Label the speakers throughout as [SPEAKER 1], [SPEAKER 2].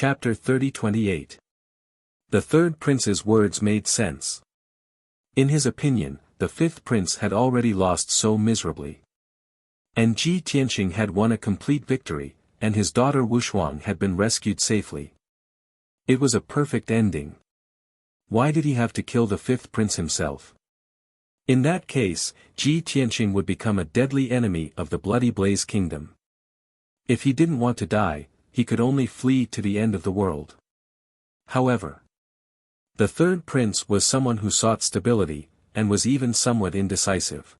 [SPEAKER 1] Chapter 30-28. The third prince's words made sense. In his opinion, the fifth prince had already lost so miserably. And Ji Tianqing had won a complete victory, and his daughter Wushuang had been rescued safely. It was a perfect ending. Why did he have to kill the fifth prince himself? In that case, Ji Tianqing would become a deadly enemy of the Bloody Blaze Kingdom. If he didn't want to die, he could only flee to the end of the world. However, the third prince was someone who sought stability, and was even somewhat indecisive.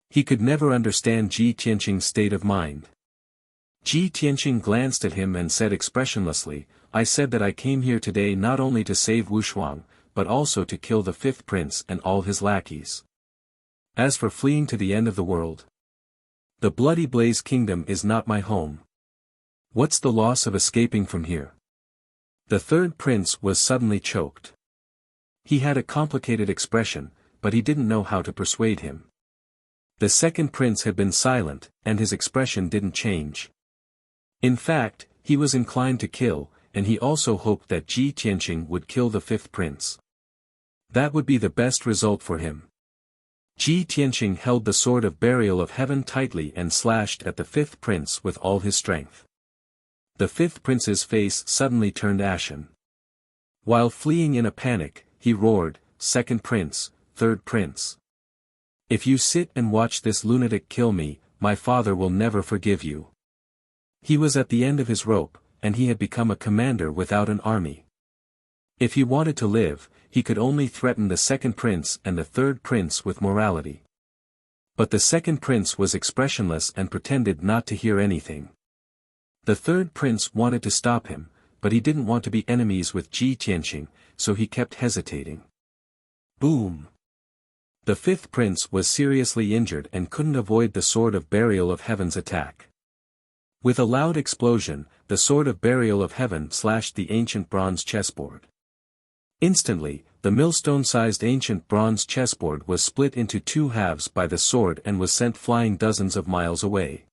[SPEAKER 1] He could never understand Ji Tianqing's state of mind. Ji Tianqing glanced at him and said expressionlessly, "I said that I came here today not only to save Wushuang, but also to kill the fifth prince and all his lackeys. As for fleeing to the end of the world, the Bloody Blaze Kingdom is not my home. What's the loss of escaping from here?" The third prince was suddenly choked. He had a complicated expression, but he didn't know how to persuade him. The second prince had been silent, and his expression didn't change. In fact, he was inclined to kill, and he also hoped that Ji Tianqing would kill the fifth prince. That would be the best result for him. Ji Tianqing held the sword of burial of heaven tightly and slashed at the fifth prince with all his strength. The fifth prince's face suddenly turned ashen. While fleeing in a panic, he roared, "Second prince, third prince. If you sit and watch this lunatic kill me, my father will never forgive you." He was at the end of his rope, and he had become a commander without an army. If he wanted to live, he could only threaten the second prince and the third prince with morality. But the second prince was expressionless and pretended not to hear anything. The third prince wanted to stop him, but he didn't want to be enemies with Ji Tianqing, so he kept hesitating. Boom! The fifth prince was seriously injured and couldn't avoid the sword of burial of heaven's attack. With a loud explosion, the sword of burial of heaven slashed the ancient bronze chessboard. Instantly, the millstone-sized ancient bronze chessboard was split into two halves by the sword and was sent flying dozens of miles away.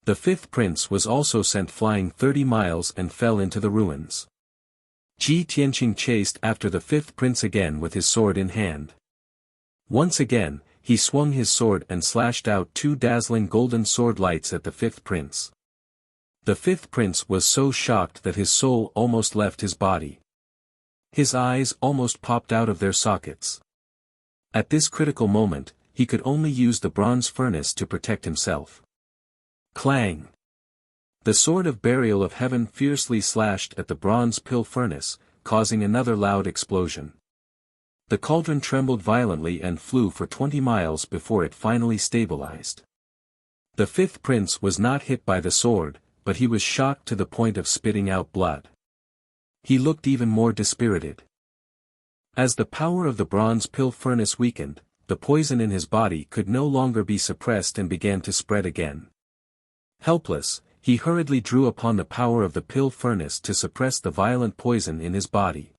[SPEAKER 1] The fifth prince was also sent flying 30 miles and fell into the ruins. Ji Tianqing chased after the fifth prince again with his sword in hand. Once again, he swung his sword and slashed out two dazzling golden sword lights at the fifth prince. The fifth prince was so shocked that his soul almost left his body. His eyes almost popped out of their sockets. At this critical moment, he could only use the bronze furnace to protect himself. Clang! The sword of burial of heaven fiercely slashed at the bronze pill furnace, causing another loud explosion. The cauldron trembled violently and flew for 20 miles before it finally stabilized. The fifth prince was not hit by the sword, but he was shocked to the point of spitting out blood. He looked even more dispirited. As the power of the bronze pill furnace weakened, the poison in his body could no longer be suppressed and began to spread again. Helpless, he hurriedly drew upon the power of the pill furnace to suppress the violent poison in his body.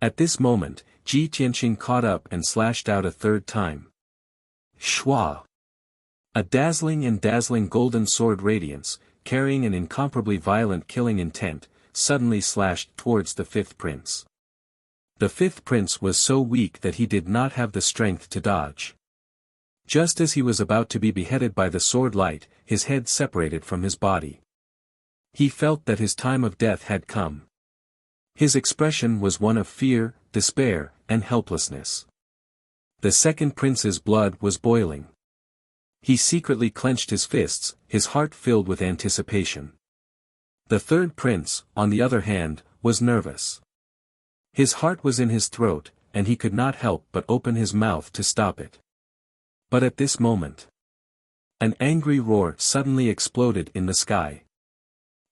[SPEAKER 1] At this moment, Ji Tianqing caught up and slashed out a third time. Shwa! A dazzling golden sword radiance, carrying an incomparably violent killing intent, suddenly slashed towards the fifth prince. The fifth prince was so weak that he did not have the strength to dodge. Just as he was about to be beheaded by the sword light, his head separated from his body. He felt that his time of death had come. His expression was one of fear, despair, and helplessness. The second prince's blood was boiling. He secretly clenched his fists, his heart filled with anticipation. The third prince, on the other hand, was nervous. His heart was in his throat, and he could not help but open his mouth to stop it. But at this moment, an angry roar suddenly exploded in the sky.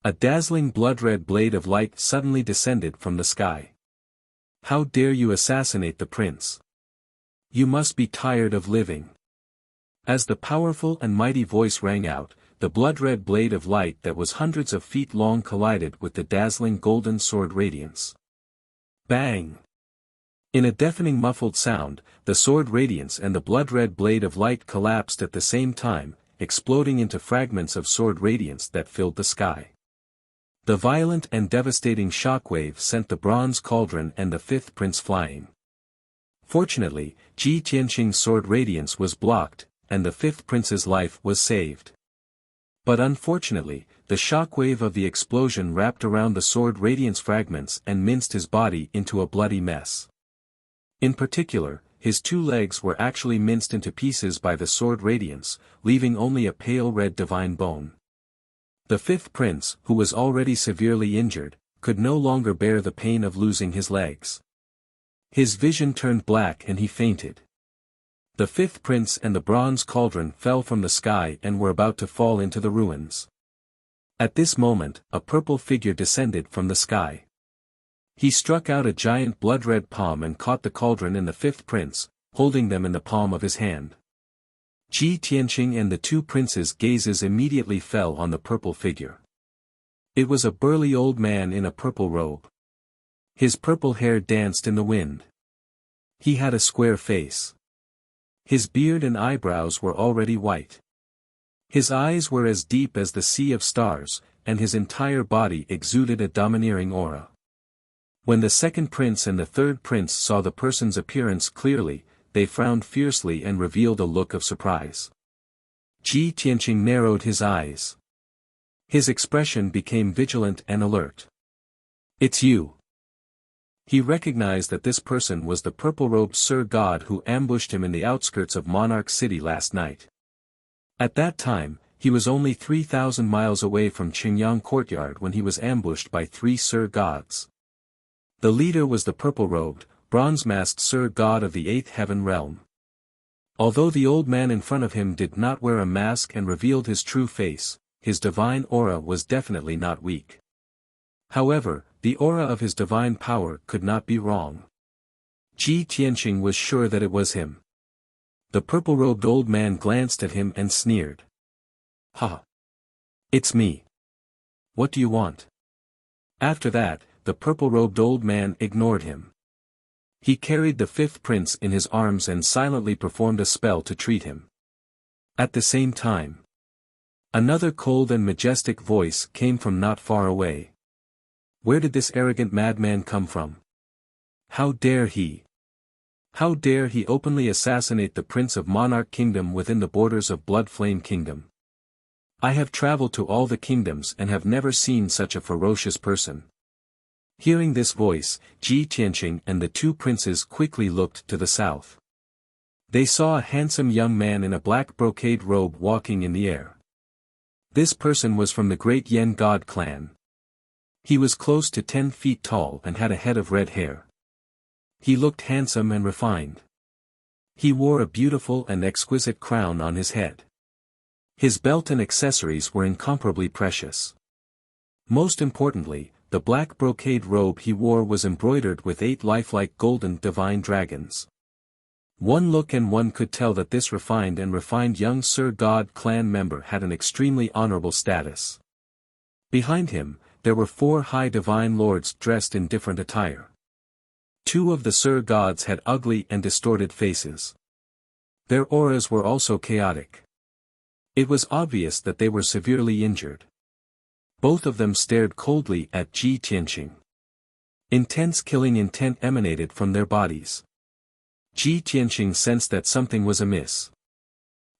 [SPEAKER 1] A dazzling blood-red blade of light suddenly descended from the sky. "How dare you assassinate the prince? You must be tired of living." As the powerful and mighty voice rang out, the blood-red blade of light that was hundreds of feet long collided with the dazzling golden sword radiance. Bang! In a deafening muffled sound, the sword radiance and the blood-red blade of light collapsed at the same time, exploding into fragments of sword radiance that filled the sky. The violent and devastating shockwave sent the bronze cauldron and the fifth prince flying. Fortunately, Ji Tianqing's sword radiance was blocked, and the fifth prince's life was saved. But unfortunately, the shockwave of the explosion wrapped around the sword radiance fragments and minced his body into a bloody mess. In particular, his 2 legs were actually minced into pieces by the sword radiance, leaving only a pale red divine bone. The fifth prince, who was already severely injured, could no longer bear the pain of losing his legs. His vision turned black and he fainted. The fifth prince and the bronze cauldron fell from the sky and were about to fall into the ruins. At this moment, a purple figure descended from the sky. He struck out a giant blood-red palm and caught the cauldron and the fifth prince, holding them in the palm of his hand. Ji Tianqing and the 2 princes' gazes immediately fell on the purple figure. It was a burly old man in a purple robe. His purple hair danced in the wind. He had a square face. His beard and eyebrows were already white. His eyes were as deep as the sea of stars, and his entire body exuded a domineering aura. When the second prince and the third prince saw the person's appearance clearly, they frowned fiercely and revealed a look of surprise. Ji Tianqing narrowed his eyes. His expression became vigilant and alert. "It's you." He recognized that this person was the purple-robed Sir God who ambushed him in the outskirts of Monarch City last night. At that time, he was only 3,000 miles away from Qingyang Courtyard when he was ambushed by 3 Sir Gods. The leader was the purple-robed, bronze-masked Sir God of the 8th Heaven Realm. Although the old man in front of him did not wear a mask and revealed his true face, his divine aura was definitely not weak. However, the aura of his divine power could not be wrong. Ji Tianqing was sure that it was him. The purple-robed old man glanced at him and sneered. "Ha! It's me. What do you want?" After that, the purple-robed old man ignored him. He carried the fifth prince in his arms and silently performed a spell to treat him. At the same time, another cold and majestic voice came from not far away. Where did this arrogant madman come from? How dare he? How dare he openly assassinate the prince of Monarch Kingdom within the borders of Blood Flame Kingdom? I have traveled to all the kingdoms and have never seen such a ferocious person. Hearing this voice, Ji Tianqing and the 2 princes quickly looked to the south. They saw a handsome young man in a black brocade robe walking in the air. This person was from the great Yen God clan. He was close to 10 feet tall and had a head of red hair. He looked handsome and refined. He wore a beautiful and exquisite crown on his head. His belt and accessories were incomparably precious. Most importantly, the black brocade robe he wore was embroidered with 8 lifelike golden divine dragons. One look and one could tell that this refined young Sir God clan member had an extremely honorable status. Behind him, there were 4 high divine lords dressed in different attire. 2 of the Sir Gods had ugly and distorted faces. Their auras were also chaotic. It was obvious that they were severely injured. Both of them stared coldly at Ji Tianqing. Intense killing intent emanated from their bodies. Ji Tianqing sensed that something was amiss.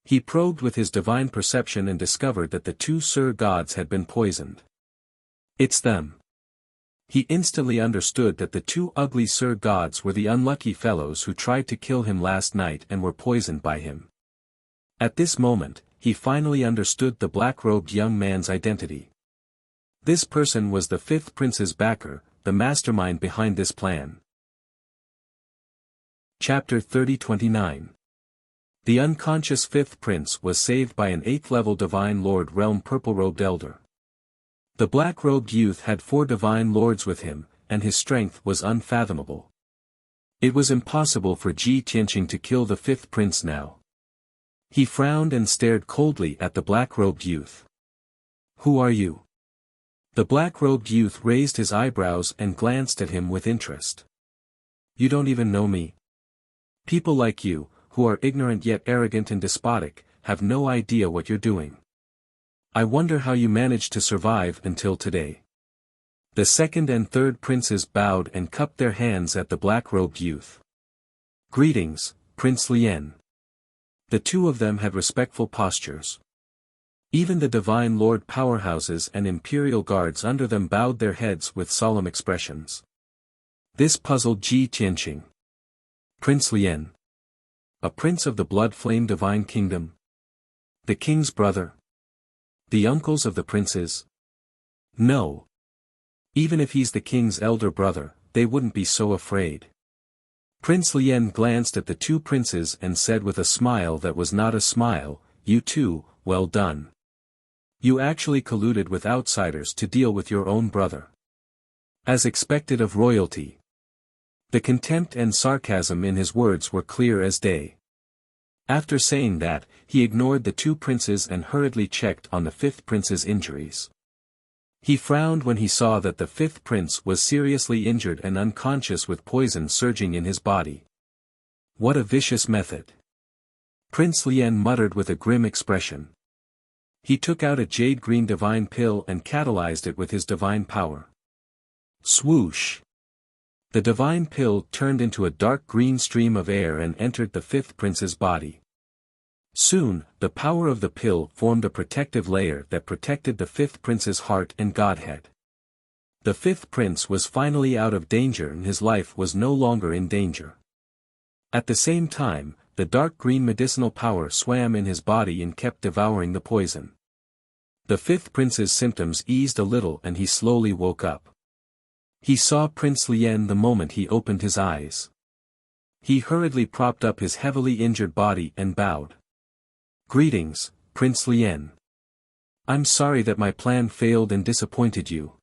[SPEAKER 1] He probed with his divine perception and discovered that the 2 Sir Gods had been poisoned. It's them. He instantly understood that the 2 ugly Sir Gods were the unlucky fellows who tried to kill him last night and were poisoned by him. At this moment, he finally understood the black-robed young man's identity. This person was the 5th prince's backer, the mastermind behind this plan. Chapter 30-29. The unconscious 5th prince was saved by an 8th-level divine lord realm purple-robed elder. The black-robed youth had 4 divine lords with him, and his strength was unfathomable. It was impossible for Ji Tianqing to kill the 5th prince now. He frowned and stared coldly at the black-robed youth. "Who are you?" The black-robed youth raised his eyebrows and glanced at him with interest. "You don't even know me. People like you, who are ignorant yet arrogant and despotic, have no idea what you're doing. I wonder how you managed to survive until today." The second and third princes bowed and cupped their hands at the black-robed youth. "Greetings, Prince Lien." The two of them had respectful postures. Even the divine lord powerhouses and imperial guards under them bowed their heads with solemn expressions. This puzzled Ji Tianqing. Prince Lien. A prince of the blood-flame divine kingdom? The king's brother? The uncles of the princes? No. Even if he's the king's elder brother, they wouldn't be so afraid. Prince Lien glanced at the two princes and said with a smile that was not a smile, "You two, well done. You actually colluded with outsiders to deal with your own brother. As expected of royalty." The contempt and sarcasm in his words were clear as day. After saying that, he ignored the two princes and hurriedly checked on the fifth prince's injuries. He frowned when he saw that the fifth prince was seriously injured and unconscious with poison surging in his body. What a vicious method. Prince Lien muttered with a grim expression. He took out a jade-green divine pill and catalyzed it with his divine power. Swoosh! The divine pill turned into a dark green stream of air and entered the fifth prince's body. Soon, the power of the pill formed a protective layer that protected the fifth prince's heart and godhead. The fifth prince was finally out of danger and his life was no longer in danger. At the same time, the dark green medicinal power swam in his body and kept devouring the poison. The fifth prince's symptoms eased a little and he slowly woke up. He saw Prince Lien the moment he opened his eyes. He hurriedly propped up his heavily injured body and bowed. "Greetings, Prince Lien. I'm sorry that my plan failed and disappointed you."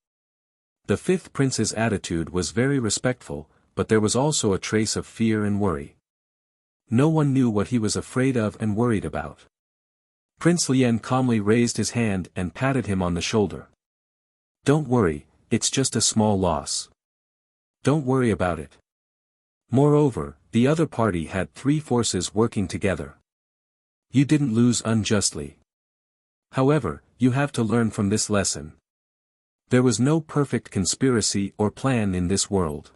[SPEAKER 1] The fifth prince's attitude was very respectful, but there was also a trace of fear and worry. No one knew what he was afraid of and worried about. Prince Lien calmly raised his hand and patted him on the shoulder. "Don't worry, it's just a small loss. Don't worry about it." Moreover, the other party had three forces working together. You didn't lose unjustly. However, you have to learn from this lesson. There was no perfect conspiracy or plan in this world.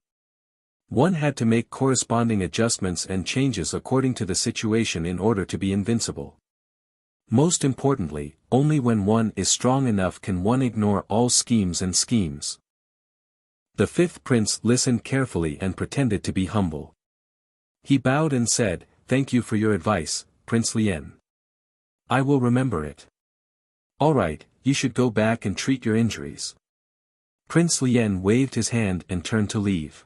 [SPEAKER 1] One had to make corresponding adjustments and changes according to the situation in order to be invincible. Most importantly, only when one is strong enough can one ignore all schemes and schemes. The fifth prince listened carefully and pretended to be humble. He bowed and said, "Thank you for your advice, Prince Lien. I will remember it." "All right, you should go back and treat your injuries." Prince Lien waved his hand and turned to leave.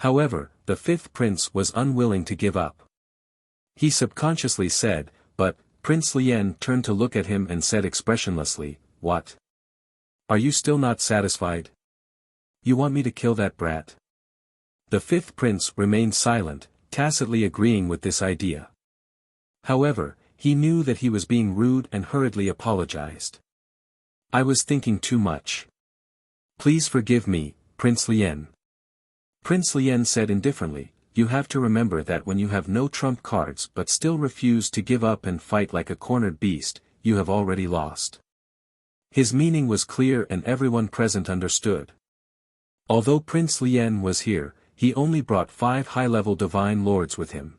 [SPEAKER 1] However, the fifth prince was unwilling to give up. He subconsciously said, "But," Prince Lien turned to look at him and said expressionlessly, "What? Are you still not satisfied? You want me to kill that brat?" The fifth prince remained silent, tacitly agreeing with this idea. However, he knew that he was being rude and hurriedly apologized. "I was thinking too much. Please forgive me, Prince Lien." Prince Lien said indifferently, "You have to remember that when you have no trump cards but still refuse to give up and fight like a cornered beast, you have already lost." His meaning was clear and everyone present understood. Although Prince Lien was here, he only brought 5 high-level divine lords with him.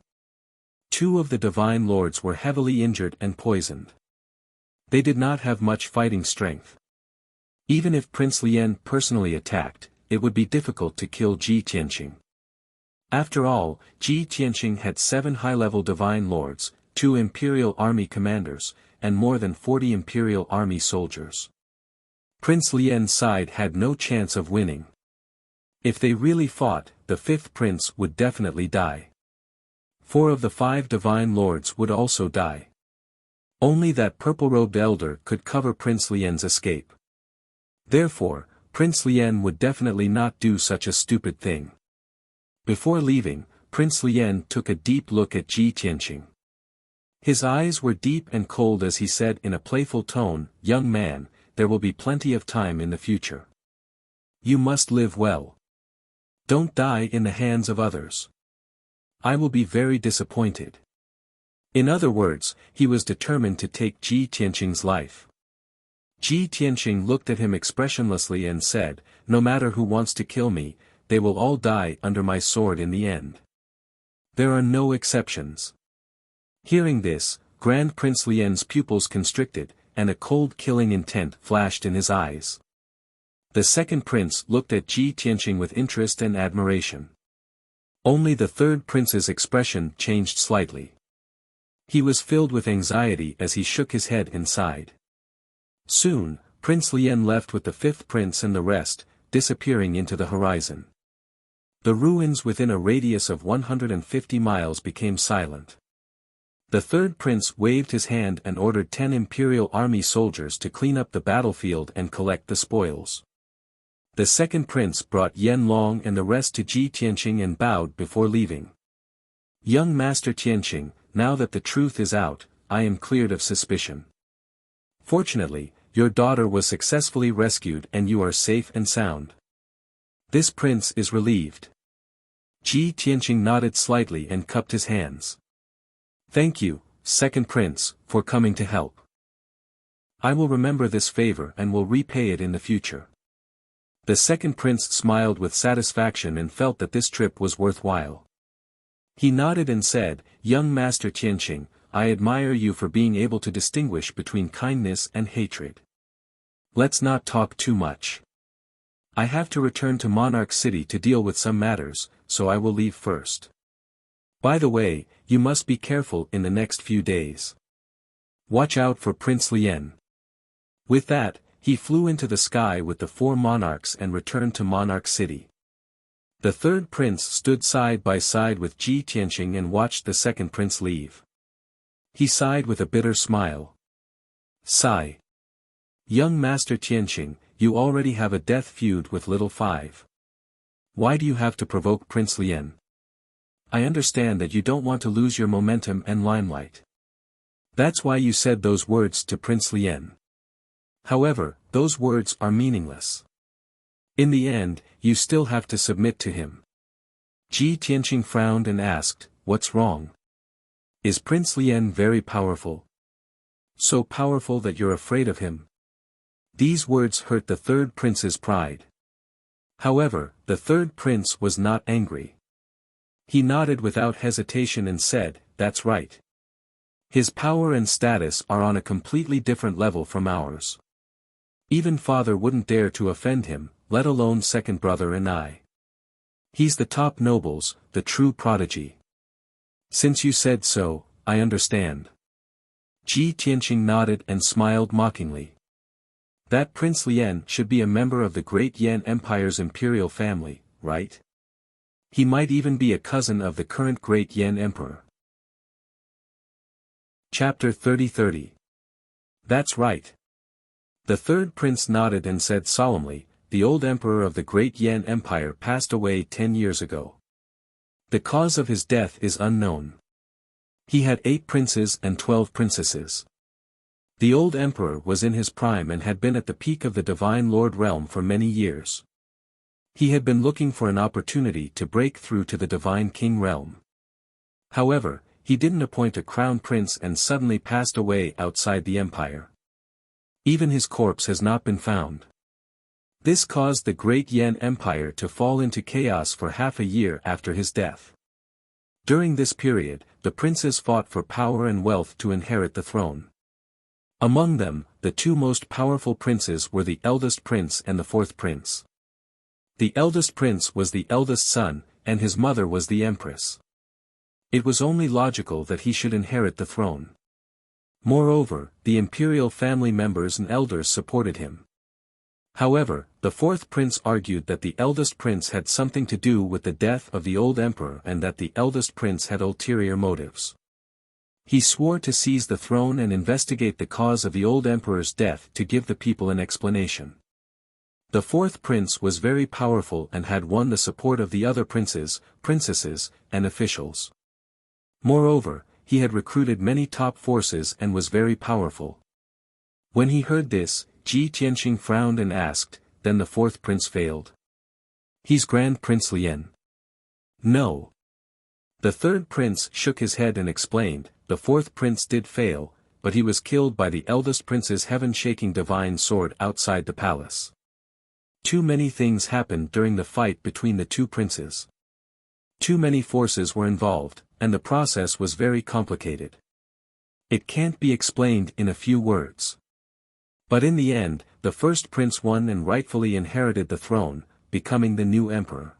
[SPEAKER 1] 2 of the divine lords were heavily injured and poisoned. They did not have much fighting strength. Even if Prince Lien personally attacked, it would be difficult to kill Ji Tianqing. After all, Ji Tianqing had 7 high-level divine lords, 2 imperial army commanders, and more than 40 imperial army soldiers. Prince Lien's side had no chance of winning. If they really fought, the 5th prince would definitely die. 4 of the 5 divine lords would also die. Only that purple-robed elder could cover Prince Lien's escape. Therefore, Prince Lien would definitely not do such a stupid thing. Before leaving, Prince Lien took a deep look at Ji Tianqing. His eyes were deep and cold as he said in a playful tone, "Young man, there will be plenty of time in the future. You must live well. Don't die in the hands of others. I will be very disappointed." In other words, he was determined to take Ji Tianqing's life. Ji Tianqing looked at him expressionlessly and said, no matter who wants to kill me, they will all die under my sword in the end. There are no exceptions. Hearing this, Grand Prince Lien's pupils constricted, and a cold killing intent flashed in his eyes. The second prince looked at Ji Tianqing with interest and admiration. Only the third prince's expression changed slightly. He was filled with anxiety as he shook his head and sighed. Soon, Prince Lien left with the fifth prince and the rest, disappearing into the horizon. The ruins within a radius of 150 miles became silent. The third prince waved his hand and ordered 10 imperial army soldiers to clean up the battlefield and collect the spoils. The second prince brought Yen Long and the rest to Ji Tianqing and bowed before leaving. Young Master Tianqing, now that the truth is out, I am cleared of suspicion. Fortunately, your daughter was successfully rescued and you are safe and sound. This prince is relieved. Ji Tianqing nodded slightly and cupped his hands. Thank you, second prince, for coming to help. I will remember this favor and will repay it in the future. The second prince smiled with satisfaction and felt that this trip was worthwhile. He nodded and said, Young Master Tianqing, I admire you for being able to distinguish between kindness and hatred. Let's not talk too much. I have to return to Monarch City to deal with some matters, so I will leave first. By the way, you must be careful in the next few days. Watch out for Prince Lien. With that, he flew into the sky with the 4 monarchs and returned to Monarch City. The third prince stood side by side with Ji Tianqing and watched the second prince leave. He sighed with a bitter smile. Sigh. Young Master Tianqing, you already have a death feud with Little Five. Why do you have to provoke Prince Lien? I understand that you don't want to lose your momentum and limelight. That's why you said those words to Prince Lien. However, those words are meaningless. In the end, you still have to submit to him. Ji Tianqing frowned and asked, what's wrong? Is Prince Lien very powerful? So powerful that you're afraid of him? These words hurt the third prince's pride. However, the third prince was not angry. He nodded without hesitation and said, that's right. His power and status are on a completely different level from ours. Even father wouldn't dare to offend him, let alone second brother and I. He's the top nobles, the true prodigy. Since you said so, I understand. Ji Tianqing nodded and smiled mockingly. That Prince Lien should be a member of the great Yan Empire's imperial family, right? He might even be a cousin of the current great Yan Emperor. Chapter 30. That's right. The third prince nodded and said solemnly, the old emperor of the great Yan Empire passed away 10 years ago. The cause of his death is unknown. He had 8 princes and 12 princesses. The old emperor was in his prime and had been at the peak of the Divine Lord realm for many years. He had been looking for an opportunity to break through to the Divine King realm. However, he didn't appoint a crown prince and suddenly passed away outside the empire. Even his corpse has not been found. This caused the great Yan Empire to fall into chaos for half a year after his death. During this period, the princes fought for power and wealth to inherit the throne. Among them, the 2 most powerful princes were the eldest prince and the 4th prince. The eldest prince was the eldest son, and his mother was the empress. It was only logical that he should inherit the throne. Moreover, the imperial family members and elders supported him. However, the 4th prince argued that the eldest prince had something to do with the death of the old emperor and that the eldest prince had ulterior motives. He swore to seize the throne and investigate the cause of the old emperor's death to give the people an explanation. The 4th prince was very powerful and had won the support of the other princes, princesses, and officials. Moreover, he had recruited many top forces and was very powerful. When he heard this, Ji Tianqing frowned and asked, then the 4th prince failed? He's Grand Prince Lien. No. The 3rd prince shook his head and explained, the 4th prince did fail, but he was killed by the eldest prince's heaven-shaking divine sword outside the palace. Too many things happened during the fight between the two princes. Too many forces were involved, and the process was very complicated. It can't be explained in a few words. But in the end, the first prince won and rightfully inherited the throne, becoming the new emperor.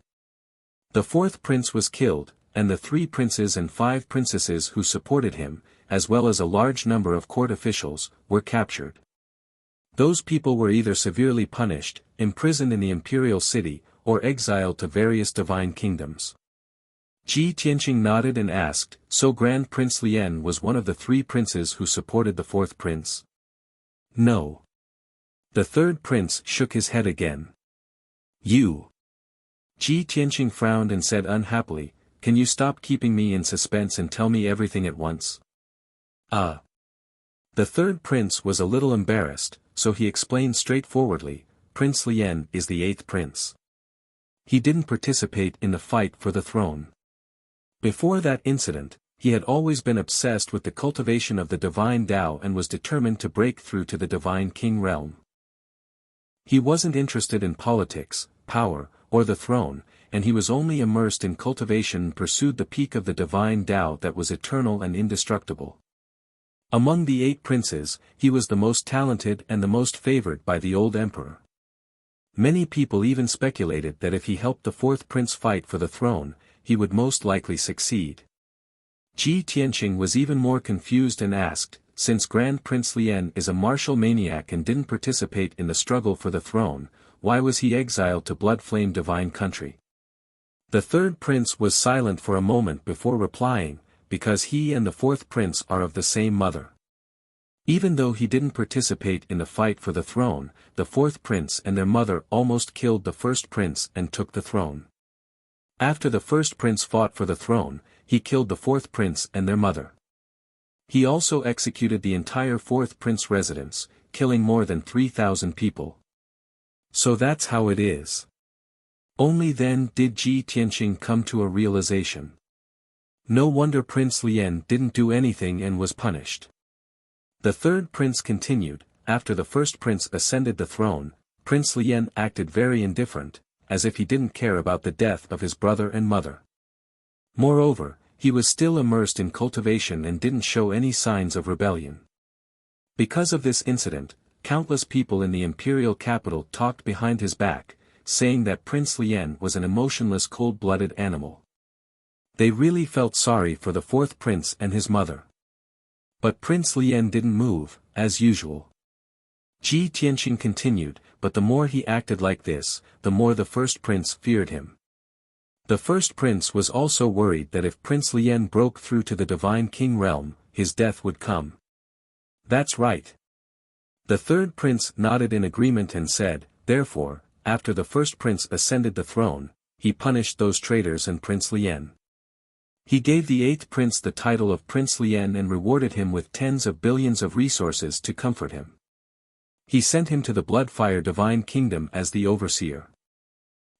[SPEAKER 1] The fourth prince was killed, and the 3 princes and 5 princesses who supported him, as well as a large number of court officials, were captured. Those people were either severely punished, imprisoned in the imperial city, or exiled to various divine kingdoms. Ji Tianqing nodded and asked, "So Grand Prince Lien was one of the 3 princes who supported the fourth prince?" "No." The third prince shook his head again. "You." Ji Tianqing frowned and said unhappily, "Can you stop keeping me in suspense and tell me everything at once?" "Ah." The third prince was a little embarrassed, so he explained straightforwardly, "Prince Lien is the 8th prince. He didn't participate in the fight for the throne. Before that incident, he had always been obsessed with the cultivation of the divine Tao and was determined to break through to the divine king realm. He wasn't interested in politics, power, or the throne, and he was only immersed in cultivation and pursued the peak of the divine Tao that was eternal and indestructible. Among the 8 princes, he was the most talented and the most favored by the old emperor. Many people even speculated that if he helped the fourth prince fight for the throne, he would most likely succeed. Ji Tianqing was even more confused and asked, "Since Grand Prince Lien is a martial maniac and didn't participate in the struggle for the throne, why was he exiled to blood-flame divine country?" The third prince was silent for a moment before replying, "Because he and the fourth prince are of the same mother. Even though he didn't participate in the fight for the throne, the fourth prince and their mother almost killed the first prince and took the throne. After the first prince fought for the throne, he killed the fourth prince and their mother. He also executed the entire fourth prince residence, killing more than 3,000 people. So that's how it is." Only then did Ji Tianqing come to a realization. No wonder Prince Lien didn't do anything and was punished. The third prince continued, "After the first prince ascended the throne, Prince Lien acted very indifferent, as if he didn't care about the death of his brother and mother. Moreover, he was still immersed in cultivation and didn't show any signs of rebellion. Because of this incident, countless people in the imperial capital talked behind his back, saying that Prince Lien was an emotionless cold-blooded animal. They really felt sorry for the fourth prince and his mother. But Prince Lien didn't move, as usual. Ji Tianqing continued, "But the more he acted like this, the more the first prince feared him. The first prince was also worried that if Prince Lien broke through to the divine king realm, his death would come." "That's right." The third prince nodded in agreement and said, "Therefore, after the first prince ascended the throne, he punished those traitors and Prince Lien. He gave the 8th prince the title of Prince Lien and rewarded him with tens of billions of resources to comfort him. He sent him to the Bloodfire Divine Kingdom as the overseer.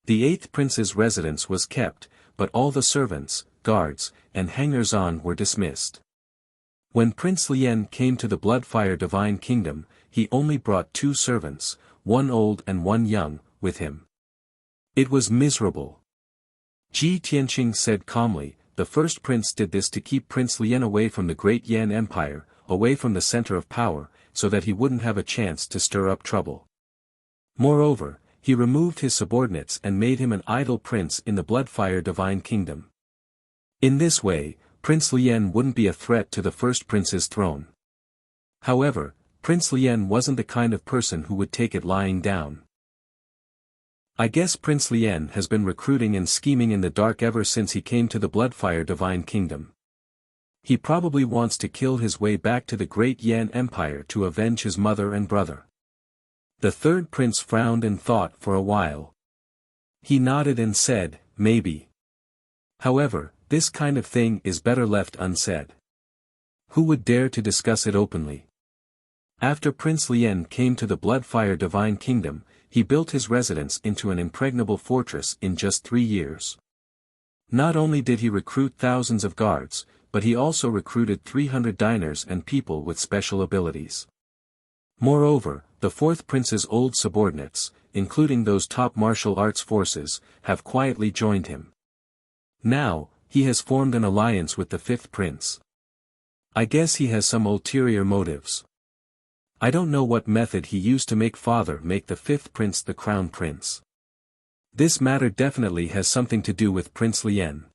[SPEAKER 1] The 8th prince's residence was kept, but all the servants, guards, and hangers-on were dismissed. When Prince Lien came to the Bloodfire Divine Kingdom, he only brought 2 servants, one old and one young, with him. It was miserable. Ji Tianqing said calmly, "The first prince did this to keep Prince Lien away from the great Yan Empire, away from the center of power, so that he wouldn't have a chance to stir up trouble. Moreover, he removed his subordinates and made him an idle prince in the Bloodfire Divine Kingdom. In this way, Prince Lien wouldn't be a threat to the first prince's throne. However, Prince Lien wasn't the kind of person who would take it lying down. I guess Prince Lien has been recruiting and scheming in the dark ever since he came to the Bloodfire Divine Kingdom. He probably wants to kill his way back to the great Yan Empire to avenge his mother and brother." The third prince frowned and thought for a while. He nodded and said, "Maybe. However, this kind of thing is better left unsaid. Who would dare to discuss it openly?" After Prince Lien came to the Bloodfire Divine Kingdom, he built his residence into an impregnable fortress in just 3 years. Not only did he recruit thousands of guards, but he also recruited 300 diners and people with special abilities. Moreover, the fourth prince's old subordinates, including those top martial arts forces, have quietly joined him. Now, he has formed an alliance with the fifth prince. I guess he has some ulterior motives. I don't know what method he used to make the fifth prince the crown prince. This matter definitely has something to do with Prince Lien.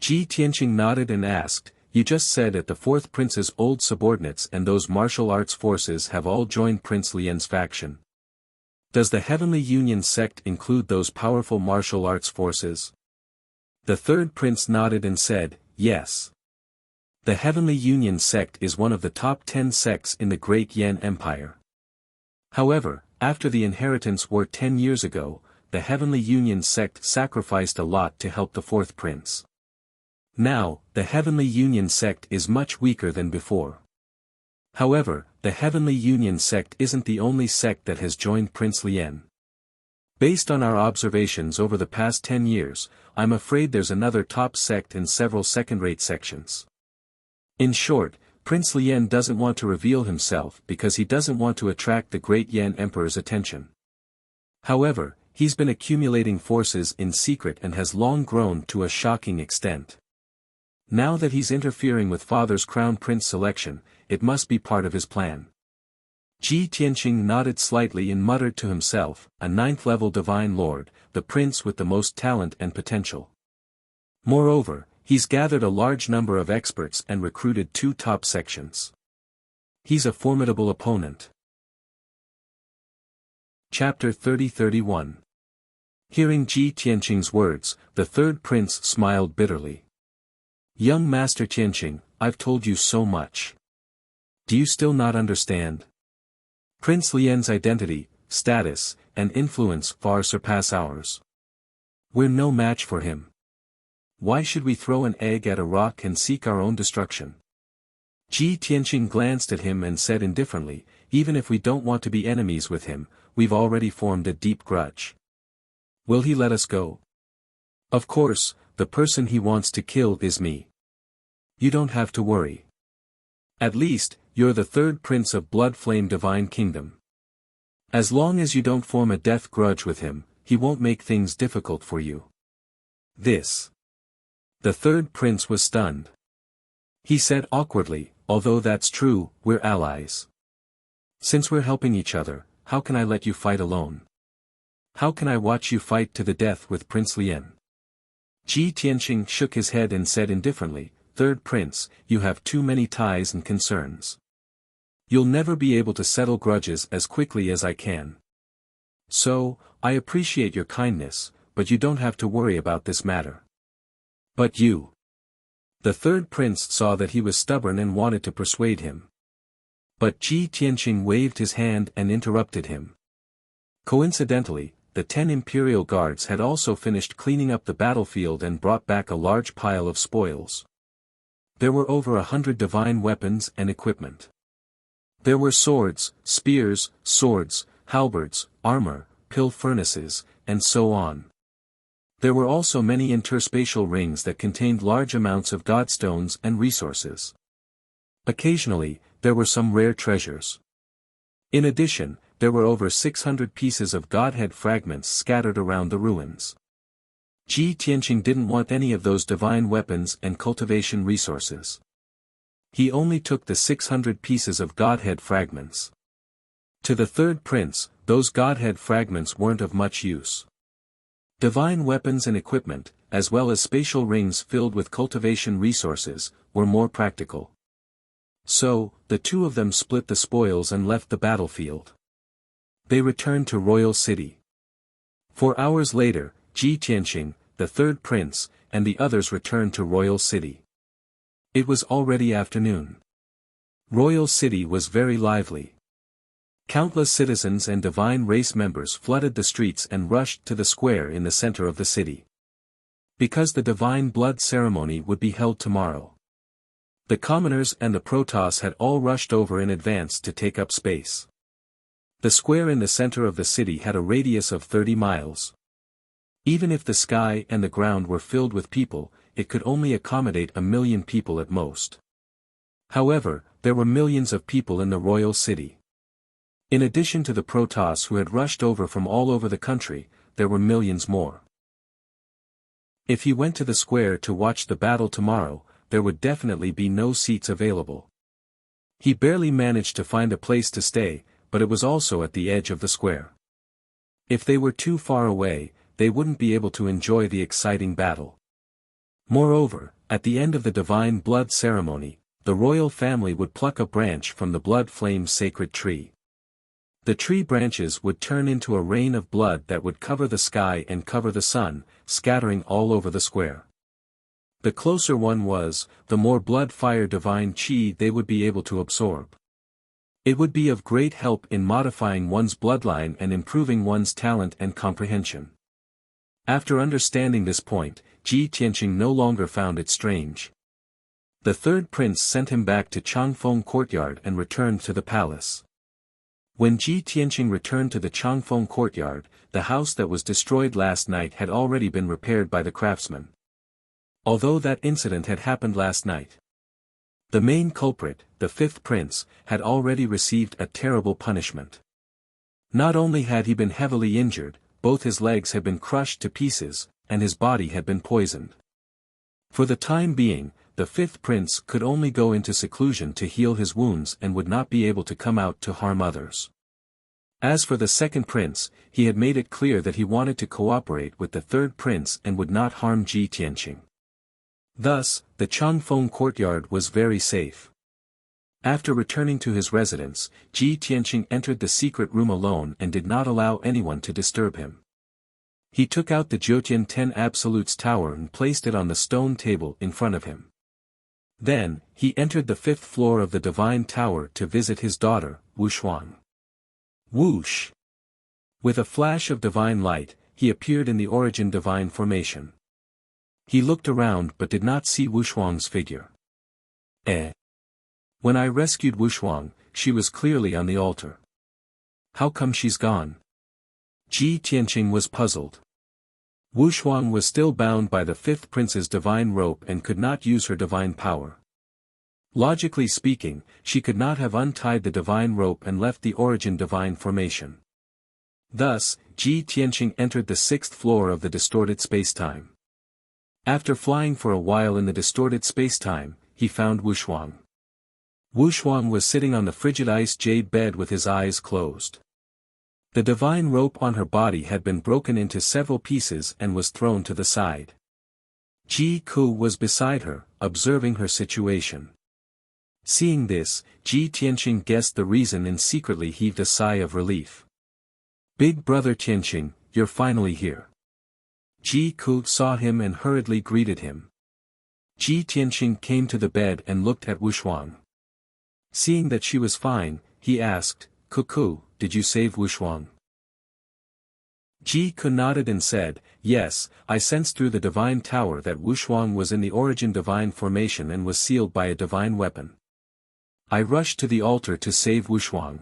[SPEAKER 1] Ji Tianqing nodded and asked, "You just said that the fourth prince's old subordinates and those martial arts forces have all joined Prince Lien's faction. Does the Heavenly Union sect include those powerful martial arts forces?" The third prince nodded and said, "Yes. The Heavenly Union sect is one of the top 10 sects in the Great Yan Empire. However, after the inheritance war 10 years ago, the Heavenly Union sect sacrificed a lot to help the fourth prince. Now, the Heavenly Union sect is much weaker than before. However, the Heavenly Union sect isn't the only sect that has joined Prince Lien. Based on our observations over the past 10 years, I'm afraid there's another top sect and several second-rate sections. In short, Prince Lien doesn't want to reveal himself because he doesn't want to attract the Great Yan Emperor's attention. However, he's been accumulating forces in secret and has long grown to a shocking extent. Now that he's interfering with father's crown prince selection, it must be part of his plan." Ji Tianqing nodded slightly and muttered to himself, "A ninth-level divine lord, the prince with the most talent and potential. Moreover, he's gathered a large number of experts and recruited 2 top sections. He's a formidable opponent." Chapter 30-31. Hearing Ji Tianqing's words, the third prince smiled bitterly. "Young Master Tianqing, I've told you so much. Do you still not understand? Prince Lien's identity, status, and influence far surpass ours. We're no match for him. Why should we throw an egg at a rock and seek our own destruction?" Ji Tianqing glanced at him and said indifferently, "Even if we don't want to be enemies with him, we've already formed a deep grudge. Will he let us go? Of course, the person he wants to kill is me. You don't have to worry. At least, you're the third prince of Blood Flame Divine Kingdom. As long as you don't form a death grudge with him, he won't make things difficult for you." This. The third prince was stunned. He said awkwardly, "Although that's true, we're allies. Since we're helping each other, how can I let you fight alone? How can I watch you fight to the death with Prince Lien?" Ji Tianqing shook his head and said indifferently, "Third prince, you have too many ties and concerns. You'll never be able to settle grudges as quickly as I can. So, I appreciate your kindness, but you don't have to worry about this matter." "But you." The third prince saw that he was stubborn and wanted to persuade him. But Ji Tianqing waved his hand and interrupted him. Coincidentally, the 10 imperial guards had also finished cleaning up the battlefield and brought back a large pile of spoils. There were over 100 divine weapons and equipment. There were swords, spears, swords, halberds, armor, pill furnaces, and so on. There were also many interspatial rings that contained large amounts of godstones and resources. Occasionally, there were some rare treasures. In addition, there were over 600 pieces of godhead fragments scattered around the ruins. Ji Tianqing didn't want any of those divine weapons and cultivation resources. He only took the 600 pieces of godhead fragments. To the third prince, those godhead fragments weren't of much use. Divine weapons and equipment, as well as spatial rings filled with cultivation resources, were more practical. So, the two of them split the spoils and left the battlefield. They returned to Royal City. 4 hours later, Ji Tianqing, the third prince, and the others returned to Royal City. It was already afternoon. Royal City was very lively. Countless citizens and divine race members flooded the streets and rushed to the square in the center of the city. Because the divine blood ceremony would be held tomorrow. The commoners and the Protoss had all rushed over in advance to take up space. The square in the center of the city had a radius of 30 miles. Even if the sky and the ground were filled with people, it could only accommodate 1 million people at most. However, there were millions of people in the royal city. In addition to the Protoss who had rushed over from all over the country, there were millions more. If he went to the square to watch the battle tomorrow, there would definitely be no seats available. He barely managed to find a place to stay, but it was also at the edge of the square. If they were too far away, they wouldn't be able to enjoy the exciting battle. Moreover, at the end of the divine blood ceremony, the royal family would pluck a branch from the blood flame's sacred tree. The tree branches would turn into a rain of blood that would cover the sky and cover the sun, scattering all over the square. The closer one was, the more blood-fire divine chi they would be able to absorb. It would be of great help in modifying one's bloodline and improving one's talent and comprehension. After understanding this point, Ji Tianqing no longer found it strange. The third prince sent him back to Changfeng courtyard and returned to the palace. When Ji Tianqing returned to the Changfeng courtyard, the house that was destroyed last night had already been repaired by the craftsman. Although that incident had happened last night, the main culprit, the fifth prince, had already received a terrible punishment. Not only had he been heavily injured, both his legs had been crushed to pieces, and his body had been poisoned. For the time being, the fifth prince could only go into seclusion to heal his wounds and would not be able to come out to harm others. As for the second prince, he had made it clear that he wanted to cooperate with the third prince and would not harm Ji Tianqing. Thus, the Changfeng courtyard was very safe. After returning to his residence, Ji Tianqing entered the secret room alone and did not allow anyone to disturb him. He took out the Jiutian 10 Absolutes tower and placed it on the stone table in front of him. Then, he entered the 5th floor of the divine tower to visit his daughter, Wuxia. Whoosh! With a flash of divine light, he appeared in the origin divine formation. He looked around but did not see Wuxia's figure. When I rescued Wuxia, she was clearly on the altar. How come she's gone? Ji Tianqing was puzzled. Wuxia was still bound by the fifth prince's divine rope and could not use her divine power. Logically speaking, she could not have untied the divine rope and left the origin divine formation. Thus, Ji Tianqing entered the 6th floor of the distorted spacetime. After flying for a while in the distorted spacetime, he found Wuxia. Wuxia was sitting on the frigid ice jade bed with his eyes closed. The divine rope on her body had been broken into several pieces and was thrown to the side. Ji Ku was beside her, observing her situation. Seeing this, Ji Tianqing guessed the reason and secretly heaved a sigh of relief. Big brother Tianqing, you're finally here. Ji Ku saw him and hurriedly greeted him. Ji Tianqing came to the bed and looked at Wuxia. Seeing that she was fine, he asked, Ku, did you save Wuxia? Ji Ku nodded and said, yes, I sensed through the divine tower that Wuxia was in the origin divine formation and was sealed by a divine weapon. I rushed to the altar to save Wuxia.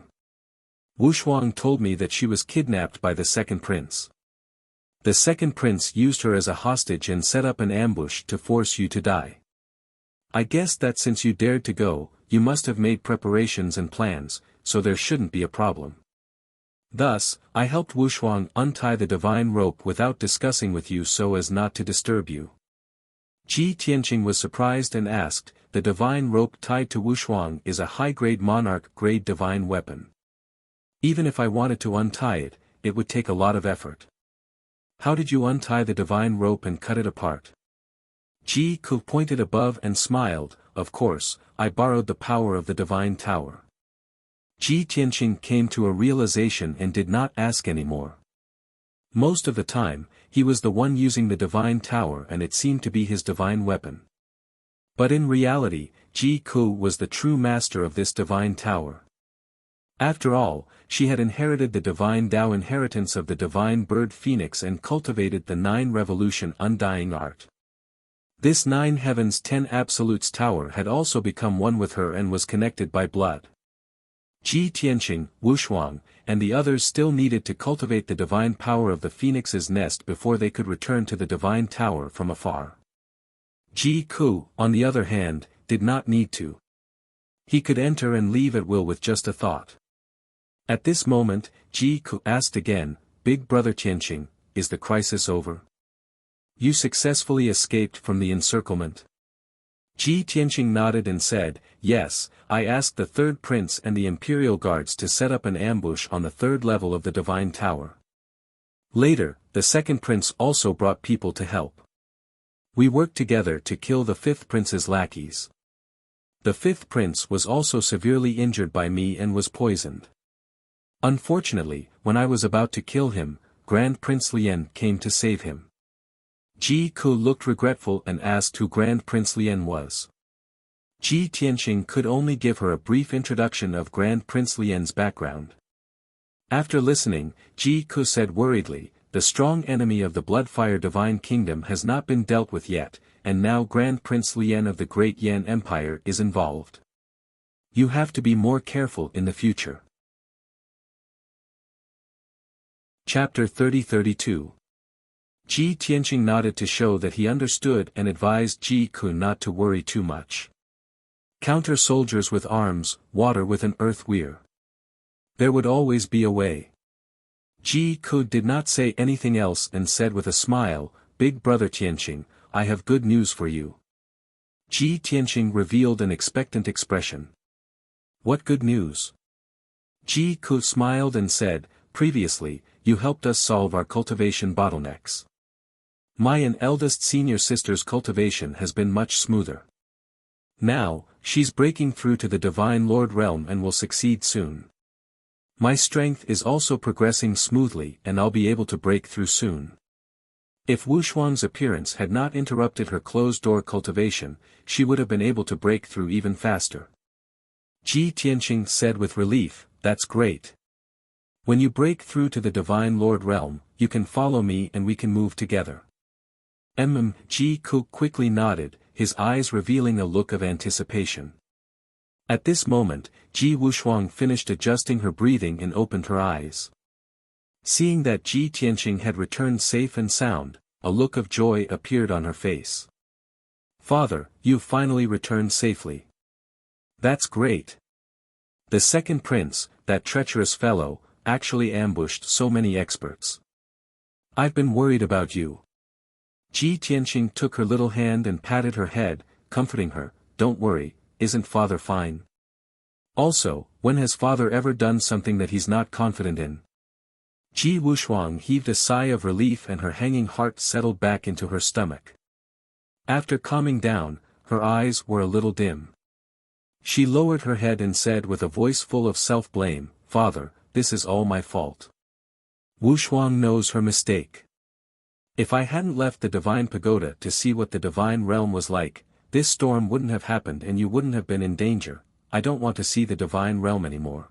[SPEAKER 1] Wuxia told me that she was kidnapped by the second prince. The second prince used her as a hostage and set up an ambush to force you to die. I guessed that since you dared to go, you must have made preparations and plans, so there shouldn't be a problem. Thus, I helped Wuxia untie the divine rope without discussing with you so as not to disturb you. Ji Tianqing was surprised and asked, the divine rope tied to Wuxia is a high-grade monarch-grade divine weapon. Even if I wanted to untie it, it would take a lot of effort. How did you untie the divine rope and cut it apart? Ji Ku pointed above and smiled, of course, I borrowed the power of the divine tower. Ji Tianqing came to a realization and did not ask any more. Most of the time, he was the one using the divine tower and it seemed to be his divine weapon. But in reality, Ji Ku was the true master of this divine tower. After all, she had inherited the divine Tao inheritance of the divine bird phoenix and cultivated the 9 revolution undying art. This 9 heavens 10 absolutes tower had also become one with her and was connected by blood. Ji Tianqing, Wuxia, and the others still needed to cultivate the divine power of the phoenix's nest before they could return to the divine tower from afar. Ji Ku, on the other hand, did not need to. He could enter and leave at will with just a thought. At this moment, Ji Ku asked again, Big Brother Tianqing, is the crisis over? You successfully escaped from the encirclement. Ji Tianqing nodded and said, yes, I asked the third prince and the imperial guards to set up an ambush on the third level of the divine tower. Later, the second prince also brought people to help. We worked together to kill the fifth prince's lackeys. The fifth prince was also severely injured by me and was poisoned. Unfortunately, when I was about to kill him, Grand Prince Lien came to save him. Ji Ku looked regretful and asked who Grand Prince Lien was. Ji Tianqing could only give her a brief introduction of Grand Prince Lien's background. After listening, Ji Ku said worriedly, the strong enemy of the Bloodfire Divine Kingdom has not been dealt with yet, and now Grand Prince Lien of the Great Yan Empire is involved. You have to be more careful in the future. Chapter 30-32. Ji Tianqing nodded to show that he understood and advised Ji Ku not to worry too much. Counter soldiers with arms, water with an earth weir. There would always be a way. Ji Ku did not say anything else and said with a smile, Big Brother Tianqing, I have good news for you. Ji Tianqing revealed an expectant expression. What good news? Ji Ku smiled and said, previously, you helped us solve our cultivation bottlenecks. My and eldest senior sister's cultivation has been much smoother. Now, she's breaking through to the Divine Lord realm and will succeed soon. My strength is also progressing smoothly and I'll be able to break through soon. If Wu Shuang's appearance had not interrupted her closed-door cultivation, she would have been able to break through even faster. Ji Tianqing said with relief, that's great. When you break through to the Divine Lord realm, you can follow me and we can move together. Ji Ku quickly nodded, his eyes revealing a look of anticipation. At this moment, Ji Wushuang finished adjusting her breathing and opened her eyes. Seeing that Ji Tianqing had returned safe and sound, a look of joy appeared on her face. Father, you've finally returned safely. That's great. The second prince, that treacherous fellow, actually ambushed so many experts. I've been worried about you. Ji Tianqing took her little hand and patted her head, comforting her, don't worry, isn't father fine? Also, when has father ever done something that he's not confident in? Ji Wushuang heaved a sigh of relief and her hanging heart settled back into her stomach. After calming down, her eyes were a little dim. She lowered her head and said with a voice full of self-blame, Father, this is all my fault. Wushuang knows her mistake. If I hadn't left the Divine Pagoda to see what the Divine Realm was like, this storm wouldn't have happened and you wouldn't have been in danger. I don't want to see the Divine Realm anymore.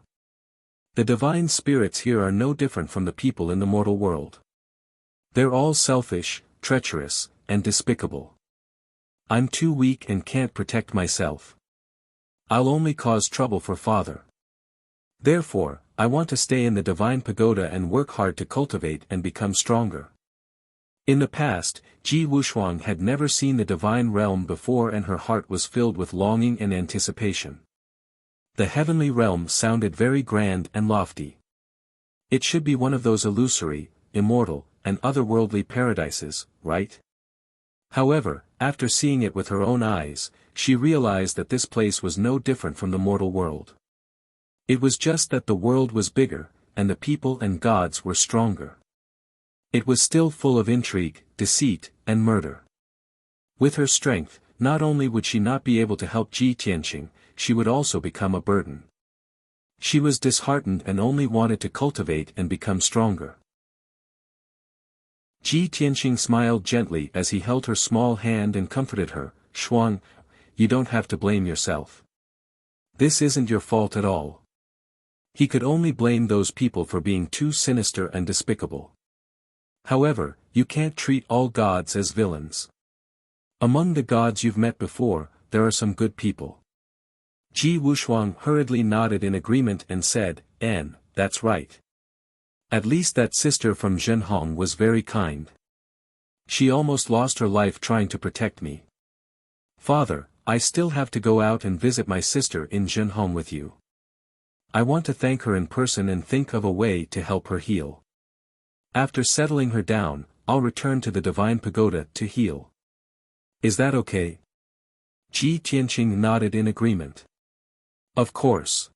[SPEAKER 1] The Divine Spirits here are no different from the people in the mortal world. They're all selfish, treacherous, and despicable. I'm too weak and can't protect myself. I'll only cause trouble for father. Therefore, I want to stay in the Divine Pagoda and work hard to cultivate and become stronger. In the past, Ji Wushuang had never seen the Divine Realm before and her heart was filled with longing and anticipation. The heavenly realm sounded very grand and lofty. It should be one of those illusory, immortal, and otherworldly paradises, right? However, after seeing it with her own eyes, she realized that this place was no different from the mortal world. It was just that the world was bigger, and the people and gods were stronger. It was still full of intrigue, deceit, and murder. With her strength, not only would she not be able to help Ji Tianqing, she would also become a burden. She was disheartened and only wanted to cultivate and become stronger. Ji Tianqing smiled gently as he held her small hand and comforted her, Shuang, you don't have to blame yourself. This isn't your fault at all. He could only blame those people for being too sinister and despicable. However, you can't treat all gods as villains. Among the gods you've met before, there are some good people. Ji Wushuang hurriedly nodded in agreement and said, that's right. At least that sister from Zhenhong was very kind. She almost lost her life trying to protect me. Father, I still have to go out and visit my sister in Zhenhong with you. I want to thank her in person and think of a way to help her heal. After settling her down, I'll return to the Divine Pagoda to heal. Is that okay? Ji Tianqing nodded in agreement. Of course.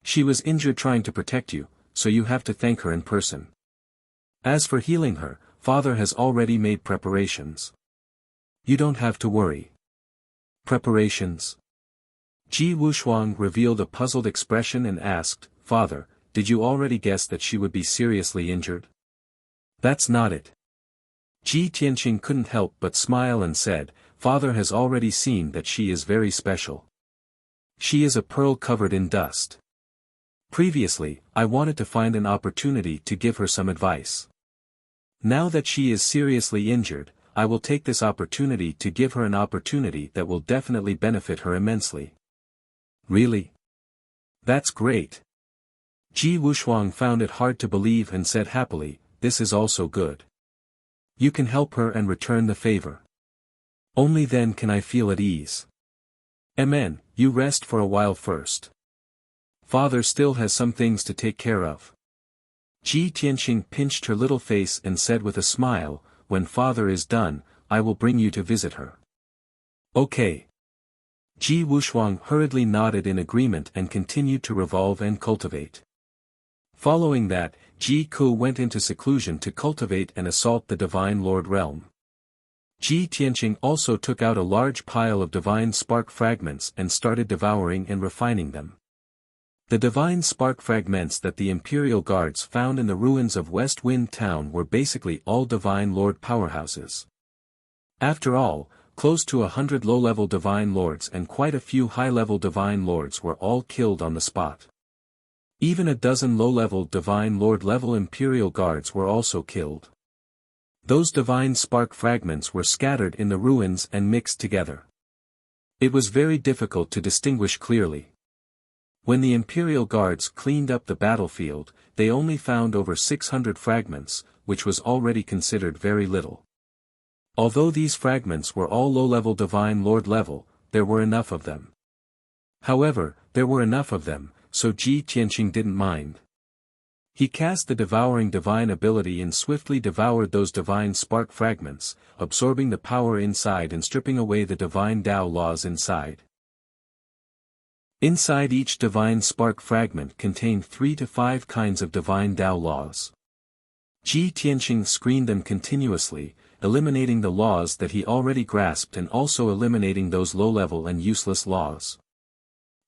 [SPEAKER 1] She was injured trying to protect you, so you have to thank her in person. As for healing her, Father has already made preparations. You don't have to worry. Preparations? Ji Wushuang revealed a puzzled expression and asked, Father, did you already guess that she would be seriously injured? That's not it. Ji Tianqing couldn't help but smile and said, Father has already seen that she is very special. She is a pearl covered in dust. Previously, I wanted to find an opportunity to give her some advice. Now that she is seriously injured, I will take this opportunity to give her an opportunity that will definitely benefit her immensely. Really? That's great. Ji Wushuang found it hard to believe and said happily, this is also good. You can help her and return the favor. Only then can I feel at ease. Amen, you rest for a while first. Father still has some things to take care of. Ji Tianqing pinched her little face and said with a smile, when Father is done, I will bring you to visit her. Okay. Ji Wushuang hurriedly nodded in agreement and continued to revolve and cultivate. Following that, Ji Ku went into seclusion to cultivate and assault the Divine Lord realm. Ji Tianqing also took out a large pile of divine spark fragments and started devouring and refining them. The divine spark fragments that the Imperial Guards found in the ruins of West Wind Town were basically all Divine Lord powerhouses. After all, close to 100 low-level Divine Lords and quite a few high-level Divine Lords were all killed on the spot. Even a dozen low-level Divine Lord-level Imperial Guards were also killed. Those divine spark fragments were scattered in the ruins and mixed together. It was very difficult to distinguish clearly. When the Imperial Guards cleaned up the battlefield, they only found over 600 fragments, which was already considered very little. Although these fragments were all low-level Divine Lord level, there were enough of them. However, there were enough of them, so Ji Tianqing didn't mind. He cast the devouring divine ability and swiftly devoured those divine spark fragments, absorbing the power inside and stripping away the divine Tao laws inside. Inside each divine spark fragment contained 3 to 5 kinds of divine Tao laws. Ji Tianqing screened them continuously, eliminating the laws that he already grasped and also eliminating those low-level and useless laws.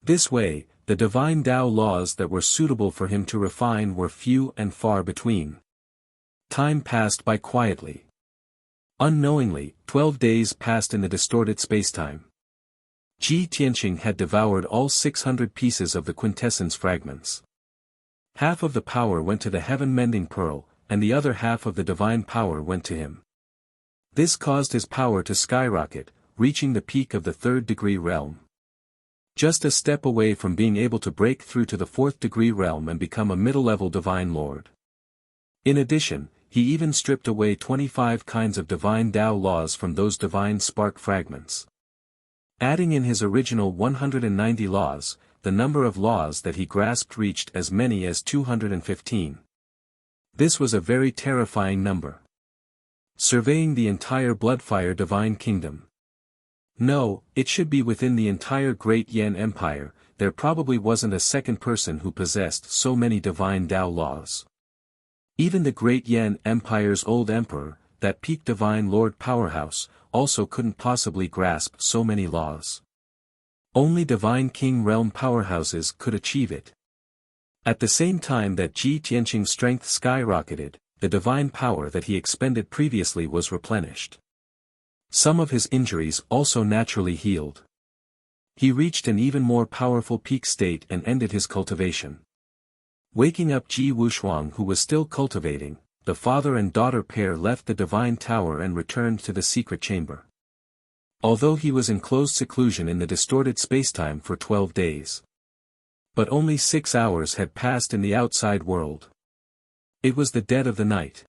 [SPEAKER 1] This way, the divine Tao laws that were suitable for him to refine were few and far between. Time passed by quietly. Unknowingly, 12 days passed in the distorted spacetime. Ji Tianqing had devoured all 600 pieces of the quintessence fragments. Half of the power went to the heaven-mending pearl, and the other half of the divine power went to him. This caused his power to skyrocket, reaching the peak of the 3rd degree realm. Just a step away from being able to break through to the 4th degree realm and become a middle-level Divine Lord. In addition, he even stripped away 25 kinds of divine Tao laws from those divine spark fragments. Adding in his original 190 laws, the number of laws that he grasped reached as many as 215. This was a very terrifying number. Surveying the entire Bloodfire Divine Kingdom. No, it should be within the entire Great Yan Empire, there probably wasn't a second person who possessed so many divine Tao laws. Even the Great Yan Empire's old emperor, that peak Divine Lord powerhouse, also couldn't possibly grasp so many laws. Only Divine King realm powerhouses could achieve it. At the same time that Ji Tianqing's strength skyrocketed, the divine power that he expended previously was replenished. Some of his injuries also naturally healed. He reached an even more powerful peak state and ended his cultivation. Waking up Ji Wushuang, who was still cultivating, the father and daughter pair left the divine tower and returned to the secret chamber. Although he was in closed seclusion in the distorted spacetime for 12 days. But only 6 hours had passed in the outside world. It was the dead of the night.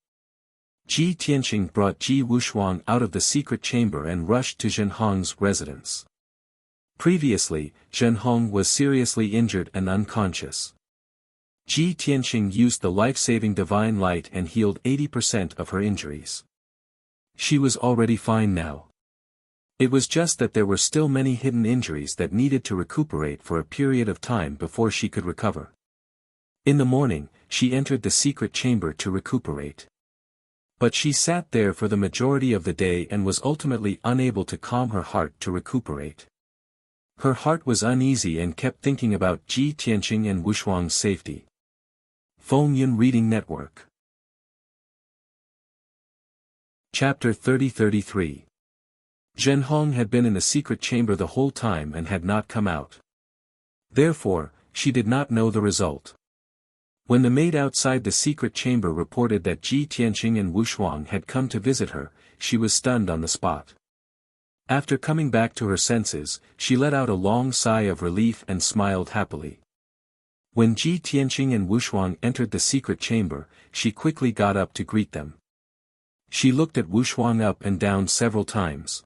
[SPEAKER 1] Ji Tianqing brought Ji Wushuang out of the secret chamber and rushed to Zhenhong's residence. Previously, Zhenhong was seriously injured and unconscious. Ji Tianqing used the life-saving divine light and healed 80% of her injuries. She was already fine now. It was just that there were still many hidden injuries that needed to recuperate for a period of time before she could recover. In the morning, she entered the secret chamber to recuperate. But she sat there for the majority of the day and was ultimately unable to calm her heart to recuperate. Her heart was uneasy and kept thinking about Ji Tianqing and Wushuang's safety. Feng Yun Reading Network. Chapter 30-33. Zhenhong had been in the secret chamber the whole time and had not come out. Therefore, she did not know the result. When the maid outside the secret chamber reported that Ji Tianqing and Wushuang had come to visit her, she was stunned on the spot. After coming back to her senses, she let out a long sigh of relief and smiled happily. When Ji Tianqing and Wushuang entered the secret chamber, she quickly got up to greet them. She looked at Wushuang up and down several times.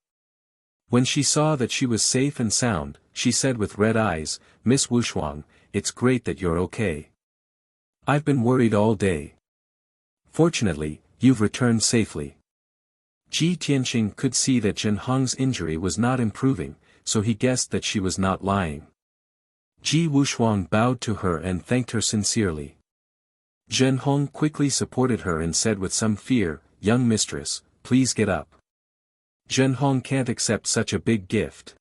[SPEAKER 1] When she saw that she was safe and sound, she said with red eyes, "Miss Wushuang, it's great that you're okay. I've been worried all day. Fortunately, you've returned safely." Ji Tianqing could see that Zhenhong's injury was not improving, so he guessed that she was not lying. Ji Wushuang bowed to her and thanked her sincerely. Zhenhong quickly supported her and said with some fear, "Young mistress, please get up. Zhenhong can't accept such a big gift.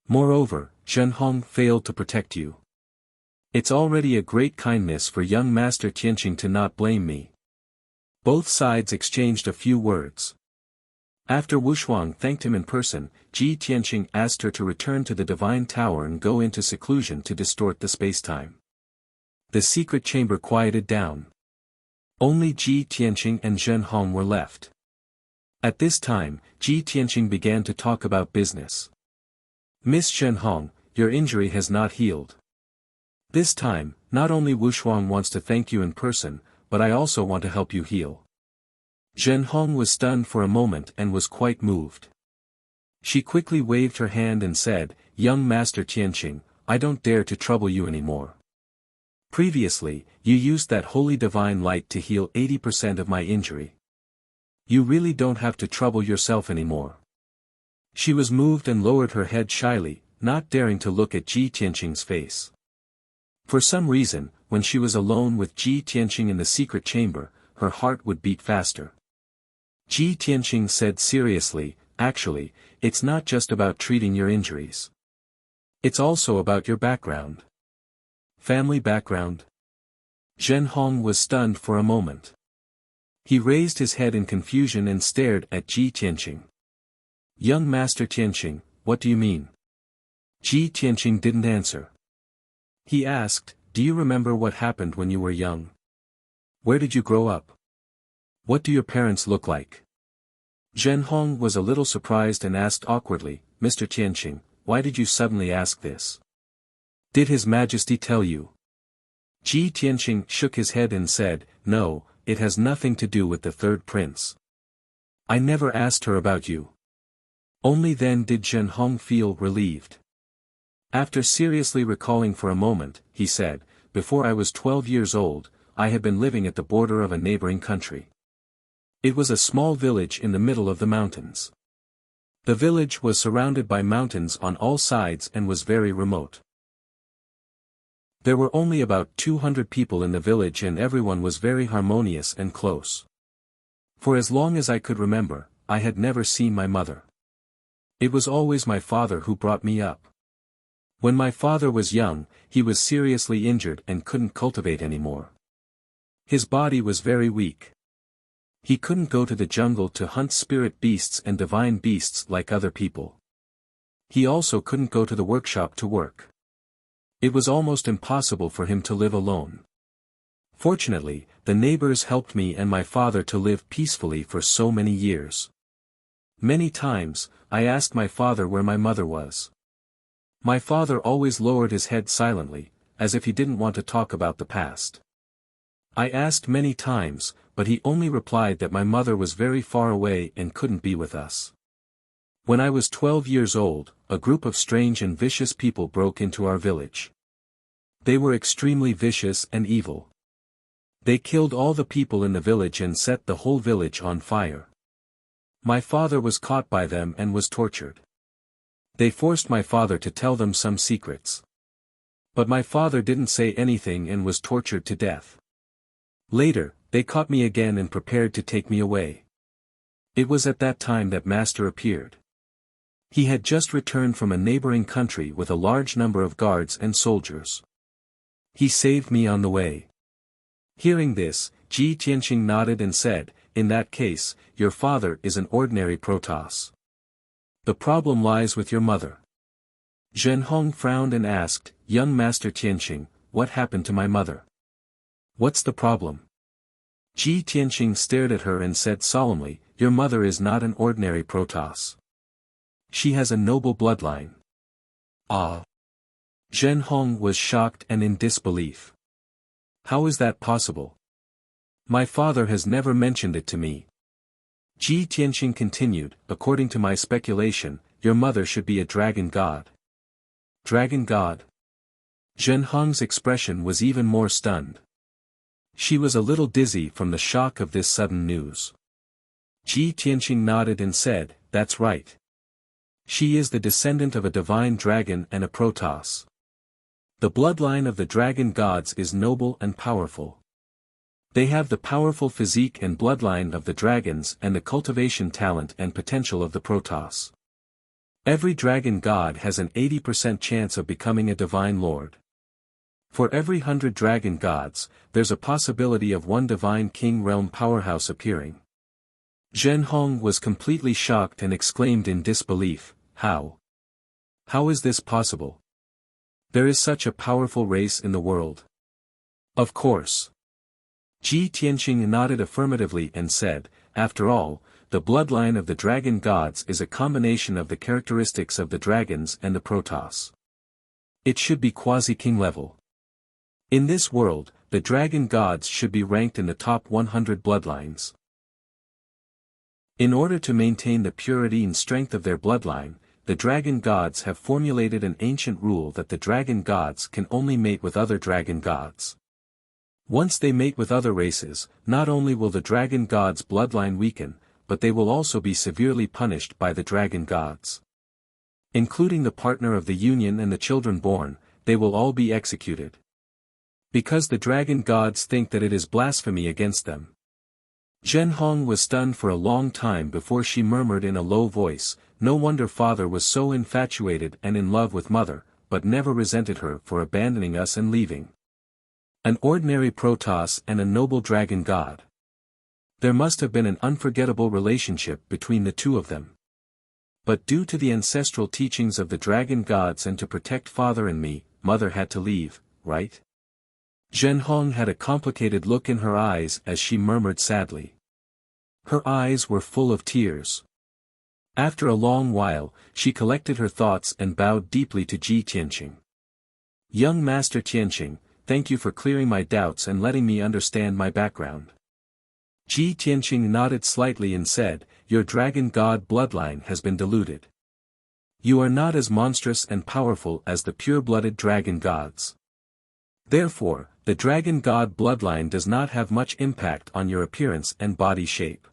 [SPEAKER 1] Moreover, Zhenhong failed to protect you. It's already a great kindness for young Master Tianqing to not blame me." Both sides exchanged a few words. After Wushuang thanked him in person, Ji Tianqing asked her to return to the divine tower and go into seclusion to distort the spacetime. The secret chamber quieted down. Only Ji Tianqing and Zhenhong were left. At this time, Ji Tianqing began to talk about business. "Miss Zhenhong, your injury has not healed. This time, not only Wushuang wants to thank you in person, but I also want to help you heal." Zhenhong was stunned for a moment and was quite moved. She quickly waved her hand and said, "Young Master Tianqing, I don't dare to trouble you anymore. Previously, you used that holy divine light to heal 80% of my injury. You really don't have to trouble yourself anymore." She was moved and lowered her head shyly, not daring to look at Ji Tianqing's face. For some reason, when she was alone with Ji Tianqing in the secret chamber, her heart would beat faster. Ji Tianqing said seriously, "Actually, it's not just about treating your injuries. It's also about your background." "Family background?" Zhenhong was stunned for a moment. He raised his head in confusion and stared at Ji Tianqing. "Young Master Tianqing, what do you mean?" Ji Tianqing didn't answer. He asked, "Do you remember what happened when you were young? Where did you grow up? What do your parents look like?" Zhenhong was a little surprised and asked awkwardly, "Mr. Tianqing, why did you suddenly ask this? Did His Majesty tell you?" Ji Tianqing shook his head and said, "No, it has nothing to do with the third prince. I never asked her about you." Only then did Zhenhong feel relieved. After seriously recalling for a moment, he said, "Before I was 12 years old, I had been living at the border of a neighboring country. It was a small village in the middle of the mountains. The village was surrounded by mountains on all sides and was very remote. There were only about 200 people in the village and everyone was very harmonious and close. For as long as I could remember, I had never seen my mother. It was always my father who brought me up. When my father was young, he was seriously injured and couldn't cultivate anymore. His body was very weak. He couldn't go to the jungle to hunt spirit beasts and divine beasts like other people. He also couldn't go to the workshop to work. It was almost impossible for him to live alone. Fortunately, the neighbors helped me and my father to live peacefully for so many years. Many times, I asked my father where my mother was. My father always lowered his head silently, as if he didn't want to talk about the past. I asked many times, but he only replied that my mother was very far away and couldn't be with us. When I was 12 years old, a group of strange and vicious people broke into our village. They were extremely vicious and evil. They killed all the people in the village and set the whole village on fire. My father was caught by them and was tortured. They forced my father to tell them some secrets. But my father didn't say anything and was tortured to death. Later, they caught me again and prepared to take me away. It was at that time that Master appeared. He had just returned from a neighboring country with a large number of guards and soldiers. He saved me on the way. Hearing this, Ji Tianqing nodded and said, "In that case, your father is an ordinary Protoss. The problem lies with your mother." Zhen Hong frowned and asked, "Young Master Tianqing, what happened to my mother? What's the problem?" Ji Tianqing stared at her and said solemnly, "Your mother is not an ordinary Protoss. She has a noble bloodline." Ah! Zhen Hong was shocked and in disbelief. How is that possible? My father has never mentioned it to me. Ji Tianqing continued, "According to my speculation, your mother should be a dragon god." Dragon god? Zhen Hong's expression was even more stunned. She was a little dizzy from the shock of this sudden news. Ji Tianqing nodded and said, "That's right. She is the descendant of a divine dragon and a Protoss. The bloodline of the dragon gods is noble and powerful. They have the powerful physique and bloodline of the dragons and the cultivation talent and potential of the Protoss. Every dragon god has an 80% chance of becoming a divine lord. For every 100 dragon gods, there's a possibility of one divine king realm powerhouse appearing." Zhen Hong was completely shocked and exclaimed in disbelief, "How? How is this possible? There is such a powerful race in the world." "Of course." Ji Tianqing nodded affirmatively and said, "After all, the bloodline of the dragon gods is a combination of the characteristics of the dragons and the Protoss. It should be quasi-king level. In this world, the dragon gods should be ranked in the top 100 bloodlines. In order to maintain the purity and strength of their bloodline, the dragon gods have formulated an ancient rule that the dragon gods can only mate with other dragon gods. Once they mate with other races, not only will the dragon gods' bloodline weaken, but they will also be severely punished by the dragon gods. Including the partner of the union and the children born, they will all be executed. Because the dragon gods think that it is blasphemy against them." Zhen Hong was stunned for a long time before she murmured in a low voice, "No wonder father was so infatuated and in love with mother, but never resented her for abandoning us and leaving. An ordinary Protoss and a noble dragon god. There must have been an unforgettable relationship between the two of them. But due to the ancestral teachings of the dragon gods and to protect father and me, mother had to leave, right?" Zhen Hong had a complicated look in her eyes as she murmured sadly. Her eyes were full of tears. After a long while, she collected her thoughts and bowed deeply to Ji Tianqing. "Young Master Tianqing, thank you for clearing my doubts and letting me understand my background." Ji Tianqing nodded slightly and said, "Your dragon god bloodline has been diluted. You are not as monstrous and powerful as the pure-blooded dragon gods. Therefore, the dragon god bloodline does not have much impact on your appearance and body shape.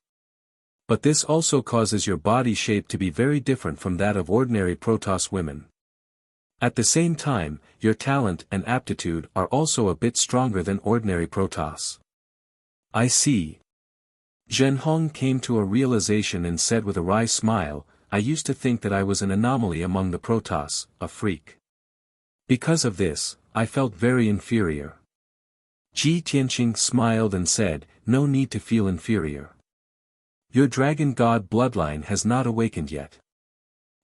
[SPEAKER 1] But this also causes your body shape to be very different from that of ordinary Protoss women. At the same time, your talent and aptitude are also a bit stronger than ordinary Protoss." "I see." Zhen Hong came to a realization and said with a wry smile, "I used to think that I was an anomaly among the Protoss, a freak. Because of this, I felt very inferior." Ji Tianqing smiled and said, "No need to feel inferior. Your dragon god bloodline has not awakened yet.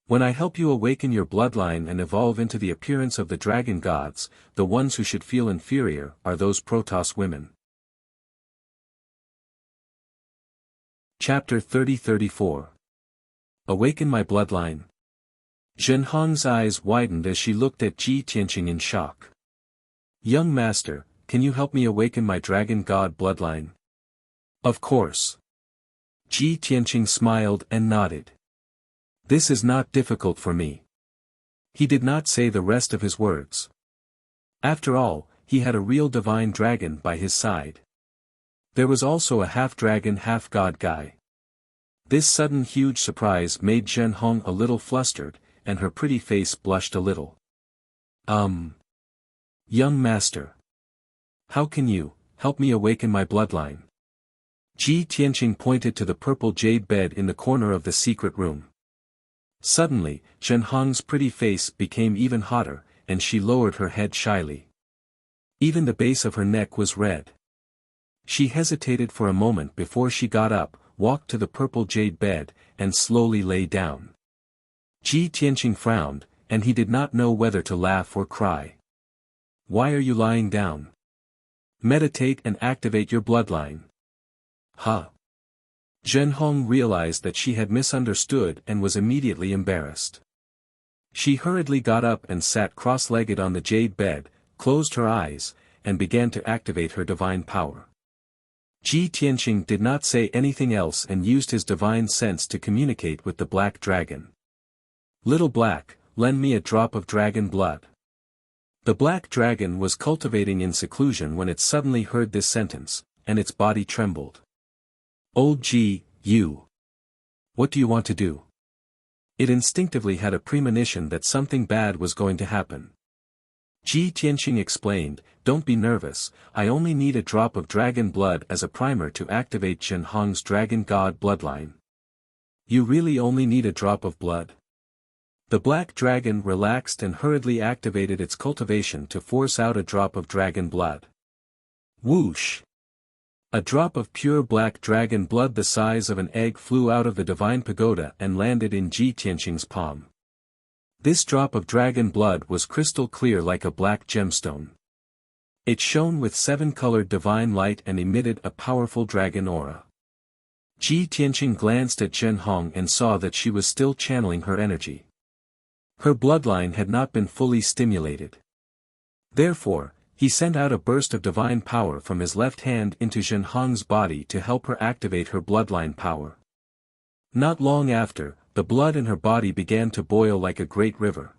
[SPEAKER 1] When I help you awaken your bloodline and evolve into the appearance of the dragon gods, the ones who should feel inferior are those Protoss women." Chapter 30-34. Awaken my bloodline. Zhen Hong's eyes widened as she looked at Ji Tianqing in shock. "Young master, can you help me awaken my dragon god bloodline?" "Of course." Ji Tianqing smiled and nodded. This is not difficult for me. He did not say the rest of his words. After all, he had a real divine dragon by his side. There was also a half-dragon half-god guy. This sudden huge surprise made Zhenhong a little flustered, and her pretty face blushed a little. Young master. How can you help me awaken my bloodline? Ji Tianqing pointed to the purple jade bed in the corner of the secret room. Suddenly, Zhenhong's pretty face became even hotter, and she lowered her head shyly. Even the base of her neck was red. She hesitated for a moment before she got up, walked to the purple jade bed, and slowly lay down. Ji Tianqing frowned, and he did not know whether to laugh or cry. Why are you lying down? Meditate and activate your bloodline. Huh? Zhenhong realized that she had misunderstood and was immediately embarrassed. She hurriedly got up and sat cross-legged on the jade bed, closed her eyes, and began to activate her divine power. Ji Tianqing did not say anything else and used his divine sense to communicate with the black dragon. Little Black, lend me a drop of dragon blood. The black dragon was cultivating in seclusion when it suddenly heard this sentence, and its body trembled. Old Ji, you. What do you want to do? It instinctively had a premonition that something bad was going to happen. Ji Tianqing explained, don't be nervous, I only need a drop of dragon blood as a primer to activate Zhenhong's dragon god bloodline. You really only need a drop of blood? The black dragon relaxed and hurriedly activated its cultivation to force out a drop of dragon blood. Whoosh! A drop of pure black dragon blood the size of an egg flew out of the divine pagoda and landed in Ji Tianqing's palm. This drop of dragon blood was crystal clear like a black gemstone. It shone with 7-colored divine light and emitted a powerful dragon aura. Ji Tianqing glanced at Zhenhong and saw that she was still channeling her energy. Her bloodline had not been fully stimulated. Therefore, he sent out a burst of divine power from his left hand into Zhenhong's body to help her activate her bloodline power. Not long after, the blood in her body began to boil like a great river.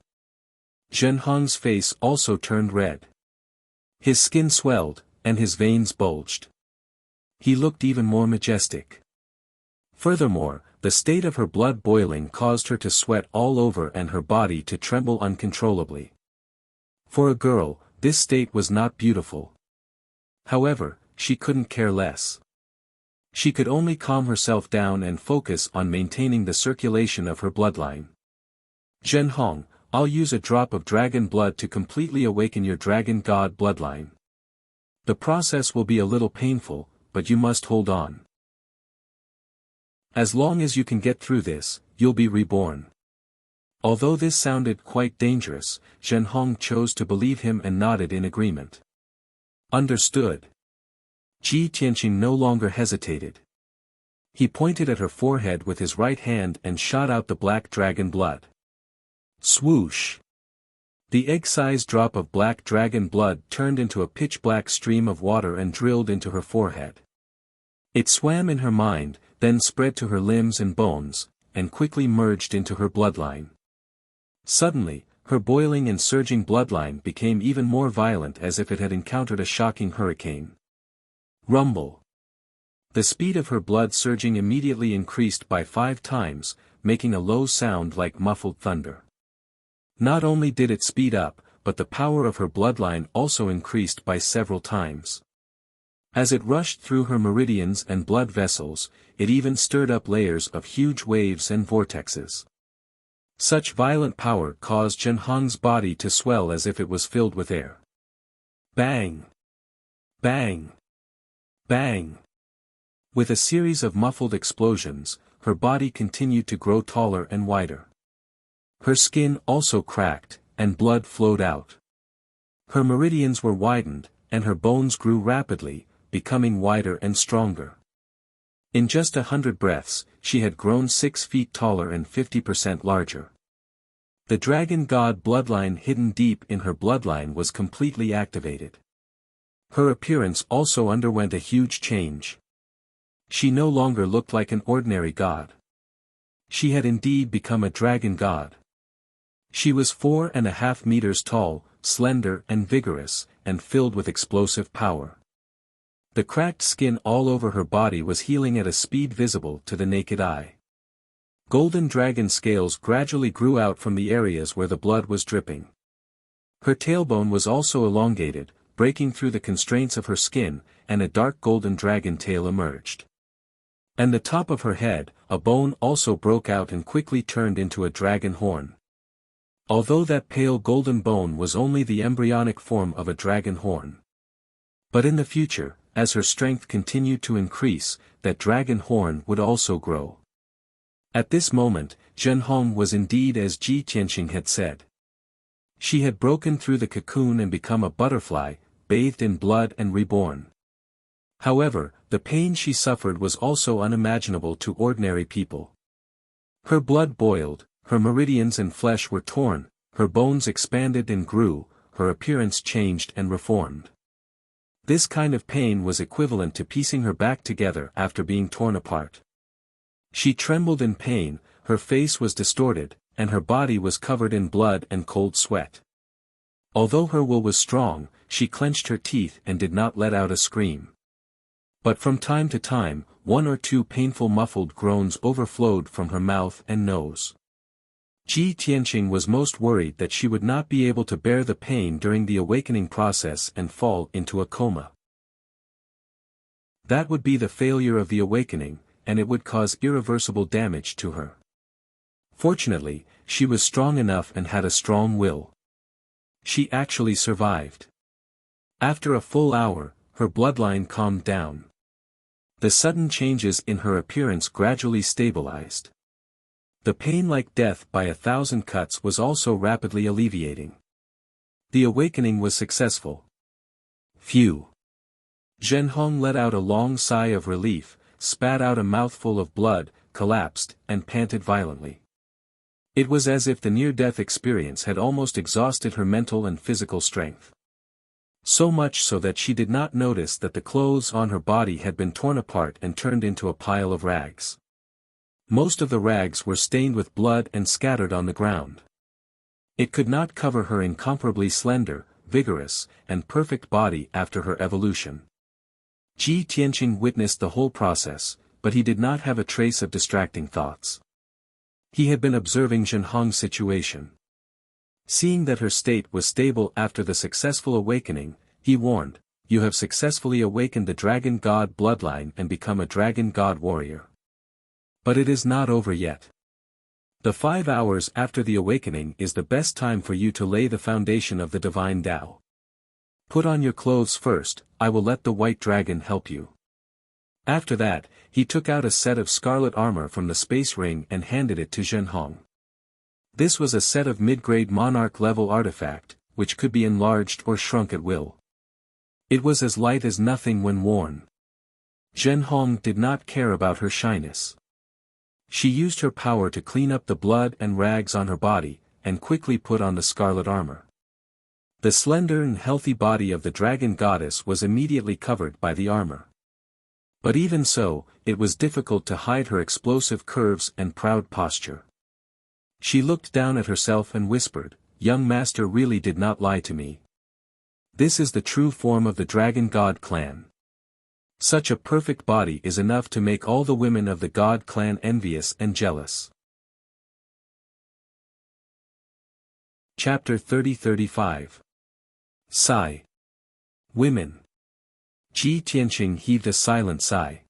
[SPEAKER 1] Zhenhong's face also turned red. His skin swelled, and his veins bulged. He looked even more majestic. Furthermore, the state of her blood boiling caused her to sweat all over and her body to tremble uncontrollably. For a girl, this state was not beautiful. However, she couldn't care less. She could only calm herself down and focus on maintaining the circulation of her bloodline. Zhenhong, I'll use a drop of dragon blood to completely awaken your dragon god bloodline. The process will be a little painful, but you must hold on. As long as you can get through this, you'll be reborn. Although this sounded quite dangerous, Zhenhong chose to believe him and nodded in agreement. Understood. Ji Tianqing no longer hesitated. He pointed at her forehead with his right hand and shot out the black dragon blood. Swoosh! The egg-sized drop of black dragon blood turned into a pitch-black stream of water and drilled into her forehead. It swam in her mind, then spread to her limbs and bones, and quickly merged into her bloodline. Suddenly, her boiling and surging bloodline became even more violent as if it had encountered a shocking hurricane. Rumble. The speed of her blood surging immediately increased by 5 times, making a low sound like muffled thunder. Not only did it speed up, but the power of her bloodline also increased by several times. As it rushed through her meridians and blood vessels, it even stirred up layers of huge waves and vortexes. Such violent power caused Zhenhong's body to swell as if it was filled with air. Bang! Bang! Bang! With a series of muffled explosions, her body continued to grow taller and wider. Her skin also cracked, and blood flowed out. Her meridians were widened, and her bones grew rapidly, becoming wider and stronger. In just 100 breaths, she had grown 6 feet taller and 50% larger. The dragon god bloodline hidden deep in her bloodline was completely activated. Her appearance also underwent a huge change. She no longer looked like an ordinary god. She had indeed become a dragon god. She was 4.5 meters tall, slender and vigorous, and filled with explosive power. The cracked skin all over her body was healing at a speed visible to the naked eye. Golden dragon scales gradually grew out from the areas where the blood was dripping. Her tailbone was also elongated, breaking through the constraints of her skin, and a dark golden dragon tail emerged. And the top of her head, a bone also broke out and quickly turned into a dragon horn. Although that pale golden bone was only the embryonic form of a dragon horn. But in the future, as her strength continued to increase, that dragon horn would also grow. At this moment, Zhenhong was indeed as Ji Tianqing had said. She had broken through the cocoon and become a butterfly, bathed in blood and reborn. However, the pain she suffered was also unimaginable to ordinary people. Her blood boiled, her meridians and flesh were torn, her bones expanded and grew, her appearance changed and reformed. This kind of pain was equivalent to piecing her back together after being torn apart. She trembled in pain, her face was distorted, and her body was covered in blood and cold sweat. Although her will was strong, she clenched her teeth and did not let out a scream. But from time to time, 1 or 2 painful muffled groans overflowed from her mouth and nose. Ji Tianqing was most worried that she would not be able to bear the pain during the awakening process and fall into a coma. That would be the failure of the awakening, and it would cause irreversible damage to her. Fortunately, she was strong enough and had a strong will. She actually survived. After a full hour, her bloodline calmed down. The sudden changes in her appearance gradually stabilized. The pain like death by 1,000 cuts was also rapidly alleviating. The awakening was successful. Phew! Zhenhong let out a long sigh of relief, spat out a mouthful of blood, collapsed, and panted violently. It was as if the near-death experience had almost exhausted her mental and physical strength. So much so that she did not notice that the clothes on her body had been torn apart and turned into a pile of rags. Most of the rags were stained with blood and scattered on the ground. It could not cover her incomparably slender, vigorous, and perfect body after her evolution. Ji Tianqing witnessed the whole process, but he did not have a trace of distracting thoughts. He had been observing Zhenhong's situation. Seeing that her state was stable after the successful awakening, he warned, "You have successfully awakened the dragon god bloodline and become a dragon god warrior. But it is not over yet. The 5 hours after the awakening is the best time for you to lay the foundation of the divine Tao. Put on your clothes first, I will let the white dragon help you." After that, he took out a set of scarlet armor from the space ring and handed it to Zhenhong. This was a set of mid-grade monarch-level artifact, which could be enlarged or shrunk at will. It was as light as nothing when worn. Zhenhong did not care about her shyness. She used her power to clean up the blood and rags on her body, and quickly put on the scarlet armor. The slender and healthy body of the dragon goddess was immediately covered by the armor. But even so, it was difficult to hide her explosive curves and proud posture. She looked down at herself and whispered, "Young master really did not lie to me. This is the true form of the dragon god clan. Such a perfect body is enough to make all the women of the god clan envious and jealous." Chapter 30-35. Sigh. Women. Ji Tianqing heaved a silent sigh.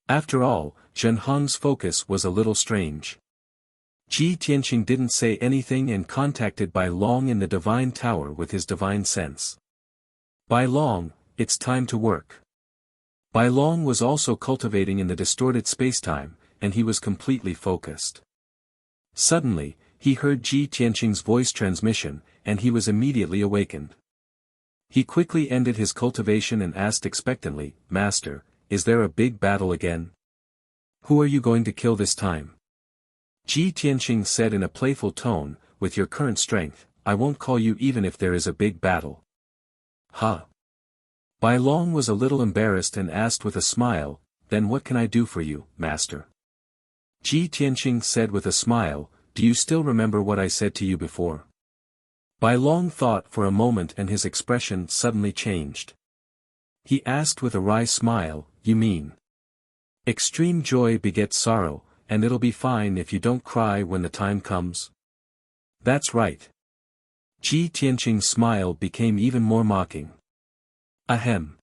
[SPEAKER 1] After all, Zhenhong's focus was a little strange. Ji Tianqing didn't say anything and contacted Bai Long in the divine tower with his divine sense. "Bai Long, it's time to work." Bai Long was also cultivating in the distorted spacetime, and he was completely focused. Suddenly, he heard Ji Tianqing's voice transmission, and he was immediately awakened. He quickly ended his cultivation and asked expectantly, "Master, is there a big battle again? Who are you going to kill this time?" Ji Tianqing said in a playful tone, "With your current strength, I won't call you even if there is a big battle." "Huh?" Bai Long was a little embarrassed and asked with a smile, "Then what can I do for you, master?" Ji Tianqing said with a smile, "Do you still remember what I said to you before?" Bai Long thought for a moment and his expression suddenly changed. He asked with a wry smile, "You mean? Extreme joy begets sorrow, and it'll be fine if you don't cry when the time comes?" "That's right." Ji Tianqing's smile became even more mocking. "Ahem."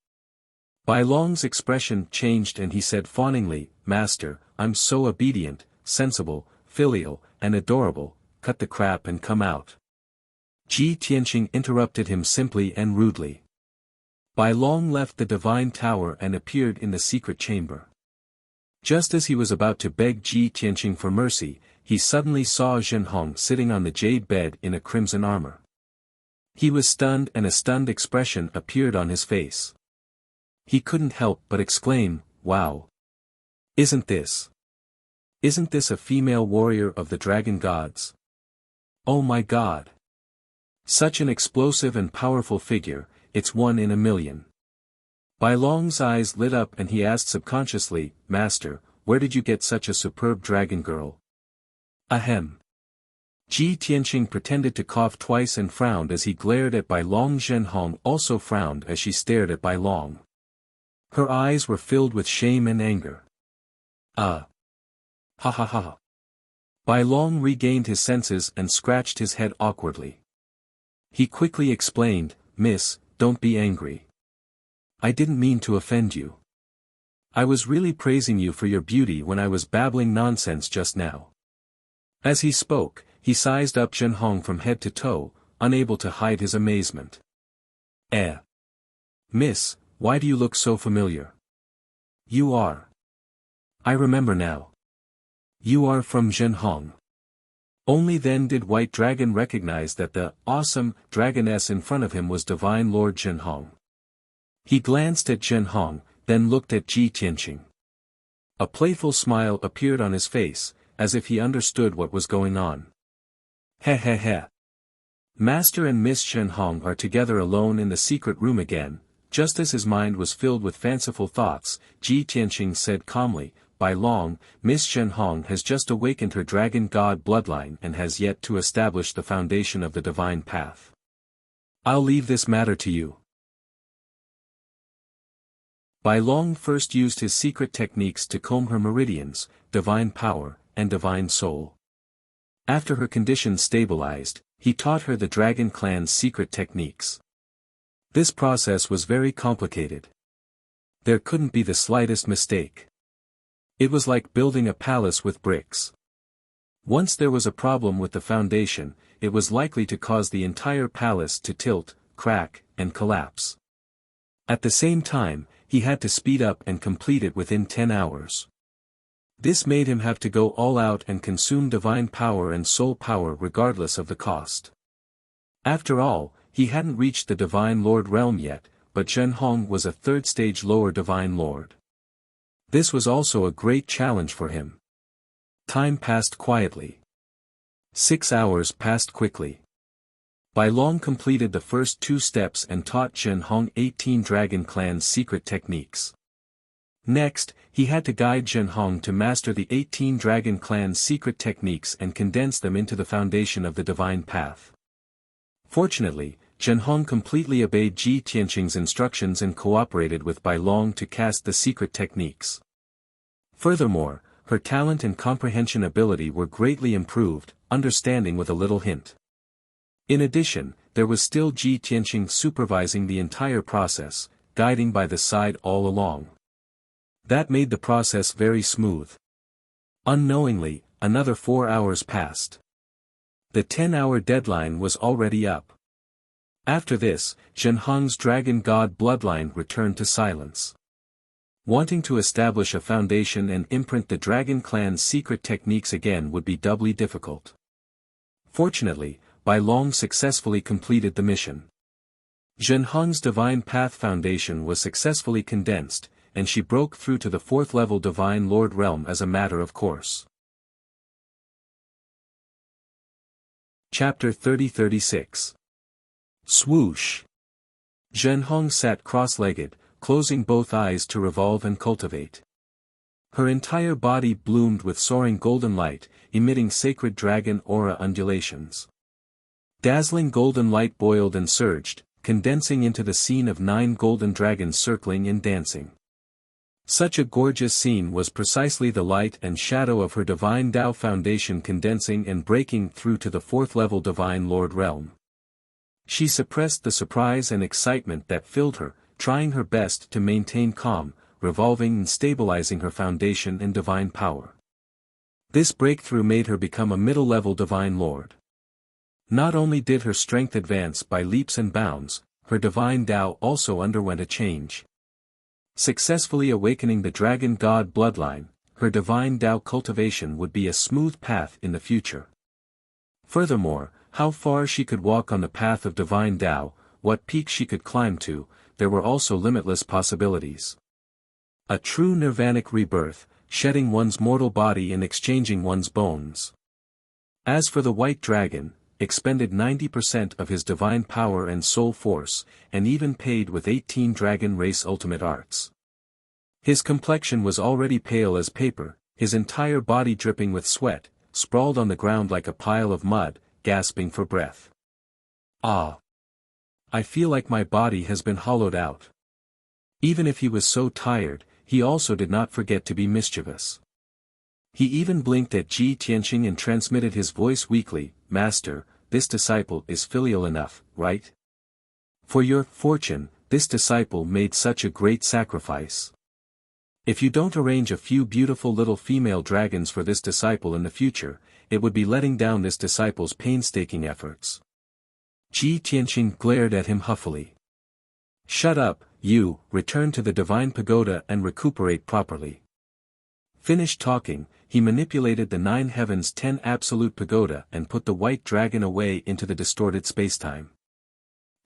[SPEAKER 1] Bai Long's expression changed and he said fawningly, "Master, I'm so obedient, sensible, filial, and adorable, cut the crap and come out." Ji Tianqing interrupted him simply and rudely. Bai Long left the divine tower and appeared in the secret chamber. Just as he was about to beg Ji Tianqing for mercy, he suddenly saw Zhenhong sitting on the jade bed in a crimson armor. He was stunned and a stunned expression appeared on his face. He couldn't help but exclaim, "Wow! Isn't this a female warrior of the dragon gods? Oh my god! Such an explosive and powerful figure, it's one in a million." Bai Long's eyes lit up and he asked subconsciously, "Master, where did you get such a superb dragon girl?" "Ahem." Ji Tianqing pretended to cough twice and frowned as he glared at Bai Long. Zhenhong also frowned as she stared at Bai Long. Her eyes were filled with shame and anger. Ha ha ha. Bai Long regained his senses and scratched his head awkwardly. He quickly explained, "Miss, don't be angry. I didn't mean to offend you. I was really praising you for your beauty when I was babbling nonsense just now." As he spoke, he sized up Zhenhong from head to toe, unable to hide his amazement. Miss, why do you look so familiar? You are. I remember now. You are from Zhenhong." Only then did White Dragon recognize that the awesome dragoness in front of him was Divine Lord Zhenhong. He glanced at Zhenhong, then looked at Ji Tianqing. A playful smile appeared on his face, as if he understood what was going on. "He he he. Master and Miss Zhenhong are together alone in the secret room again." Just as his mind was filled with fanciful thoughts, Ji Tianqing said calmly, "Bai Long, Miss Zhenhong has just awakened her dragon god bloodline and has yet to establish the foundation of the divine path. I'll leave this matter to you." Bai Long first used his secret techniques to comb her meridians, divine power, and divine soul. After her condition stabilized, he taught her the Dragon Clan's secret techniques. This process was very complicated. There couldn't be the slightest mistake. It was like building a palace with bricks. Once there was a problem with the foundation, it was likely to cause the entire palace to tilt, crack, and collapse. At the same time, he had to speed up and complete it within 10 hours. This made him have to go all out and consume divine power and soul power regardless of the cost. After all, he hadn't reached the Divine Lord realm yet, but Zhenhong was a third-stage lower Divine Lord. This was also a great challenge for him. Time passed quietly. 6 hours passed quickly. Bai Long completed the first 2 steps and taught Zhenhong 18 Dragon Clan's secret techniques. Next, he had to guide Zhenhong to master the 18 Dragon Clan's secret techniques and condense them into the foundation of the divine path. Fortunately, Zhenhong completely obeyed Ji Tianqing's instructions and cooperated with Bai Long to cast the secret techniques. Furthermore, her talent and comprehension ability were greatly improved, understanding with a little hint. In addition, there was still Ji Tianqing supervising the entire process, guiding by the side all along. That made the process very smooth. Unknowingly, another 4 hours passed. The 10-hour deadline was already up. After this, Zhenhong's dragon god bloodline returned to silence. Wanting to establish a foundation and imprint the Dragon Clan's secret techniques again would be doubly difficult. Fortunately, Bai Long successfully completed the mission. Zhenhong's divine path foundation was successfully condensed, and she broke through to the 4th-level Divine Lord realm as a matter of course. Chapter 30-36. Swoosh. Zhenhong sat cross-legged, closing both eyes to revolve and cultivate. Her entire body bloomed with soaring golden light, emitting sacred dragon aura undulations. Dazzling golden light boiled and surged, condensing into the scene of 9 golden dragons circling and dancing. Such a gorgeous scene was precisely the light and shadow of her divine Tao foundation condensing and breaking through to the 4th level divine Lord realm. She suppressed the surprise and excitement that filled her, trying her best to maintain calm, revolving and stabilizing her foundation and divine power. This breakthrough made her become a middle-level divine lord. Not only did her strength advance by leaps and bounds, her divine Tao also underwent a change. Successfully awakening the dragon god bloodline, her divine Tao cultivation would be a smooth path in the future. Furthermore, how far she could walk on the path of divine Tao, what peaks she could climb to, there were also limitless possibilities. A true nirvanic rebirth, shedding one's mortal body and exchanging one's bones. As for the white dragon, expended 90% of his divine power and soul force, and even paid with 18 dragon race ultimate arts. His complexion was already pale as paper, his entire body dripping with sweat, sprawled on the ground like a pile of mud, gasping for breath. Ah! I feel like my body has been hollowed out. Even if he was so tired, he also did not forget to be mischievous. He even blinked at Ji Tianqing and transmitted his voice weakly, "Master, this disciple is filial enough, right? For your fortune, this disciple made such a great sacrifice. If you don't arrange a few beautiful little female dragons for this disciple in the future, it would be letting down this disciple's painstaking efforts." Ji Tianqing glared at him huffily. "Shut up, you, return to the divine pagoda and recuperate properly." Finished talking, he manipulated the 9 heavens 10 absolute pagoda and put the white dragon away into the distorted spacetime.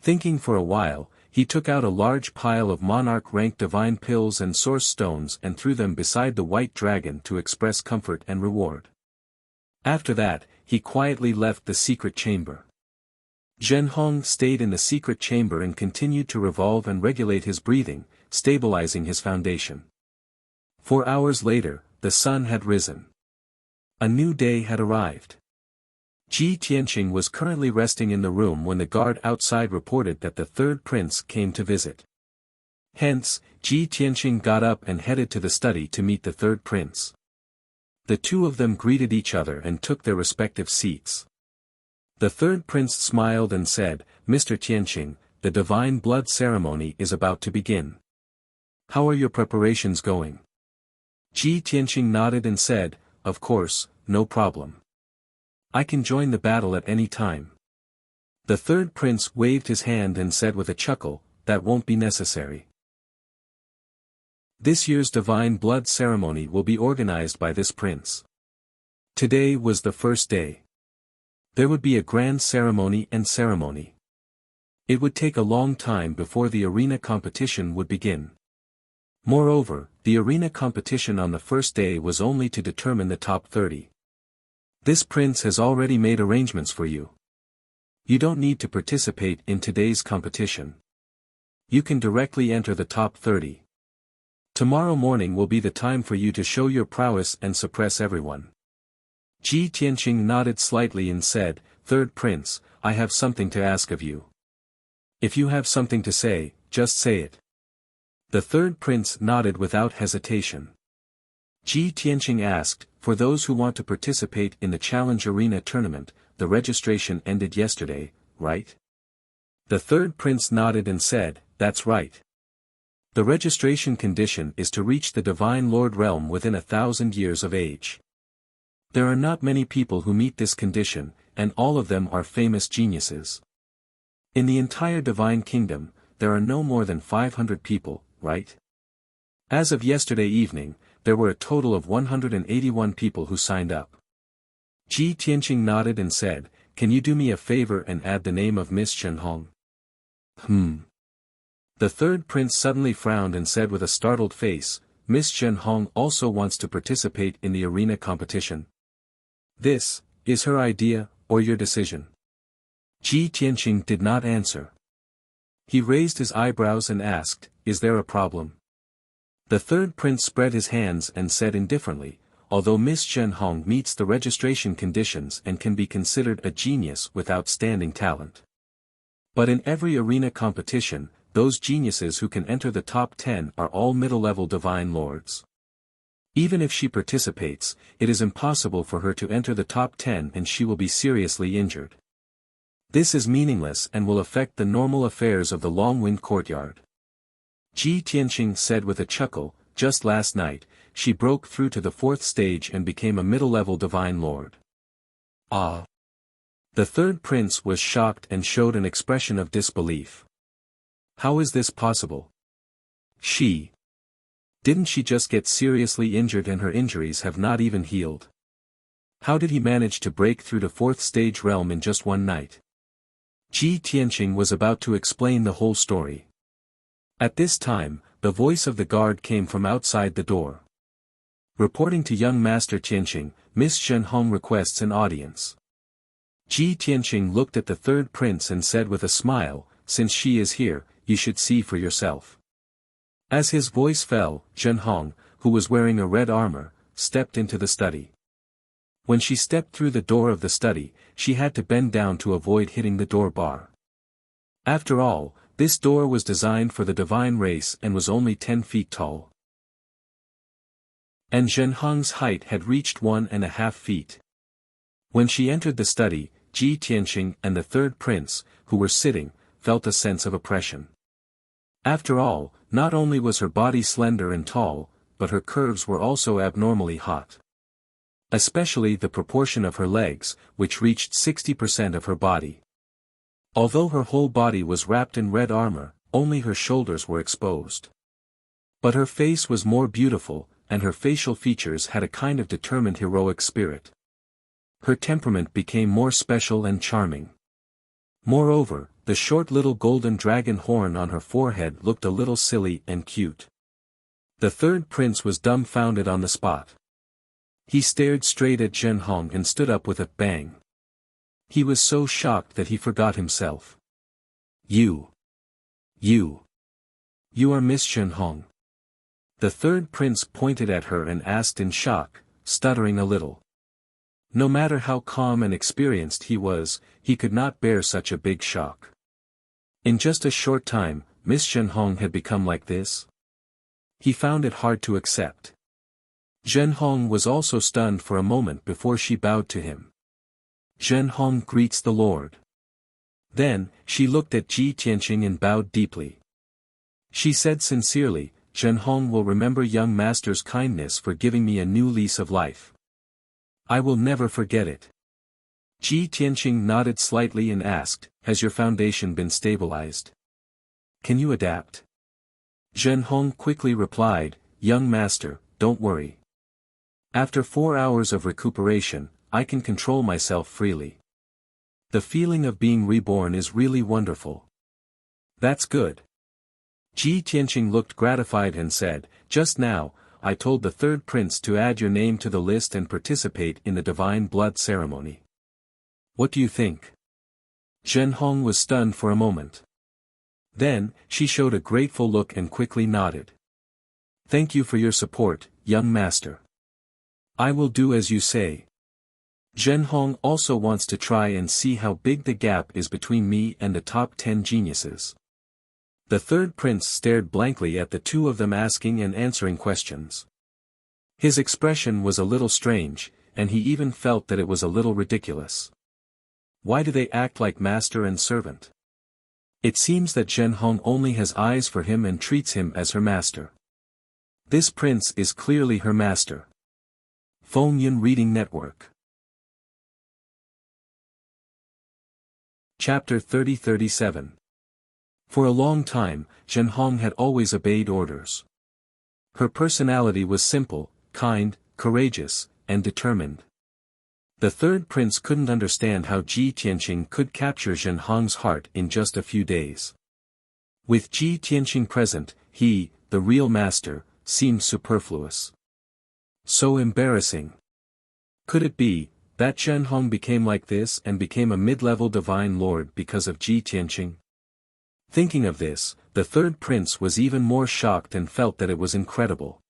[SPEAKER 1] Thinking for a while, he took out a large pile of monarch-ranked divine pills and source stones and threw them beside the white dragon to express comfort and reward. After that, he quietly left the secret chamber. Zhenhong stayed in the secret chamber and continued to revolve and regulate his breathing, stabilizing his foundation. 4 hours later, the sun had risen. A new day had arrived. Ji Tianqing was currently resting in the room when the guard outside reported that the 3rd prince came to visit. Hence, Ji Tianqing got up and headed to the study to meet the 3rd prince. The two of them greeted each other and took their respective seats. The 3rd prince smiled and said, "Mr. Tianqing, the divine blood ceremony is about to begin. How are your preparations going?" Ji Tianqing nodded and said, "Of course, no problem. I can join the battle at any time." The 3rd prince waved his hand and said with a chuckle, "That won't be necessary. This year's divine blood ceremony will be organized by this prince." Today was the first day. There would be a grand ceremony. It would take a long time before the arena competition would begin. Moreover, the arena competition on the first day was only to determine the top 30. This prince has already made arrangements for you. You don't need to participate in today's competition. You can directly enter the top 30. Tomorrow morning will be the time for you to show your prowess and suppress everyone. Ji Tianqing nodded slightly and said, "3rd prince, I have something to ask of you. If you have something to say, just say it." The 3rd prince nodded without hesitation. Ji Tianqing asked, "For those who want to participate in the Challenge Arena tournament, the registration ended yesterday, right?" The 3rd prince nodded and said, "That's right. The registration condition is to reach the Divine Lord realm within 1,000 years of age. There are not many people who meet this condition, and all of them are famous geniuses. In the entire Divine Kingdom, there are no more than 500 people, right? As of yesterday evening, there were a total of 181 people who signed up." Ji Tianqing nodded and said, "Can you do me a favor and add the name of Miss Zhenhong?" The 3rd prince suddenly frowned and said with a startled face, "Miss Zhenhong also wants to participate in the arena competition. This, is her idea, or your decision?" Ji Tianqing did not answer. He raised his eyebrows and asked, "Is there a problem?" The third prince spread his hands and said indifferently, although Miss Zhenhong meets the registration conditions and can be considered a genius with outstanding talent. But in every arena competition, those geniuses who can enter the top 10 are all middle-level divine lords. Even if she participates, it is impossible for her to enter the top 10 and she will be seriously injured. This is meaningless and will affect the normal affairs of the Longwind courtyard. Ji Tianqing said with a chuckle, just last night, she broke through to the 4th stage and became a middle-level divine lord. Ah! The third prince was shocked and showed an expression of disbelief. How is this possible? Didn't she just get seriously injured and her injuries have not even healed? How did he manage to break through to 4th stage realm in just one night? Ji Tianqing was about to explain the whole story. At this time, the voice of the guard came from outside the door. Reporting to young Master Tianqing, Miss Zhenhong requests an audience. Ji Tianqing looked at the third prince and said with a smile, since she is here, you should see for yourself. As his voice fell, Zhenhong, who was wearing a red armor, stepped into the study. When she stepped through the door of the study, she had to bend down to avoid hitting the door bar. After all, this door was designed for the divine race and was only 10 feet tall. And Zhenhong's height had reached 1.5 feet. When she entered the study, Ji Tianqing and the third prince, who were sitting, felt a sense of oppression. After all, not only was her body slender and tall, but her curves were also abnormally hot. Especially the proportion of her legs, which reached 60% of her body. Although her whole body was wrapped in red armor, only her shoulders were exposed. But her face was more beautiful, and her facial features had a kind of determined heroic spirit. Her temperament became more special and charming. Moreover, the short little golden dragon horn on her forehead looked a little silly and cute. The third prince was dumbfounded on the spot. He stared straight at Zhenhong and stood up with a bang. He was so shocked that he forgot himself. You are Miss Zhenhong. The third prince pointed at her and asked in shock, stuttering a little. No matter how calm and experienced he was, he could not bear such a big shock. In just a short time, Miss Zhenhong had become like this? He found it hard to accept. Zhenhong was also stunned for a moment before she bowed to him. Zhenhong greets the Lord. Then, she looked at Ji Tianqing and bowed deeply. She said sincerely, Zhenhong will remember young master's kindness for giving me a new lease of life. I will never forget it. Ji Tianqing nodded slightly and asked, has your foundation been stabilized? Can you adapt? Zhenhong quickly replied, young master, don't worry. After 4 hours of recuperation, I can control myself freely. The feeling of being reborn is really wonderful. That's good. Ji Tianqing looked gratified and said, just now, I told the third prince to add your name to the list and participate in the divine blood ceremony. What do you think? Zhenhong was stunned for a moment. Then, she showed a grateful look and quickly nodded. Thank you for your support, young master. I will do as you say. Zhenhong also wants to try and see how big the gap is between me and the top 10 geniuses. The third prince stared blankly at the two of them asking and answering questions. His expression was a little strange, and he even felt that it was a little ridiculous. Why do they act like master and servant? It seems that Zhenhong only has eyes for him and treats him as her master. This prince is clearly her master. Fengyun Reading Network. Chapter 30-37. For a long time, Zhenhong had always obeyed orders. Her personality was simple, kind, courageous, and determined. The third prince couldn't understand how Ji Tianqing could capture Zhenhong's heart in just a few days. With Ji Tianqing present, he, the real master, seemed superfluous. So embarrassing. Could it be that Zhenhong became like this and became a mid-level divine lord because of Ji Tianqing? Thinking of this, the third prince was even more shocked and felt that it was incredible.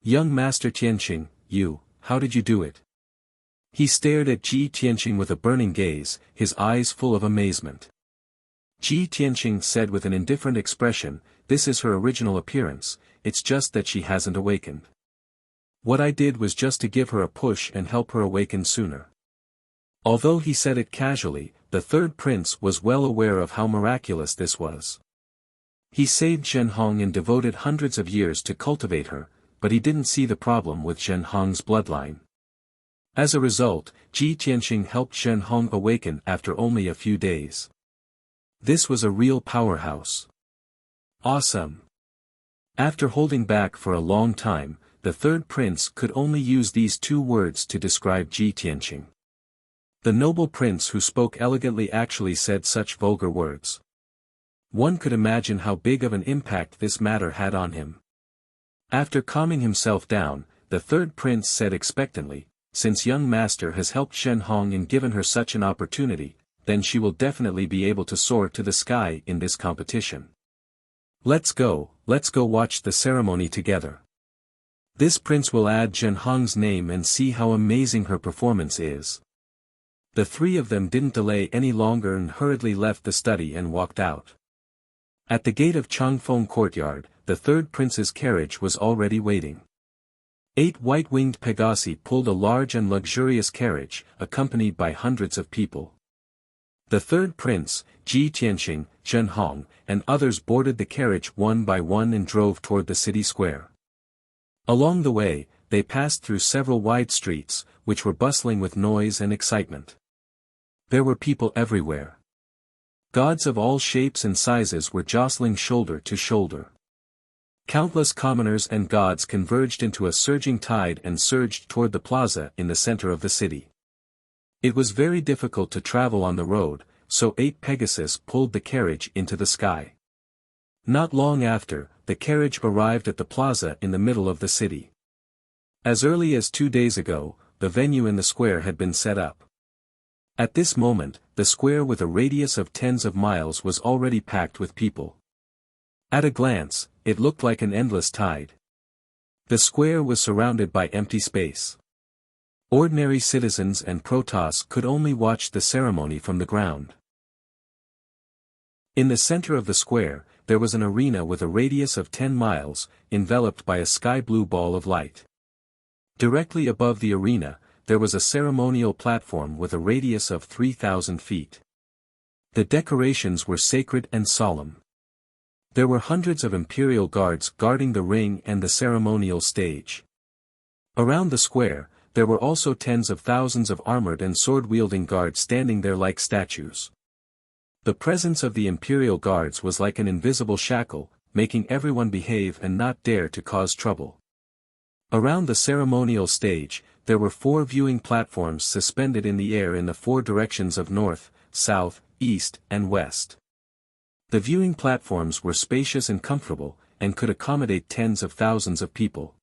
[SPEAKER 1] Young Master Tianqing, how did you do it? He stared at Ji Tianqing with a burning gaze, his eyes full of amazement. Ji Tianqing said with an indifferent expression, this is her original appearance, it's just that she hasn't awakened. What I did was just to give her a push and help her awaken sooner. Although he said it casually, the third prince was well aware of how miraculous this was. He saved Zhenhong and devoted hundreds of years to cultivate her, but he didn't see the problem with Zhenhong's bloodline. As a result, Ji Tianqing helped Zhenhong awaken after only a few days. This was a real powerhouse. Awesome. After holding back for a long time, the third prince could only use these two words to describe Ji Tianqing. The noble prince who spoke elegantly actually said such vulgar words. One could imagine how big of an impact this matter had on him. After calming himself down, the third prince said expectantly, since young master has helped Zhenhong and given her such an opportunity, then she will definitely be able to soar to the sky in this competition. Let's go watch the ceremony together. This prince will add Zhenhong's name and see how amazing her performance is. The three of them didn't delay any longer and hurriedly left the study and walked out. At the gate of Changfeng courtyard, the third prince's carriage was already waiting. 8 white-winged Pegasi pulled a large and luxurious carriage, accompanied by hundreds of people. The third prince, Ji Tianqing, Zhenhong, and others boarded the carriage one by one and drove toward the city square. Along the way, they passed through several wide streets, which were bustling with noise and excitement. There were people everywhere. Gods of all shapes and sizes were jostling shoulder to shoulder. Countless commoners and gods converged into a surging tide and surged toward the plaza in the center of the city. It was very difficult to travel on the road, so 8 Pegasus pulled the carriage into the sky. Not long after, the carriage arrived at the plaza in the middle of the city. As early as 2 days ago, the venue in the square had been set up. At this moment, the square with a radius of tens of miles was already packed with people. At a glance, it looked like an endless tide. The square was surrounded by empty space. Ordinary citizens and protoss could only watch the ceremony from the ground. In the center of the square, there was an arena with a radius of 10 miles, enveloped by a sky-blue ball of light. Directly above the arena, there was a ceremonial platform with a radius of 3,000 feet. The decorations were sacred and solemn. There were hundreds of imperial guards guarding the ring and the ceremonial stage. Around the square, there were also tens of thousands of armored and sword-wielding guards standing there like statues. The presence of the imperial guards was like an invisible shackle, making everyone behave and not dare to cause trouble. Around the ceremonial stage, there were 4 viewing platforms suspended in the air in the 4 directions of north, south, east, and west. The viewing platforms were spacious and comfortable, and could accommodate tens of thousands of people.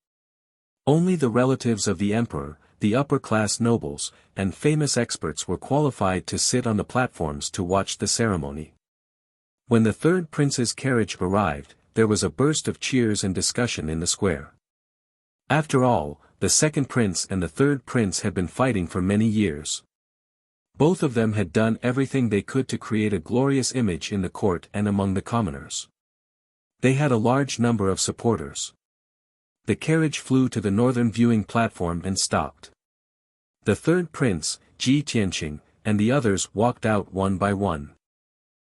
[SPEAKER 1] Only the relatives of the emperor, the upper-class nobles, and famous experts were qualified to sit on the platforms to watch the ceremony. When the third prince's carriage arrived, there was a burst of cheers and discussion in the square. After all, the second prince and the third prince had been fighting for many years. Both of them had done everything they could to create a glorious image in the court and among the commoners. They had a large number of supporters. The carriage flew to the northern viewing platform and stopped. The third prince, Ji Tianqing, and the others walked out one by one.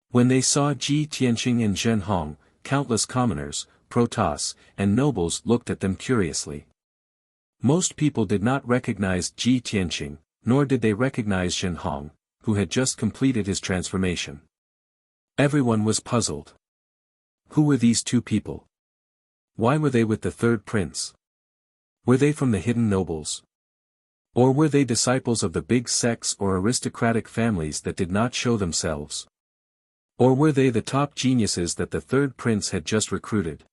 [SPEAKER 1] When they saw Ji Tianqing and Zhenhong, countless commoners, protoss, and nobles looked at them curiously. Most people did not recognize Ji Tianqing, nor did they recognize Zhenhong, who had just completed his transformation. Everyone was puzzled. Who were these 2 people? Why were they with the third prince? Were they from the hidden nobles? Or were they disciples of the big sects or aristocratic families that did not show themselves? Or were they the top geniuses that the third prince had just recruited?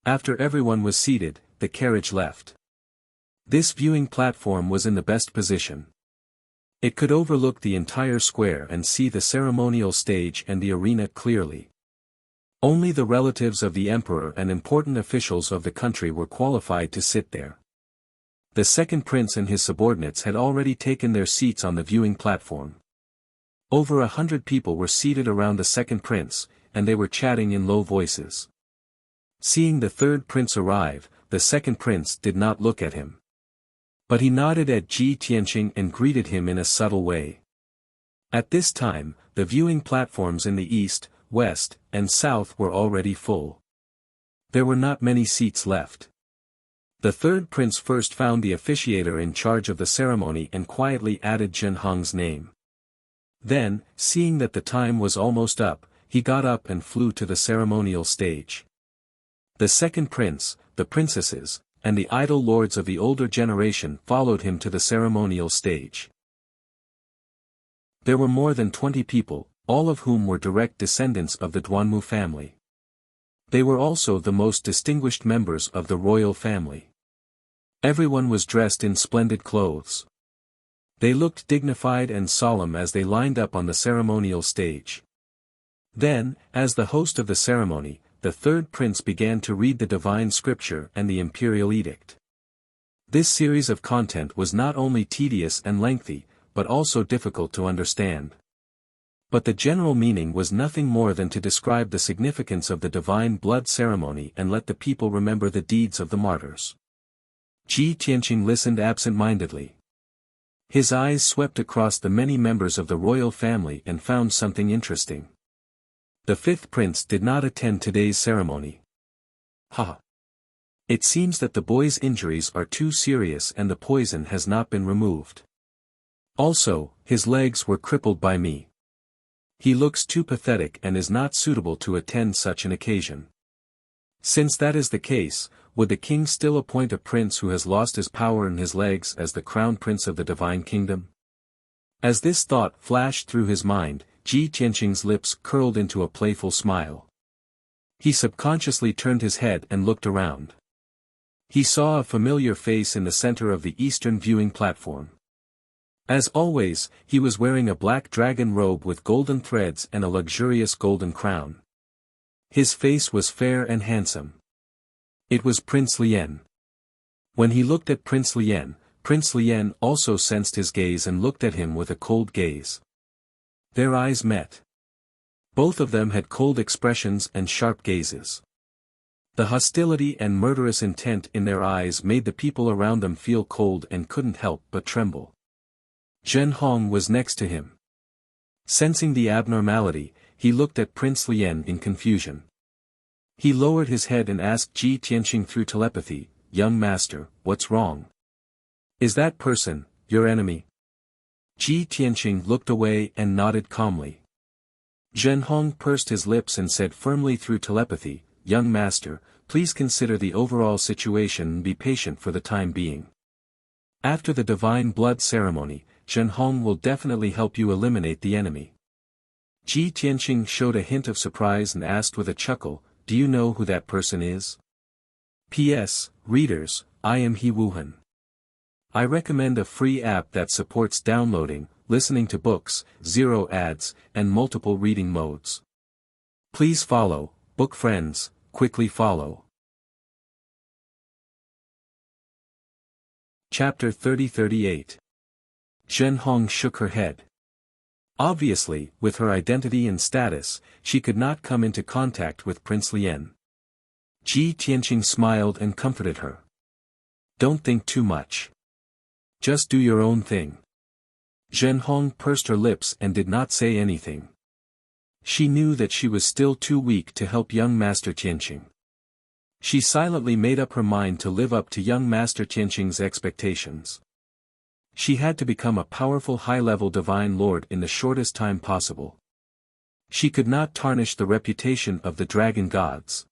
[SPEAKER 1] After everyone was seated, the carriage left. This viewing platform was in the best position. It could overlook the entire square and see the ceremonial stage and the arena clearly. Only the relatives of the emperor and important officials of the country were qualified to sit there. The second prince and his subordinates had already taken their seats on the viewing platform. Over 100 people were seated around the second prince, and they were chatting in low voices. Seeing the third prince arrive, the second prince did not look at him. But he nodded at Ji Tianqing and greeted him in a subtle way. At this time, the viewing platforms in the east, west, and south were already full. There were not many seats left. The third prince first found the officiator in charge of the ceremony and quietly added Zhen Hong's name. Then, seeing that the time was almost up, he got up and flew to the ceremonial stage. The second prince, the princesses, and the idle lords of the older generation followed him to the ceremonial stage. There were more than 20 people, all of whom were direct descendants of the Duanmu family. They were also the most distinguished members of the royal family. Everyone was dressed in splendid clothes. They looked dignified and solemn as they lined up on the ceremonial stage. Then, as the host of the ceremony, the third prince began to read the divine scripture and the imperial edict. This series of content was not only tedious and lengthy, but also difficult to understand. But the general meaning was nothing more than to describe the significance of the divine blood ceremony and let the people remember the deeds of the martyrs. Ji Tianqing listened absent-mindedly. His eyes swept across the many members of the royal family and found something interesting. The fifth prince did not attend today's ceremony. Ha! It seems that the boy's injuries are too serious and the poison has not been removed. Also, his legs were crippled by me. He looks too pathetic and is not suitable to attend such an occasion. Since that is the case, would the king still appoint a prince who has lost his power in his legs as the crown prince of the divine kingdom? As this thought flashed through his mind, Ji Tianqing's lips curled into a playful smile. He subconsciously turned his head and looked around. He saw a familiar face in the center of the eastern viewing platform. As always, he was wearing a black dragon robe with golden threads and a luxurious golden crown. His face was fair and handsome. It was Prince Lien. When he looked at Prince Lien also sensed his gaze and looked at him with a cold gaze. Their eyes met. Both of them had cold expressions and sharp gazes. The hostility and murderous intent in their eyes made the people around them feel cold and couldn't help but tremble. Zhen Hong was next to him. Sensing the abnormality, he looked at Prince Lien in confusion. He lowered his head and asked Ji Tianqing through telepathy, "Young master, what's wrong? Is that person your enemy?" Ji Tianqing looked away and nodded calmly. Zhen Hong pursed his lips and said firmly through telepathy, "Young master, please consider the overall situation and be patient for the time being. After the divine blood ceremony, Zhen Hong will definitely help you eliminate the enemy." Ji Tianqing showed a hint of surprise and asked with a chuckle, "Do you know who that person is?" P.S. Readers, I am He Wuhan. I recommend a free app that supports downloading, listening to books, zero ads, and multiple reading modes. Please follow, book friends, quickly follow. Chapter 30-38. Zhen Hong shook her head. Obviously, with her identity and status, she could not come into contact with Prince Lien. Ji Tianqing smiled and comforted her. "Don't think too much. Just do your own thing." Zhen Hong pursed her lips and did not say anything. She knew that she was still too weak to help young Master Tianqing. She silently made up her mind to live up to young Master Tianqing's expectations. She had to become a powerful high-level divine lord in the shortest time possible. She could not tarnish the reputation of the dragon gods.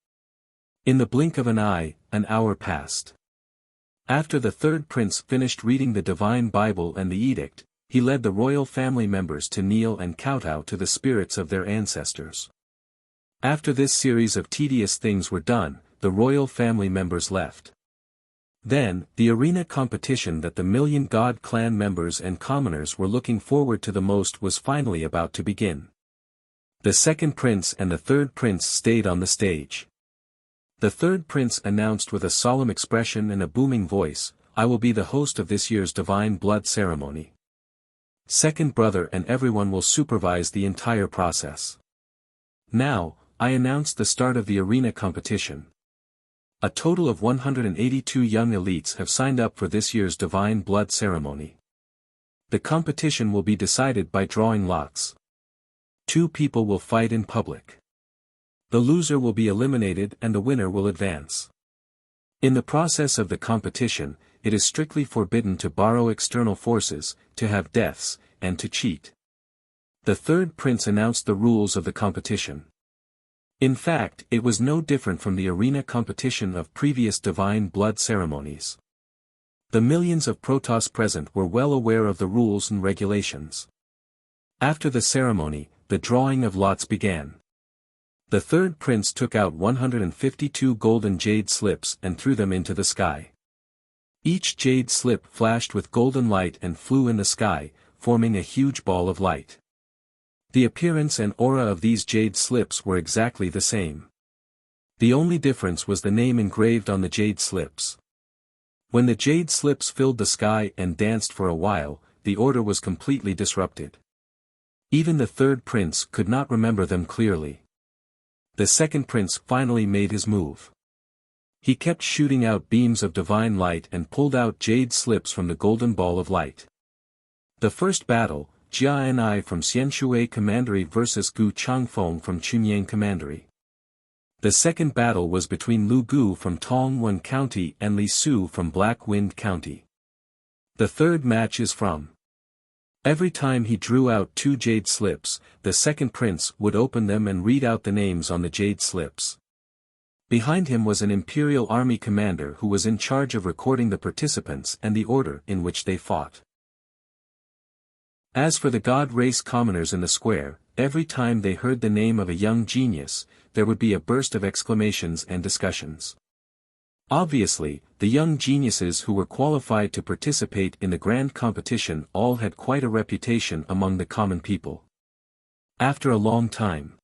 [SPEAKER 1] In the blink of an eye, an hour passed. After the third prince finished reading the divine Bible and the edict, he led the royal family members to kneel and kowtow to the spirits of their ancestors. After this series of tedious things were done, the royal family members left. Then, the arena competition that the Million God clan members and commoners were looking forward to the most was finally about to begin. The second prince and the third prince stayed on the stage. The third prince announced with a solemn expression and a booming voice, "I will be the host of this year's divine blood ceremony. Second brother and everyone will supervise the entire process. Now, I announce the start of the arena competition. A total of 182 young elites have signed up for this year's divine blood ceremony. The competition will be decided by drawing lots. 2 people will fight in public. The loser will be eliminated and the winner will advance. In the process of the competition, it is strictly forbidden to borrow external forces, to have deaths, and to cheat." The third prince announced the rules of the competition. In fact, it was no different from the arena competition of previous divine blood ceremonies. The millions of Protoss present were well aware of the rules and regulations. After the ceremony, the drawing of lots began. The third prince took out 152 golden jade slips and threw them into the sky. Each jade slip flashed with golden light and flew in the sky, forming a huge ball of light. The appearance and aura of these jade slips were exactly the same. The only difference was the name engraved on the jade slips. When the jade slips filled the sky and danced for a while, the order was completely disrupted. Even the third prince could not remember them clearly. The second prince finally made his move. He kept shooting out beams of divine light and pulled out jade slips from the golden ball of light. The first battle, Jia Ni from Xianshui Commandery vs Gu Changfeng from Chunyang Commandery. The second battle was between Lu Gu from Tongwen County and Li Su from Black Wind County. The third match is from. Every time he drew out 2 jade slips, the second prince would open them and read out the names on the jade slips. Behind him was an imperial army commander who was in charge of recording the participants and the order in which they fought. As for the god race commoners in the square, every time they heard the name of a young genius, there would be a burst of exclamations and discussions. Obviously, the young geniuses who were qualified to participate in the grand competition all had quite a reputation among the common people. After a long time,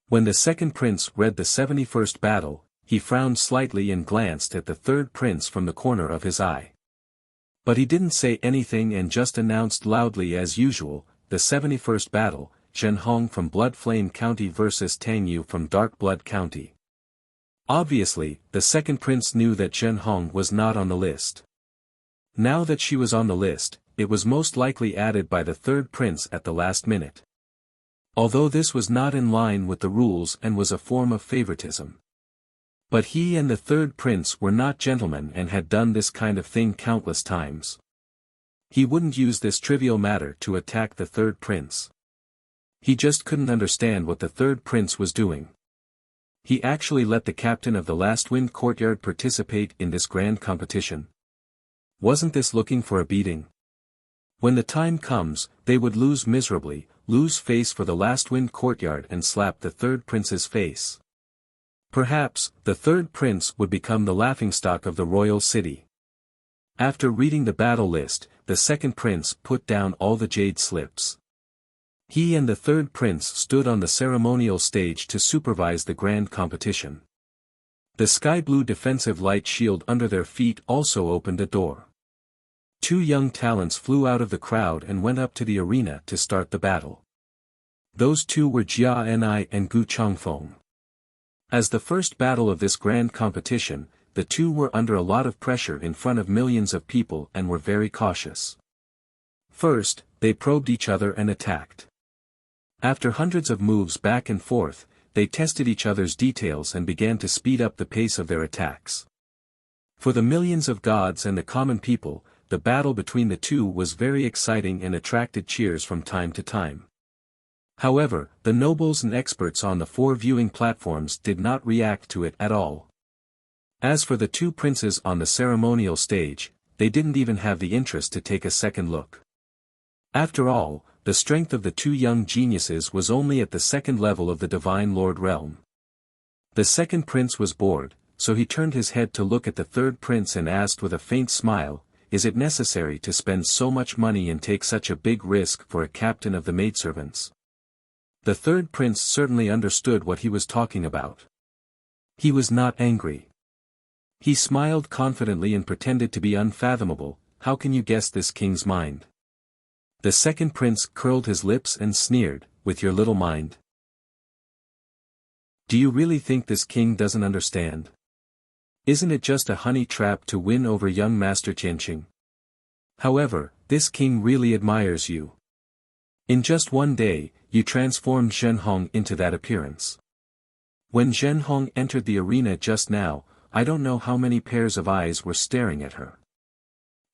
[SPEAKER 1] when the second prince read the 71st battle, he frowned slightly and glanced at the third prince from the corner of his eye. But he didn't say anything and just announced loudly as usual, the 71st battle, Zhenhong from Blood Flame County vs Tang Yu from Dark Blood County. Obviously, the second prince knew that Zhenhong was not on the list. Now that she was on the list, it was most likely added by the third prince at the last minute. Although this was not in line with the rules and was a form of favoritism. But he and the third prince were not gentlemen and had done this kind of thing countless times. He wouldn't use this trivial matter to attack the third prince. He just couldn't understand what the third prince was doing. He actually let the captain of the Last Wind Courtyard participate in this grand competition. Wasn't this looking for a beating? When the time comes, they would lose miserably, lose face for the Last Wind Courtyard and slap the third prince's face. Perhaps, the third prince would become the laughingstock of the royal city. After reading the battle list, the second prince put down all the jade slips. He and the third prince stood on the ceremonial stage to supervise the grand competition. The sky blue defensive light shield under their feet also opened a door. 2 young talents flew out of the crowd and went up to the arena to start the battle. Those 2 were Jia Ni and Gu Changfeng. As the first battle of this grand competition, the 2 were under a lot of pressure in front of millions of people and were very cautious. First, they probed each other and attacked. After hundreds of moves back and forth, they tested each other's details and began to speed up the pace of their attacks. For the millions of gods and the common people, the battle between the 2 was very exciting and attracted cheers from time to time. However, the nobles and experts on the 4 viewing platforms did not react to it at all. As for the 2 princes on the ceremonial stage, they didn't even have the interest to take a second look. After all, the strength of the 2 young geniuses was only at the second level of the Divine Lord realm. The second prince was bored, so he turned his head to look at the third prince and asked with a faint smile, "Is it necessary to spend so much money and take such a big risk for a captain of the maidservants?" The third prince certainly understood what he was talking about. He was not angry. He smiled confidently and pretended to be unfathomable. How can you guess this king's mind? The second prince curled his lips and sneered, with your little mind. Do you really think this king doesn't understand? Isn't it just a honey trap to win over young Master Tianqing? However, this king really admires you. In just one day, you transformed Zhenhong into that appearance. When Zhenhong entered the arena just now, I don't know how many pairs of eyes were staring at her.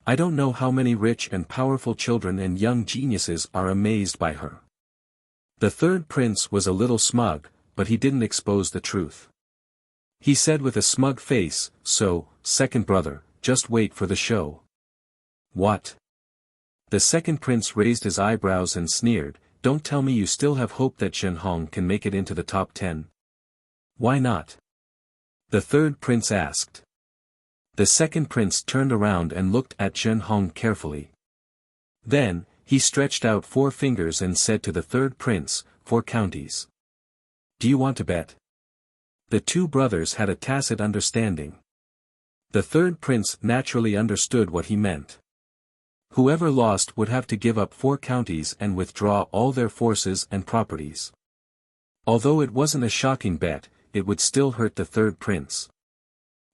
[SPEAKER 1] I don't know how many rich and powerful children and young geniuses are amazed by her. The third prince was a little smug, but he didn't expose the truth. He said with a smug face, so, second brother, just wait for the show. What? The second prince raised his eyebrows and sneered, don't tell me you still have hope that Zhenhong can make it into the top 10. Why not? The third prince asked. The second prince turned around and looked at Zhenhong carefully. Then, he stretched out 4 fingers and said to the third prince, 4 counties. Do you want to bet? The two brothers had a tacit understanding. The third prince naturally understood what he meant. Whoever lost would have to give up 4 counties and withdraw all their forces and properties. Although it wasn't a shocking bet, it would still hurt the third prince.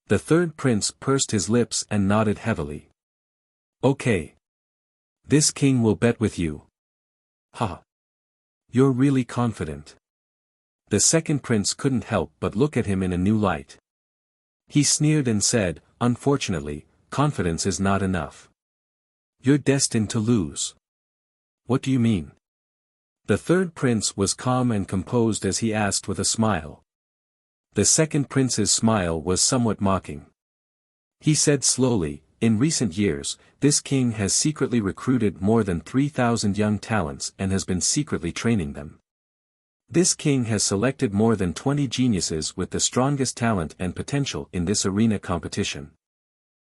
[SPEAKER 1] The third prince pursed his lips and nodded heavily. Okay. This king will bet with you. Ha. You're really confident. The second prince couldn't help but look at him in a new light. He sneered and said, unfortunately, confidence is not enough. You're destined to lose. What do you mean? The third prince was calm and composed as he asked with a smile. The second prince's smile was somewhat mocking. He said slowly, in recent years, this king has secretly recruited more than 3,000 young talents and has been secretly training them. This king has selected more than 20 geniuses with the strongest talent and potential in this arena competition.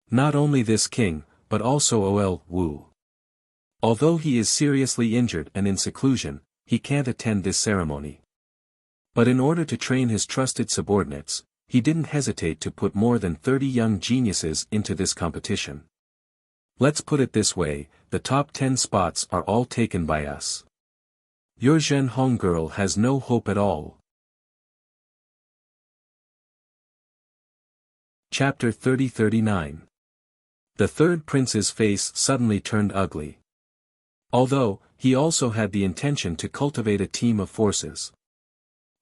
[SPEAKER 1] Not only this king, but also Ol Wu. Although he is seriously injured and in seclusion, he can't attend this ceremony. But in order to train his trusted subordinates, he didn't hesitate to put more than 30 young geniuses into this competition. Let's put it this way, the top 10 spots are all taken by us. Your Zhenhong girl has no hope at all. Chapter 30-39. The third prince's face suddenly turned ugly. Although, he also had the intention to cultivate a team of forces.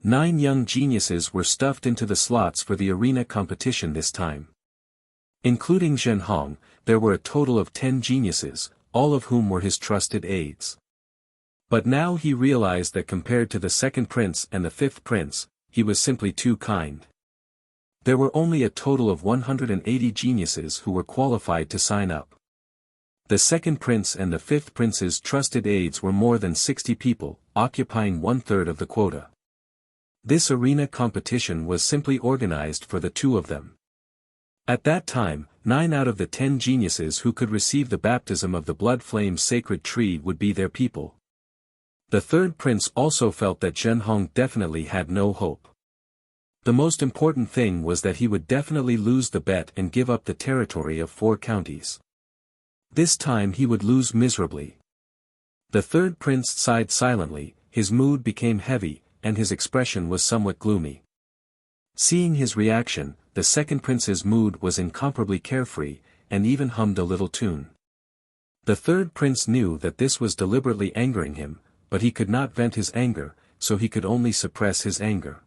[SPEAKER 1] 9 young geniuses were stuffed into the slots for the arena competition this time. Including Zhenhong, there were a total of 10 geniuses, all of whom were his trusted aides. But now he realized that compared to the second prince and the fifth prince, he was simply too kind. There were only a total of 180 geniuses who were qualified to sign up. The second prince and the fifth prince's trusted aides were more than 60 people, occupying 1/3 of the quota. This arena competition was simply organized for the 2 of them. At that time, 9 out of the 10 geniuses who could receive the baptism of the blood flame sacred tree would be their people. The third prince also felt that Zhenhong definitely had no hope. The most important thing was that he would definitely lose the bet and give up the territory of 4 counties. This time he would lose miserably. The third prince sighed silently, his mood became heavy, and his expression was somewhat gloomy. Seeing his reaction, the second prince's mood was incomparably carefree, and even hummed a little tune. The third prince knew that this was deliberately angering him, but he could not vent his anger, so he could only suppress his anger.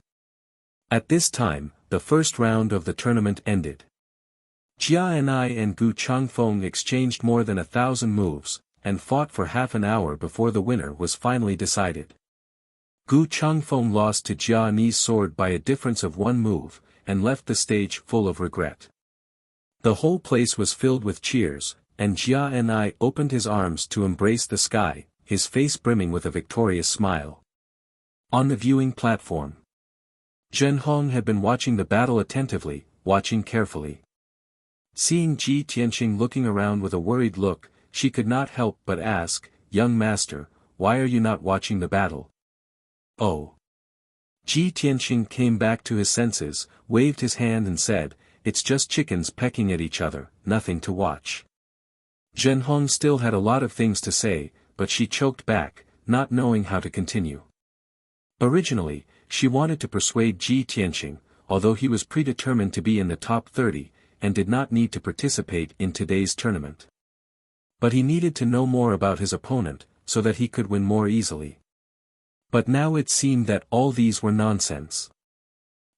[SPEAKER 1] At this time, the first round of the tournament ended. Jia Anai and Gu Changfeng exchanged more than 1,000 moves, and fought for half an hour before the winner was finally decided. Gu Changfeng lost to Jia Anai's sword by a difference of 1 move, and left the stage full of regret. The whole place was filled with cheers, and Jia Anai opened his arms to embrace the sky, his face brimming with a victorious smile. On the viewing platform, Zhenhong had been watching the battle attentively, watching carefully. Seeing Ji Tianqing looking around with a worried look, she could not help but ask, "Young master, why are you not watching the battle?" Oh. Ji Tianqing came back to his senses, waved his hand and said, "It's just chickens pecking at each other, nothing to watch." Zhen Hong still had a lot of things to say, but she choked back, not knowing how to continue. Originally, she wanted to persuade Ji Tianqing, although he was predetermined to be in the top 30, and did not need to participate in today's tournament. But he needed to know more about his opponent, so that he could win more easily. But now it seemed that all these were nonsense.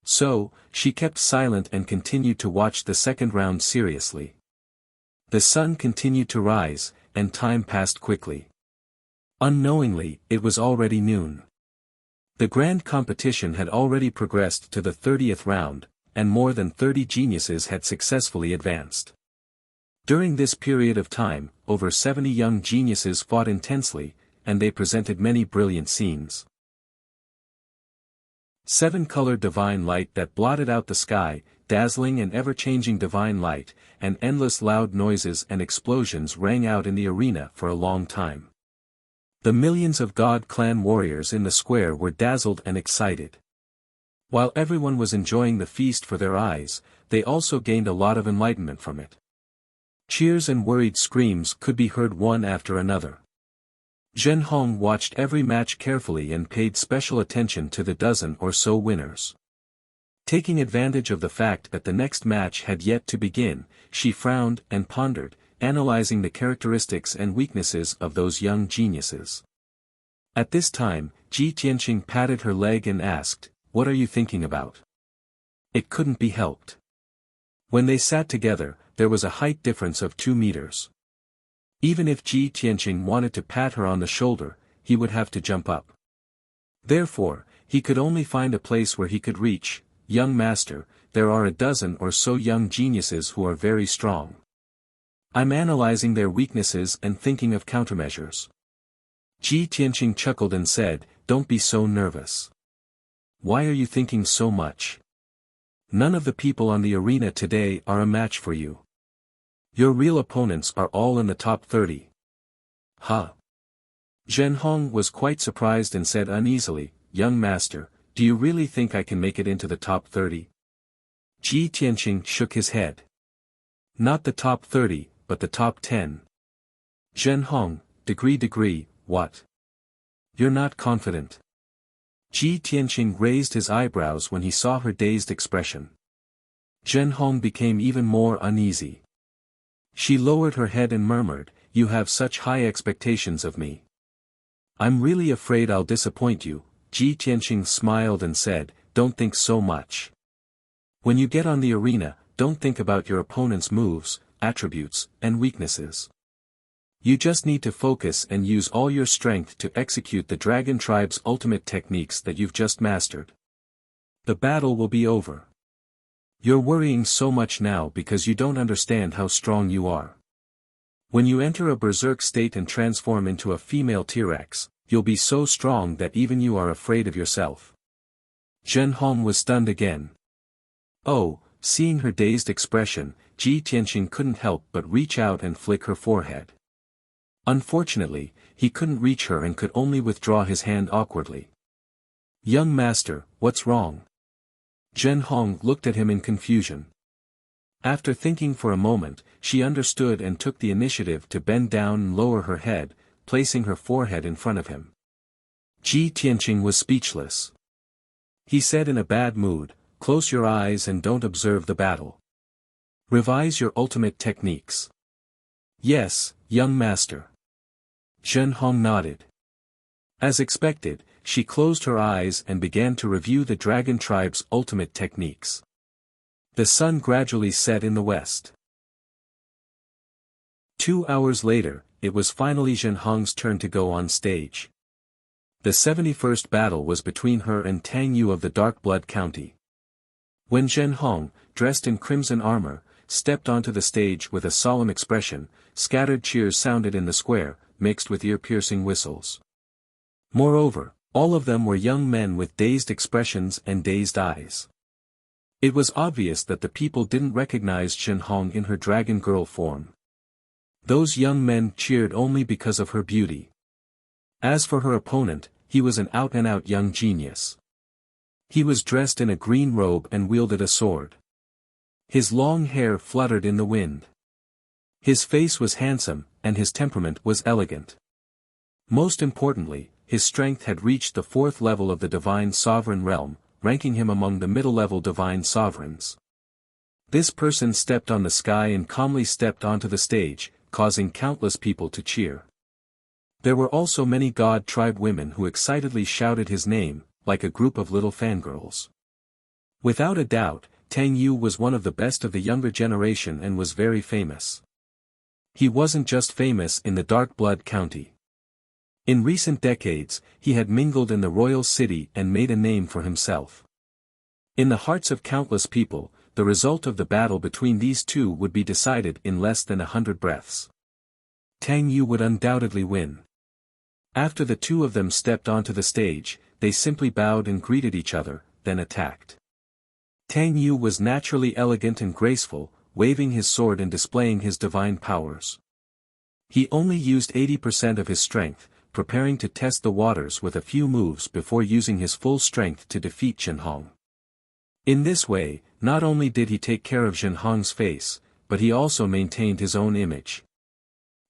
[SPEAKER 1] So, she kept silent and continued to watch the second round seriously. The sun continued to rise, and time passed quickly. Unknowingly, it was already noon. The grand competition had already progressed to the 30th round, and more than 30 geniuses had successfully advanced. During this period of time, over 70 young geniuses fought intensely, and they presented many brilliant scenes. 7-colored divine light that blotted out the sky, dazzling and ever-changing divine light, and endless loud noises and explosions rang out in the arena for a long time. The millions of God clan warriors in the square were dazzled and excited. While everyone was enjoying the feast for their eyes, they also gained a lot of enlightenment from it. Cheers and worried screams could be heard one after another. Zhen Hong watched every match carefully and paid special attention to the dozen or so winners. Taking advantage of the fact that the next match had yet to begin, she frowned and pondered, analyzing the characteristics and weaknesses of those young geniuses. At this time, Ji Tianqing patted her leg and asked, "What are you thinking about?" It couldn't be helped. When they sat together, there was a height difference of 2 meters. Even if Ji Tianqing wanted to pat her on the shoulder, he would have to jump up. Therefore, he could only find a place where he could reach. "Young master, there are a dozen or so young geniuses who are very strong. I'm analyzing their weaknesses and thinking of countermeasures." Ji Tianqing chuckled and said, "Don't be so nervous. Why are you thinking so much? None of the people on the arena today are a match for you. Your real opponents are all in the top 30. Huh? Zhen Hong was quite surprised and said uneasily, "Young master, do you really think I can make it into the top 30? Ji Tianqing shook his head. "Not the top 30, but the top 10. Zhen Hong, degree, what? You're not confident?" Ji Tianqing raised his eyebrows when he saw her dazed expression. Zhen Hong became even more uneasy. She lowered her head and murmured, "You have such high expectations of me. I'm really afraid I'll disappoint you." Ji Tianqing smiled and said, "Don't think so much. When you get on the arena, don't think about your opponent's moves, attributes, and weaknesses. You just need to focus and use all your strength to execute the Dragon Tribe's ultimate techniques that you've just mastered. The battle will be over. You're worrying so much now because you don't understand how strong you are. When you enter a berserk state and transform into a female T-Rex, you'll be so strong that even you are afraid of yourself." Zhen Hong was stunned again. Oh, seeing her dazed expression, Ji Tianqing couldn't help but reach out and flick her forehead. Unfortunately, he couldn't reach her and could only withdraw his hand awkwardly. "Young master, what's wrong?" Zhen Hong looked at him in confusion. After thinking for a moment, she understood and took the initiative to bend down and lower her head, placing her forehead in front of him. Ji Tianqing was speechless. He said in a bad mood, "Close your eyes and don't observe the battle. Revise your ultimate techniques." "Yes, young master." Zhen Hong nodded. As expected, she closed her eyes and began to review the Dragon Tribe's ultimate techniques. The sun gradually set in the west. 2 hours later, it was finally Zhen Hong's turn to go on stage. The 71st battle was between her and Tang Yu of the Dark Blood County. When Zhen Hong, dressed in crimson armor, stepped onto the stage with a solemn expression, scattered cheers sounded in the square, mixed with ear-piercing whistles. Moreover, all of them were young men with dazed expressions and dazed eyes. It was obvious that the people didn't recognize Zhen Hong in her dragon girl form. Those young men cheered only because of her beauty. As for her opponent, he was an out-and-out young genius. He was dressed in a green robe and wielded a sword. His long hair fluttered in the wind. His face was handsome, and his temperament was elegant. Most importantly, his strength had reached the 4th level of the divine sovereign realm, ranking him among the middle-level divine sovereigns. This person stepped on the sky and calmly stepped onto the stage, causing countless people to cheer. There were also many god tribe women who excitedly shouted his name, like a group of little fangirls. Without a doubt, Tang Yu was one of the best of the younger generation and was very famous. He wasn't just famous in the Dark Blood County. In recent decades, he had mingled in the royal city and made a name for himself. In the hearts of countless people, the result of the battle between these two would be decided in less than 100 breaths. Tang Yu would undoubtedly win. After the two of them stepped onto the stage, they simply bowed and greeted each other, then attacked. Tang Yu was naturally elegant and graceful, waving his sword and displaying his divine powers. He only used 80% of his strength, preparing to test the waters with a few moves before using his full strength to defeat Zhenhong. In this way, not only did he take care of Zhenhong's face, but he also maintained his own image.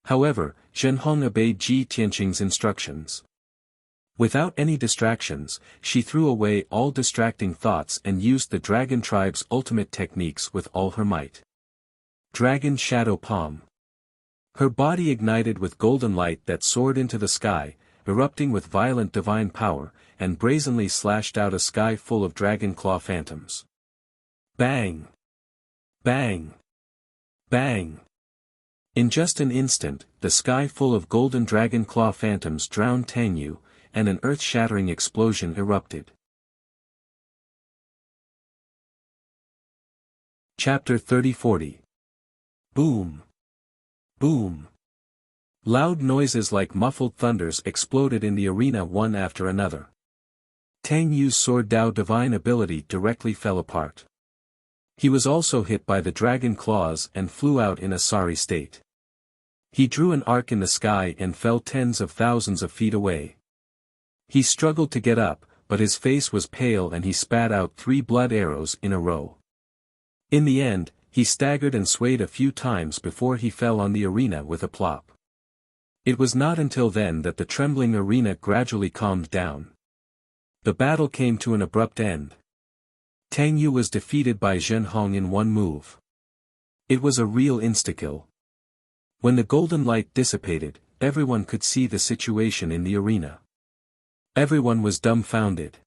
[SPEAKER 1] However, Zhenhong obeyed Ji Tianqing's instructions. Without any distractions, she threw away all distracting thoughts and used the dragon tribe's ultimate techniques with all her might. Dragon Shadow Palm. Her body ignited with golden light that soared into the sky, erupting with violent divine power, and brazenly slashed out a sky full of dragon claw phantoms. Bang! Bang! Bang! In just an instant, the sky full of golden dragon claw phantoms drowned Tang Yu, and an earth-shattering explosion erupted. Chapter 30-40. Boom! Boom! Loud noises like muffled thunders exploded in the arena one after another. Tang Yu's sword Dao divine ability directly fell apart. He was also hit by the dragon claws and flew out in a sorry state. He drew an arc in the sky and fell tens of thousands of feet away. He struggled to get up, but his face was pale and he spat out 3 blood arrows in a row. In the end, he staggered and swayed a few times before he fell on the arena with a plop. It was not until then that the trembling arena gradually calmed down. The battle came to an abrupt end. Tang Yu was defeated by Zhenhong in one move. It was a real insta-kill. When the golden light dissipated, everyone could see the situation in the arena. Everyone was dumbfounded.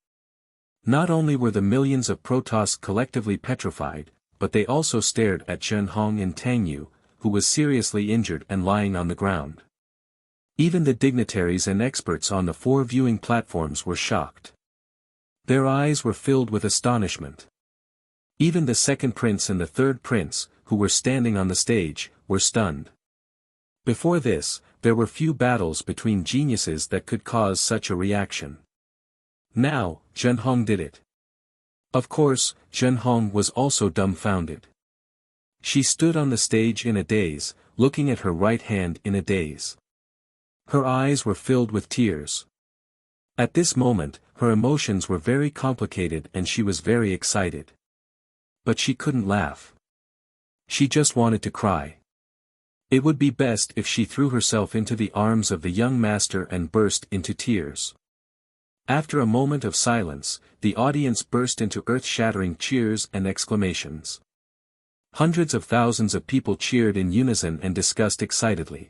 [SPEAKER 1] Not only were the millions of Protoss collectively petrified, but they also stared at Zhenhong and Tang Yu, who was seriously injured and lying on the ground. Even the dignitaries and experts on the 4 viewing platforms were shocked. Their eyes were filled with astonishment. Even the second prince and the third prince, who were standing on the stage, were stunned. Before this, there were few battles between geniuses that could cause such a reaction. Now, Zhenhong did it. Of course, Zhenhong was also dumbfounded. She stood on the stage in a daze, looking at her right hand in a daze. Her eyes were filled with tears. At this moment, her emotions were very complicated and she was very excited. But she couldn't laugh. She just wanted to cry. It would be best if she threw herself into the arms of the young master and burst into tears. After a moment of silence, the audience burst into earth-shattering cheers and exclamations. Hundreds of thousands of people cheered in unison and discussed excitedly.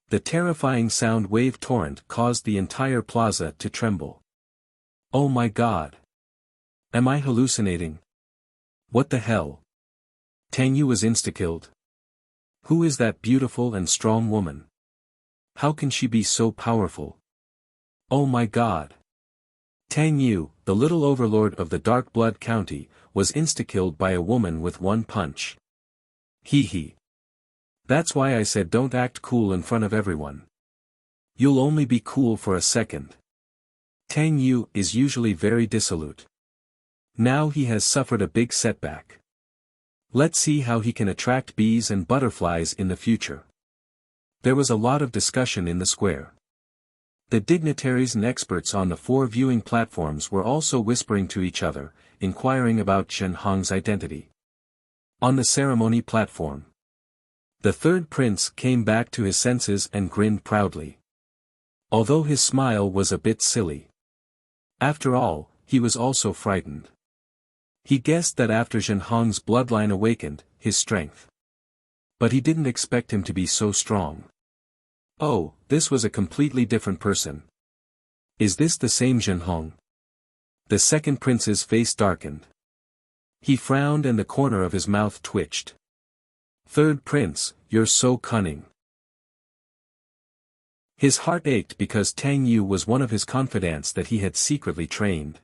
[SPEAKER 1] The terrifying sound wave torrent caused the entire plaza to tremble. Oh my God! Am I hallucinating? What the hell? Tang Yu was insta-killed. Who is that beautiful and strong woman? How can she be so powerful? Oh my God! Tang Yu, the little overlord of the Dark Blood County, was insta-killed by a woman with one punch. Hee hee. That's why I said don't act cool in front of everyone. You'll only be cool for a second. Tang Yu is usually very dissolute. Now he has suffered a big setback. Let's see how he can attract bees and butterflies in the future. There was a lot of discussion in the square. The dignitaries and experts on the 4 viewing platforms were also whispering to each other, inquiring about Zhen Hong's identity. On the ceremony platform, the third prince came back to his senses and grinned proudly. Although his smile was a bit silly. After all, he was also frightened. He guessed that after Zhen Hong's bloodline awakened, his strength. But he didn't expect him to be so strong. Oh, this was a completely different person. Is this the same Zhen Hong? The second prince's face darkened. He frowned and the corner of his mouth twitched. Third prince, you're so cunning. His heart ached because Tang Yu was one of his confidants that he had secretly trained.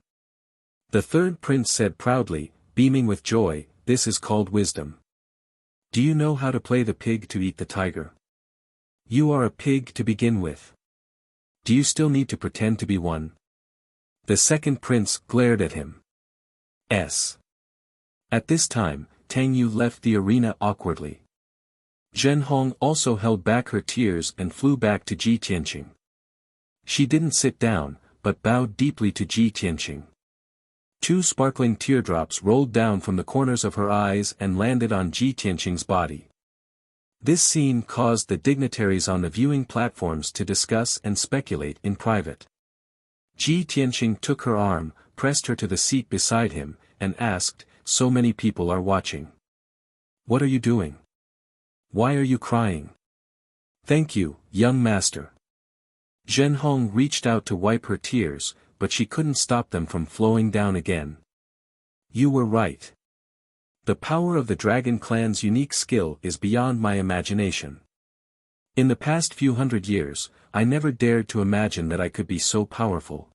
[SPEAKER 1] The third prince said proudly, beaming with joy, this is called wisdom. Do you know how to play the pig to eat the tiger? You are a pig to begin with. Do you still need to pretend to be one? The second prince glared at him. At this time, Tang Yu left the arena awkwardly. Zhen Hong also held back her tears and flew back to Ji Tianqing. She didn't sit down, but bowed deeply to Ji Tianqing. 2 sparkling teardrops rolled down from the corners of her eyes and landed on Ji Tianqing's body. This scene caused the dignitaries on the viewing platforms to discuss and speculate in private. Ji Tianqing took her arm, pressed her to the seat beside him, and asked, so many people are watching. What are you doing? Why are you crying? Thank you, young master. Zhen Hong reached out to wipe her tears, but she couldn't stop them from flowing down again. You were right. The power of the Dragon Clan's unique skill is beyond my imagination. In the past few hundred years, I never dared to imagine that I could be so powerful.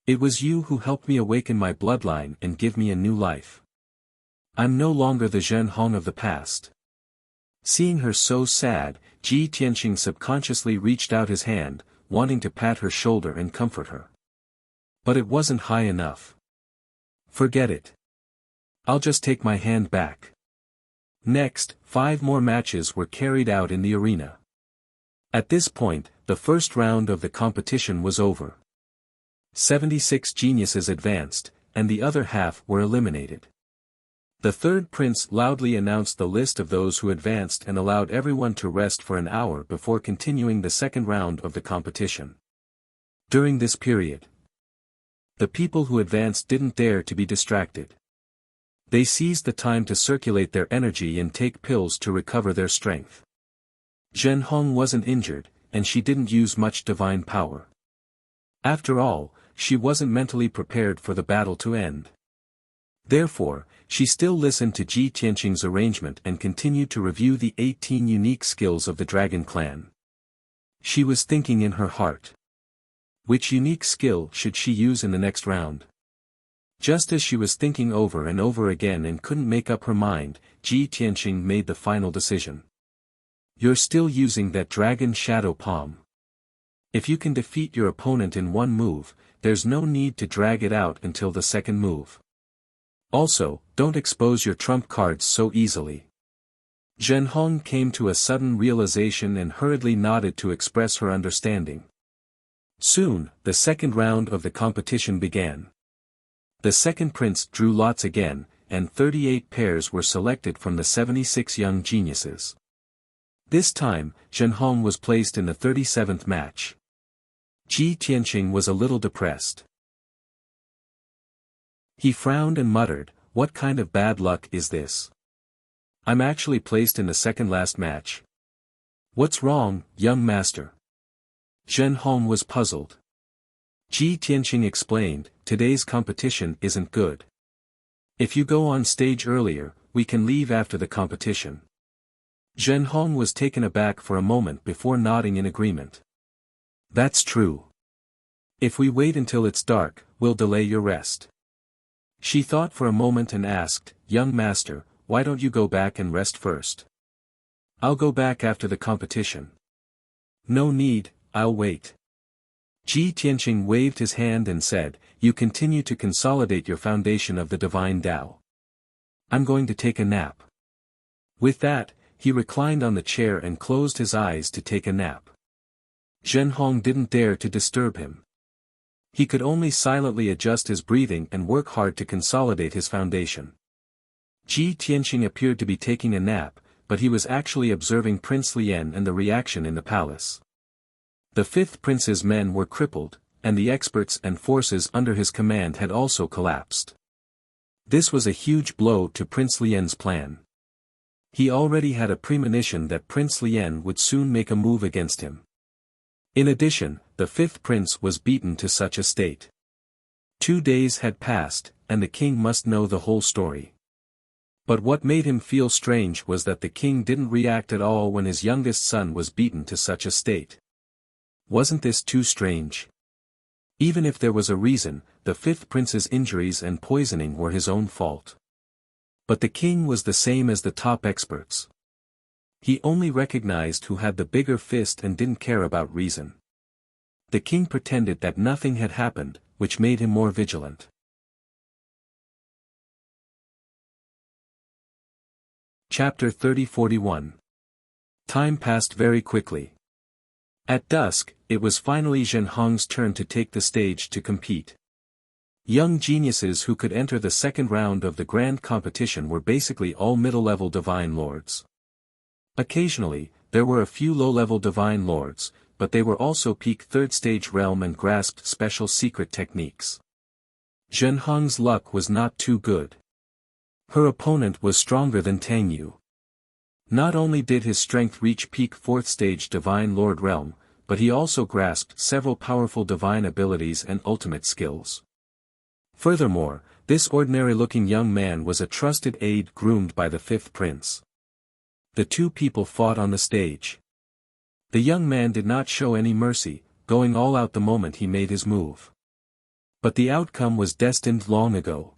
[SPEAKER 1] It was you who helped me awaken my bloodline and give me a new life. I'm no longer the Zhen Hong of the past. Seeing her so sad, Ji Tianqing subconsciously reached out his hand, wanting to pat her shoulder and comfort her. But it wasn't high enough. Forget it. I'll just take my hand back. Next, 5 more matches were carried out in the arena. At this point, the first round of the competition was over. 76 geniuses advanced, and the other half were eliminated. The third prince loudly announced the list of those who advanced and allowed everyone to rest for an hour before continuing the second round of the competition. During this period, the people who advanced didn't dare to be distracted. They seized the time to circulate their energy and take pills to recover their strength. Zhen Hong wasn't injured, and she didn't use much divine power. After all, she wasn't mentally prepared for the battle to end. Therefore, she still listened to Ji Tianqing's arrangement and continued to review the 18 unique skills of the Dragon Clan. She was thinking in her heart. Which unique skill should she use in the next round? Just as she was thinking over and over again and couldn't make up her mind, Ji Tianqing made the final decision. You're still using that Dragon Shadow Palm. If you can defeat your opponent in one move, there's no need to drag it out until the second move. Also, don't expose your trump cards so easily. Zhen Hong came to a sudden realization and hurriedly nodded to express her understanding. Soon, the second round of the competition began. The second prince drew lots again, and 38 pairs were selected from the 76 young geniuses. This time, Zhen Hong was placed in the 37th match. Ji Tianqing was a little depressed. He frowned and muttered, what kind of bad luck is this? I'm actually placed in the second last match. What's wrong, young master? Zhen Hong was puzzled. Ji Tianqing explained, today's competition isn't good. If you go on stage earlier, we can leave after the competition. Zhen Hong was taken aback for a moment before nodding in agreement. That's true. If we wait until it's dark, we'll delay your rest. She thought for a moment and asked, young master, why don't you go back and rest first? I'll go back after the competition. No need, I'll wait. Ji Tianqing waved his hand and said, you continue to consolidate your foundation of the divine Tao. I'm going to take a nap. With that, he reclined on the chair and closed his eyes to take a nap. Zhenhong didn't dare to disturb him. He could only silently adjust his breathing and work hard to consolidate his foundation. Ji Tianqing appeared to be taking a nap, but he was actually observing Prince Lien and the reaction in the palace. The fifth prince's men were crippled, and the experts and forces under his command had also collapsed. This was a huge blow to Prince Lien's plan. He already had a premonition that Prince Lien would soon make a move against him. In addition, the fifth prince was beaten to such a state. 2 days had passed, and the king must know the whole story. But what made him feel strange was that the king didn't react at all when his youngest son was beaten to such a state. Wasn't this too strange? Even if there was a reason, the fifth prince's injuries and poisoning were his own fault. But the king was the same as the top experts. He only recognized who had the bigger fist and didn't care about reason. The king pretended that nothing had happened, which made him more vigilant. Chapter 30-41. Time passed very quickly. At dusk, it was finally Zhenhong's turn to take the stage to compete. Young geniuses who could enter the second round of the grand competition were basically all middle-level divine lords. Occasionally, there were a few low-level divine lords, but they were also peak third-stage realm and grasped special secret techniques. Zhenhong's luck was not too good. Her opponent was stronger than Tang Yu. Not only did his strength reach peak fourth-stage divine lord realm, but he also grasped several powerful divine abilities and ultimate skills. Furthermore, this ordinary-looking young man was a trusted aide groomed by the fifth prince. The two people fought on the stage. The young man did not show any mercy, going all out the moment he made his move. But the outcome was destined long ago.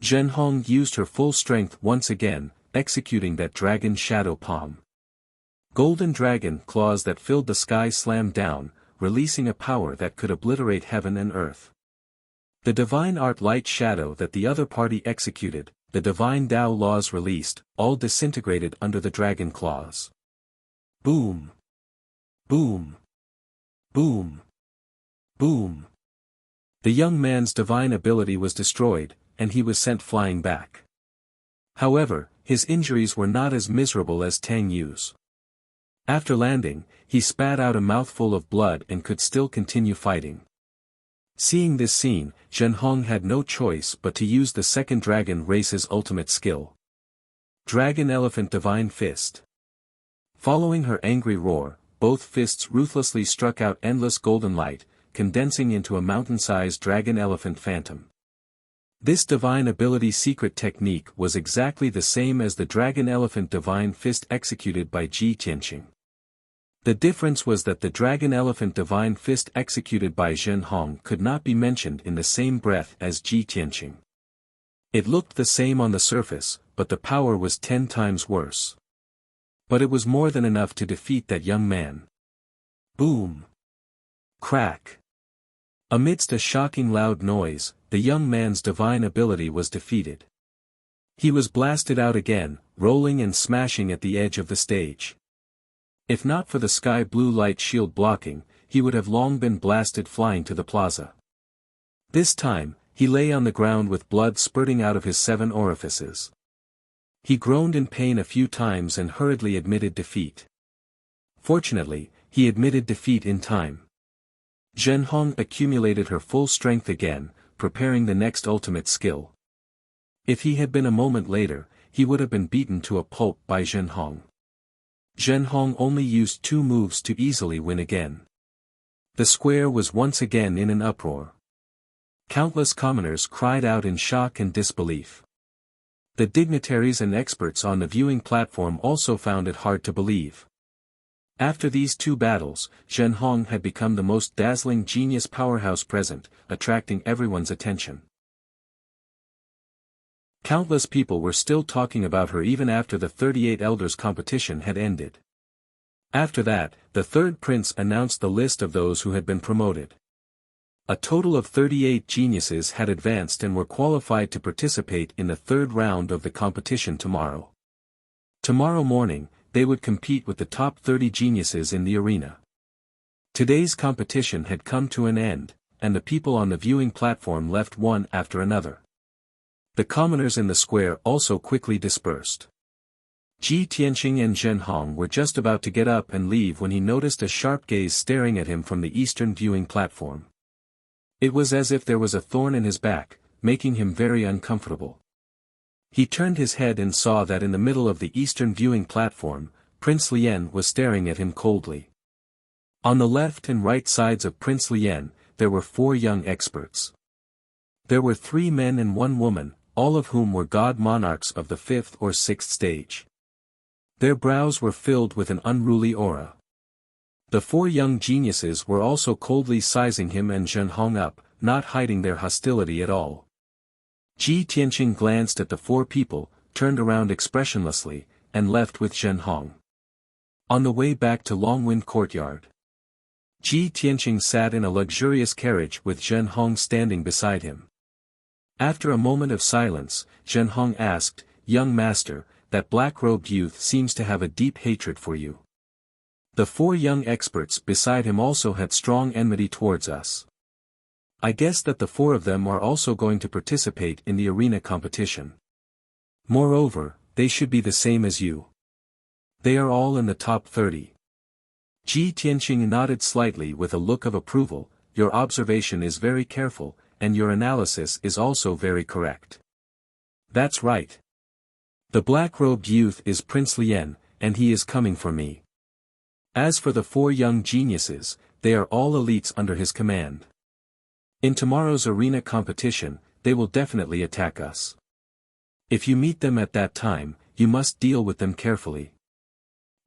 [SPEAKER 1] Zhenhong used her full strength once again, executing that dragon shadow palm. Golden dragon claws that filled the sky slammed down, releasing a power that could obliterate heaven and earth. The divine art light shadow that the other party executed, the divine Tao laws released, all disintegrated under the dragon claws. Boom! Boom! Boom! Boom! The young man's divine ability was destroyed, and he was sent flying back. However, his injuries were not as miserable as Tang Yu's. After landing, he spat out a mouthful of blood and could still continue fighting. Seeing this scene, Zhenhong had no choice but to use the second dragon race's ultimate skill. Dragon Elephant Divine Fist. Following her angry roar, both fists ruthlessly struck out endless golden light, condensing into a mountain-sized dragon elephant phantom. This divine ability secret technique was exactly the same as the Dragon Elephant Divine Fist executed by Ji Tianqing. The difference was that the Dragon Elephant Divine Fist executed by Zhenhong could not be mentioned in the same breath as Ji Tianqing. It looked the same on the surface, but the power was 10 times worse. But it was more than enough to defeat that young man. Boom! Crack! Amidst a shocking loud noise, the young man's divine ability was defeated. He was blasted out again, rolling and smashing at the edge of the stage. If not for the sky blue light shield blocking, he would have long been blasted flying to the plaza. This time, he lay on the ground with blood spurting out of his 7 orifices. He groaned in pain a few times and hurriedly admitted defeat. Fortunately, he admitted defeat in time. Zhenhong accumulated her full strength again, preparing the next ultimate skill. If he had been a moment later, he would have been beaten to a pulp by Zhenhong. Zhenhong only used 2 moves to easily win again. The square was once again in an uproar. Countless commoners cried out in shock and disbelief. The dignitaries and experts on the viewing platform also found it hard to believe. After these 2 battles, Zhenhong had become the most dazzling genius powerhouse present, attracting everyone's attention. Countless people were still talking about her even after the 38 Elders competition had ended. After that, the third prince announced the list of those who had been promoted. A total of 38 geniuses had advanced and were qualified to participate in the 3rd round of the competition tomorrow. Tomorrow morning, they would compete with the top 30 geniuses in the arena. Today's competition had come to an end, and the people on the viewing platform left one after another. The commoners in the square also quickly dispersed. Ji Tianqing and Zhen Hong were just about to get up and leave when he noticed a sharp gaze staring at him from the eastern viewing platform. It was as if there was a thorn in his back, making him very uncomfortable. He turned his head and saw that in the middle of the eastern viewing platform, Prince Lien was staring at him coldly. On the left and right sides of Prince Lien, there were 4 young experts. There were 3 men and 1 woman, all of whom were god monarchs of the 5th or 6th stage. Their brows were filled with an unruly aura. The 4 young geniuses were also coldly sizing him and Zhen Hong up, not hiding their hostility at all. Ji Tianqing glanced at the 4 people, turned around expressionlessly, and left with Zhen Hong. On the way back to Longwind Courtyard, Ji Tianqing sat in a luxurious carriage with Zhen Hong standing beside him. After a moment of silence, Zhen Hong asked, "Young master, that black-robed youth seems to have a deep hatred for you." The 4 young experts beside him also had strong enmity towards us. I guess that the 4 of them are also going to participate in the arena competition. Moreover, they should be the same as you. They are all in the top 30. Ji Tianqing nodded slightly with a look of approval. Your observation is very careful, and your analysis is also very correct. That's right. The black-robed youth is Prince Lien, and he is coming for me. As for the 4 young geniuses, they are all elites under his command. In tomorrow's arena competition, they will definitely attack us. If you meet them at that time, you must deal with them carefully.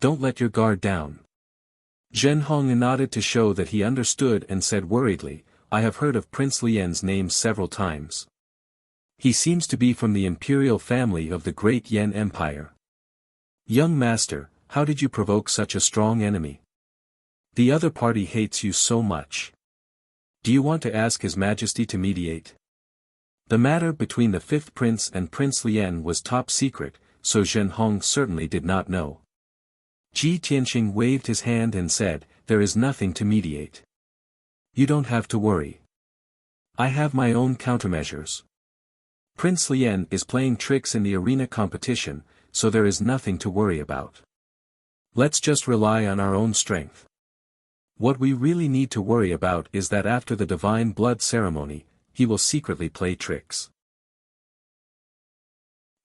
[SPEAKER 1] Don't let your guard down. Zhen Hong nodded to show that he understood and said worriedly, I have heard of Prince Lien's name several times. He seems to be from the imperial family of the great Yan Empire. Young master, how did you provoke such a strong enemy? The other party hates you so much. Do you want to ask His Majesty to mediate? The matter between the 5th prince and Prince Lien was top secret, so Zhen Hong certainly did not know. Ji Tianqing waved his hand and said, there is nothing to mediate. You don't have to worry. I have my own countermeasures. Prince Lien is playing tricks in the arena competition, so there is nothing to worry about. Let's just rely on our own strength. What we really need to worry about is that after the divine blood ceremony, he will secretly play tricks.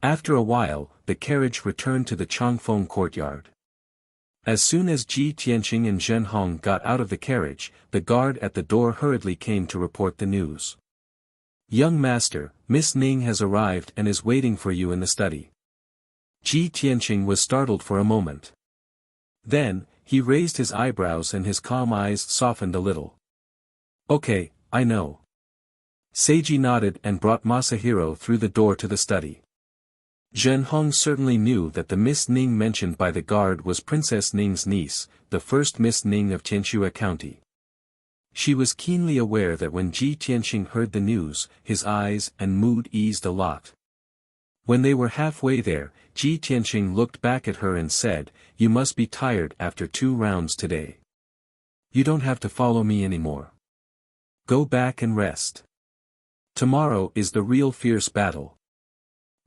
[SPEAKER 1] After a while, the carriage returned to the Changfeng courtyard. As soon as Ji Tianqing and Zhen Hong got out of the carriage, the guard at the door hurriedly came to report the news. Young master, Miss Ning has arrived and is waiting for you in the study. Ji Tianqing was startled for a moment. Then, he raised his eyebrows and his calm eyes softened a little. Okay, I know. Seiji nodded and brought Masahiro through the door to the study. Zhen Hong certainly knew that the Miss Ning mentioned by the guard was Princess Ning's niece, the first Miss Ning of Tianxue County. She was keenly aware that when Ji Tianqing heard the news, his eyes and mood eased a lot. When they were halfway there, Ji Tianqing looked back at her and said, you must be tired after 2 rounds today. You don't have to follow me anymore. Go back and rest. Tomorrow is the real fierce battle.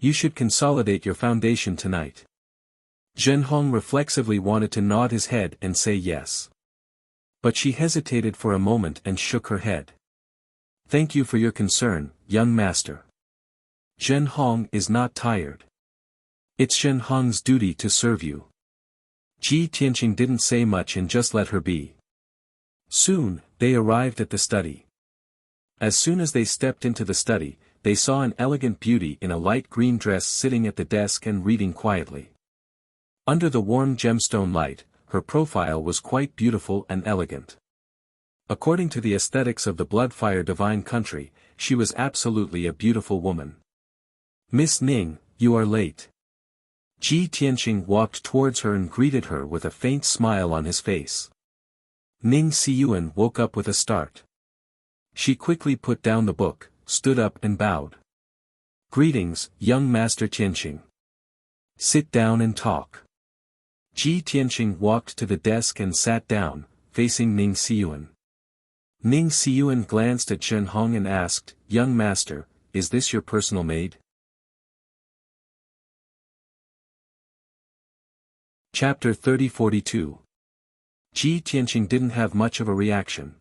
[SPEAKER 1] You should consolidate your foundation tonight. Zhen Hong reflexively wanted to nod his head and say yes. But she hesitated for a moment and shook her head. Thank you for your concern, young master. Zhen Hong is not tired. It's Zhen Hong's duty to serve you. Ji Tianqing didn't say much and just let her be. Soon, they arrived at the study. As soon as they stepped into the study, they saw an elegant beauty in a light green dress sitting at the desk and reading quietly. Under the warm gemstone light, her profile was quite beautiful and elegant. According to the aesthetics of the Bloodfire Divine Country, she was absolutely a beautiful woman. Miss Ning, you are late. Ji Tianqing walked towards her and greeted her with a faint smile on his face. Ning Xiyuan woke up with a start. She quickly put down the book, stood up and bowed. Greetings, young Master Tianqing. Sit down and talk. Ji Tianqing walked to the desk and sat down, facing Ning Xiyuan. Ning Xiyuan glanced at Zhen Hong and asked, "Young master, is this your personal maid?" Chapter 30-42. Ji Tianqing didn't have much of a reaction.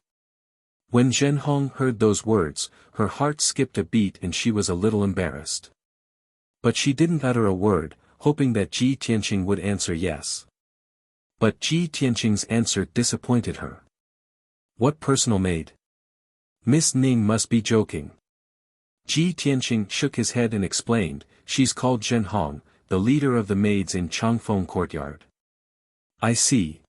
[SPEAKER 1] When Zhen Hong heard those words, her heart skipped a beat and she was a little embarrassed. But she didn't utter a word, hoping that Ji Tianqing would answer yes. But Ji Tianqing's answer disappointed her. "What personal maid? Miss Ning must be joking." Ji Tianqing shook his head and explained, "She's called Zhen Hong, the leader of the maids in Changfeng Courtyard." "I see."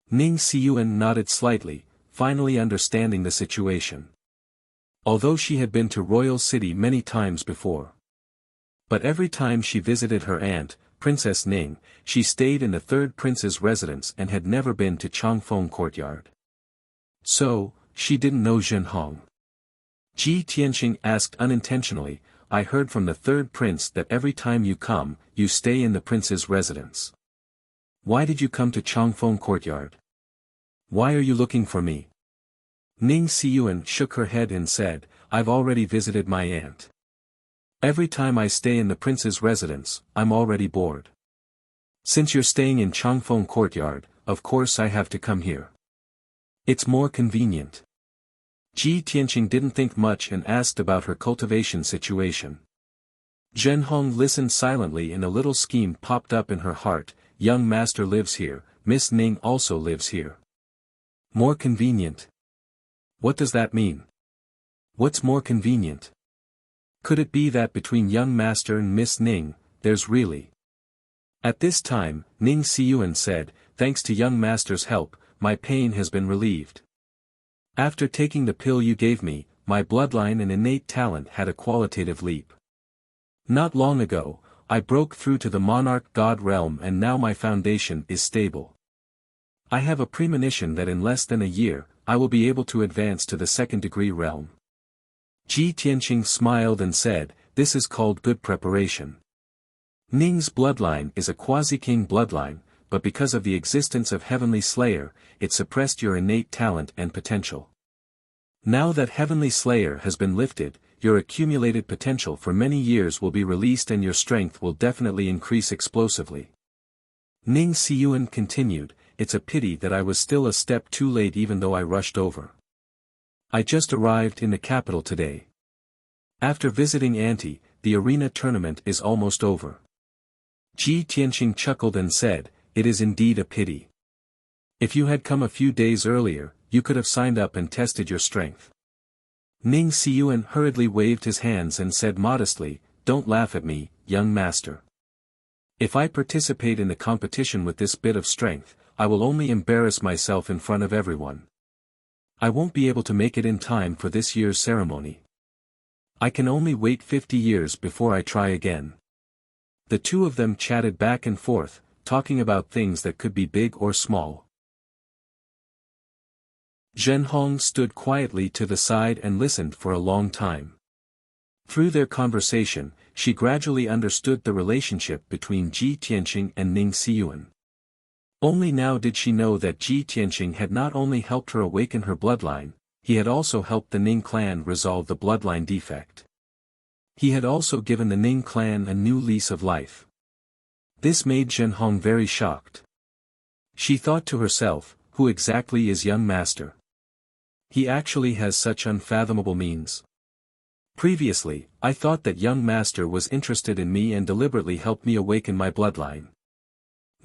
[SPEAKER 1] Ning Xiyuan nodded slightly, finally understanding the situation. Although she had been to Royal City many times before. But every time she visited her aunt, Princess Ning, she stayed in the third prince's residence and had never been to Changfeng Courtyard. So, she didn't know Zhen Hong. Ji Tianqing asked unintentionally, "I heard from the third prince that every time you come, you stay in the prince's residence. Why did you come to Changfeng Courtyard? Why are you looking for me?" Ning Xiyuan shook her head and said, "I've already visited my aunt. Every time I stay in the prince's residence, I'm already bored. Since you're staying in Changfeng Courtyard, of course I have to come here. It's more convenient." Ji Tianqing didn't think much and asked about her cultivation situation. Zhen Hong listened silently and a little scheme popped up in her heart. "Young master lives here, Miss Ning also lives here. More convenient? What does that mean? What's more convenient? Could it be that between young master and Miss Ning, there's really—" At this time, Ning Xiyuan said, "Thanks to young master's help, my pain has been relieved. After taking the pill you gave me, my bloodline and innate talent had a qualitative leap. Not long ago, I broke through to the monarch god realm and now my foundation is stable. I have a premonition that in less than a year, I will be able to advance to the second-degree realm." Ji Tianqing smiled and said, "This is called good preparation. Ning's bloodline is a quasi-king bloodline, but because of the existence of Heavenly Slayer, it suppressed your innate talent and potential. Now that Heavenly Slayer has been lifted, your accumulated potential for many years will be released and your strength will definitely increase explosively." Ning Xiyuan continued, "It's a pity that I was still a step too late even though I rushed over. I just arrived in the capital today. After visiting Auntie, the arena tournament is almost over." Ji Tianqing chuckled and said, "It is indeed a pity. If you had come a few days earlier, you could have signed up and tested your strength." Ning Xiyuan hurriedly waved his hands and said modestly, "Don't laugh at me, young master. If I participate in the competition with this bit of strength, I will only embarrass myself in front of everyone. I won't be able to make it in time for this year's ceremony. I can only wait 50 years before I try again." The two of them chatted back and forth, talking about things that could be big or small. Zhen Hong stood quietly to the side and listened for a long time. Through their conversation, she gradually understood the relationship between Ji Tianqing and Ning Xiyuan. Only now did she know that Ji Tianqing had not only helped her awaken her bloodline, he had also helped the Ning clan resolve the bloodline defect. He had also given the Ning clan a new lease of life. This made Zhen Hong very shocked. She thought to herself, who exactly is young master? He actually has such unfathomable means. Previously, I thought that young master was interested in me and deliberately helped me awaken my bloodline.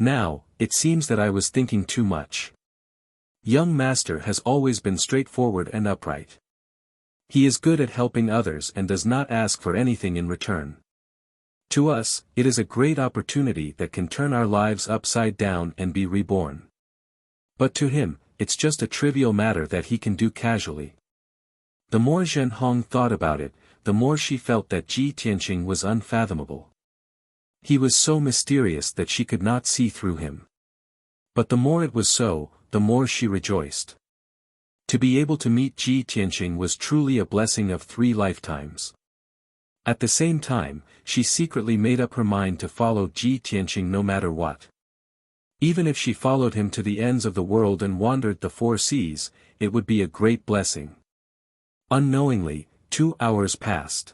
[SPEAKER 1] Now, it seems that I was thinking too much. Young master has always been straightforward and upright. He is good at helping others and does not ask for anything in return. To us, it is a great opportunity that can turn our lives upside down and be reborn. But to him, it's just a trivial matter that he can do casually. The more Zhen Hong thought about it, the more she felt that Ji Tianqing was unfathomable. He was so mysterious that she could not see through him. But the more it was so, the more she rejoiced. To be able to meet Ji Tianqing was truly a blessing of 3 lifetimes. At the same time, she secretly made up her mind to follow Ji Tianqing no matter what. Even if she followed him to the ends of the world and wandered the 4 seas, it would be a great blessing. Unknowingly, 2 hours passed.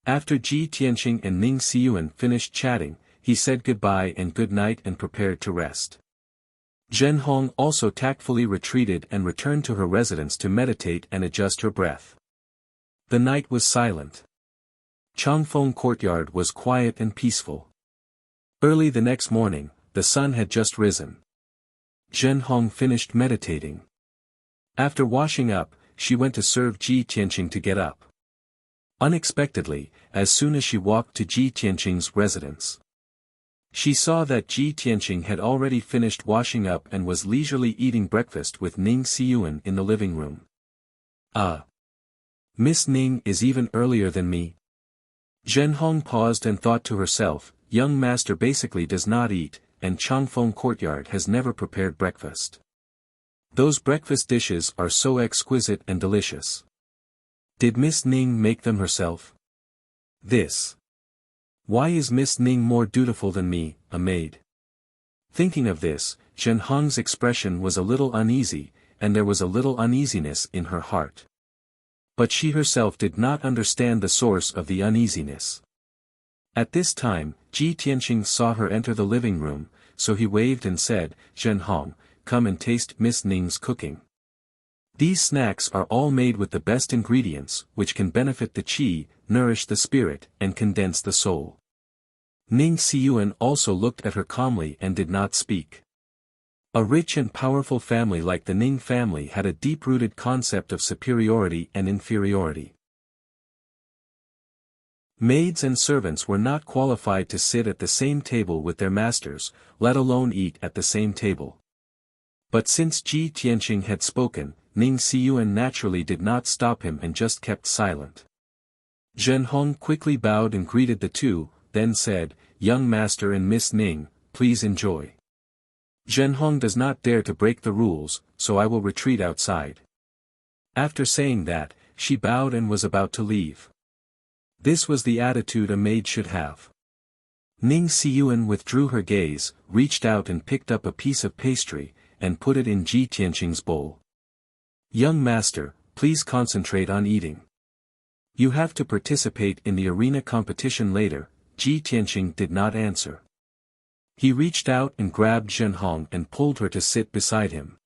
[SPEAKER 1] After Ji Tianqing and Ning Xiyuan finished chatting, he said goodbye and good night and prepared to rest. Zhen Hong also tactfully retreated and returned to her residence to meditate and adjust her breath. The night was silent. Changfeng Courtyard was quiet and peaceful. Early the next morning, the sun had just risen. Zhen Hong finished meditating. After washing up, she went to serve Ji Tianqing to get up. Unexpectedly, as soon as she walked to Ji Tianqing's residence, she saw that Ji Tianqing had already finished washing up and was leisurely eating breakfast with Ning Xiyuan in the living room. Miss Ning is even earlier than me. Zhen Hong paused and thought to herself, young master basically does not eat, and Changfeng Courtyard has never prepared breakfast. Those breakfast dishes are so exquisite and delicious. Did Miss Ning make them herself? Why is Miss Ning more dutiful than me, a maid? Thinking of this, Zhen Hong's expression was a little uneasy, and there was a little uneasiness in her heart. But she herself did not understand the source of the uneasiness. At this time, Ji Tianqing saw her enter the living room, so he waved and said, Zhen Hong, come and taste Miss Ning's cooking. These snacks are all made with the best ingredients, which can benefit the qi, nourish the spirit, and condense the soul. Ning Xiyuan also looked at her calmly and did not speak. A rich and powerful family like the Ning family had a deep-rooted concept of superiority and inferiority. Maids and servants were not qualified to sit at the same table with their masters, let alone eat at the same table. But since Ji Tianqing had spoken, Ning Xiyuan naturally did not stop him and just kept silent. Zhen Hong quickly bowed and greeted the two, then said, young master and Miss Ning, please enjoy. Zhen Hong does not dare to break the rules, so I will retreat outside. After saying that, she bowed and was about to leave. This was the attitude a maid should have. Ning Xiyuan withdrew her gaze, reached out and picked up a piece of pastry, and put it in Ji Tianqing's bowl. Young master, please concentrate on eating. You have to participate in the arena competition later. Ji Tianqing did not answer. He reached out and grabbed Zhen Hong and pulled her to sit beside him.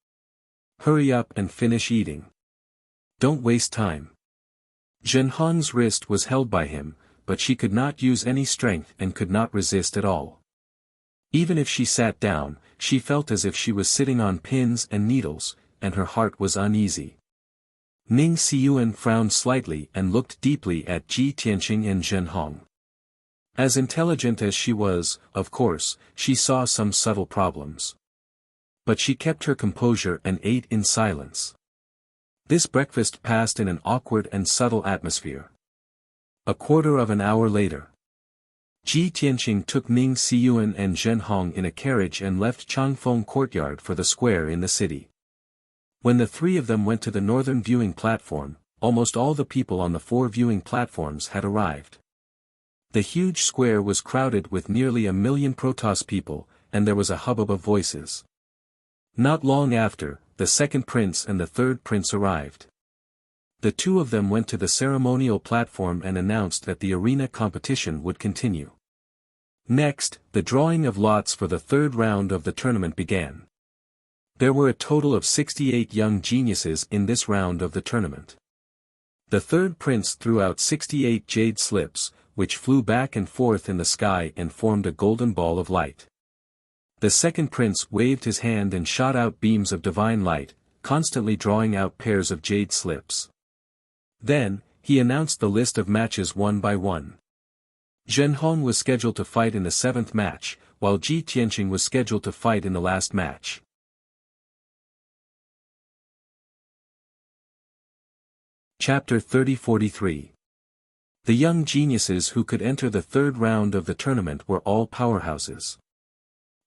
[SPEAKER 1] Hurry up and finish eating. Don't waste time. Zhen Hong's wrist was held by him, but she could not use any strength and could not resist at all. Even if she sat down, she felt as if she was sitting on pins and needles, and her heart was uneasy. Ning Xiyuan frowned slightly and looked deeply at Ji Tianqing and Zhen Hong. As intelligent as she was, of course, she saw some subtle problems. But she kept her composure and ate in silence. This breakfast passed in an awkward and subtle atmosphere. A quarter of an hour later, Ji Tianqing took Ning Xiyuan and Zhen Hong in a carriage and left Changfeng Courtyard for the square in the city. When the 3 of them went to the northern viewing platform, almost all the people on the 4 viewing platforms had arrived. The huge square was crowded with nearly 1 million Protoss people, and there was a hubbub of voices. Not long after, the second prince and the third prince arrived. The 2 of them went to the ceremonial platform and announced that the arena competition would continue. Next, the drawing of lots for the 3rd round of the tournament began. There were a total of 68 young geniuses in this round of the tournament. The third prince threw out 68 jade slips, which flew back and forth in the sky and formed a golden ball of light. The second prince waved his hand and shot out beams of divine light, constantly drawing out pairs of jade slips. Then, he announced the list of matches one by one. Zhen Hong was scheduled to fight in the 7th match, while Ji Tianqing was scheduled to fight in the last match. Chapter 30-43. The young geniuses who could enter the 3rd round of the tournament were all powerhouses.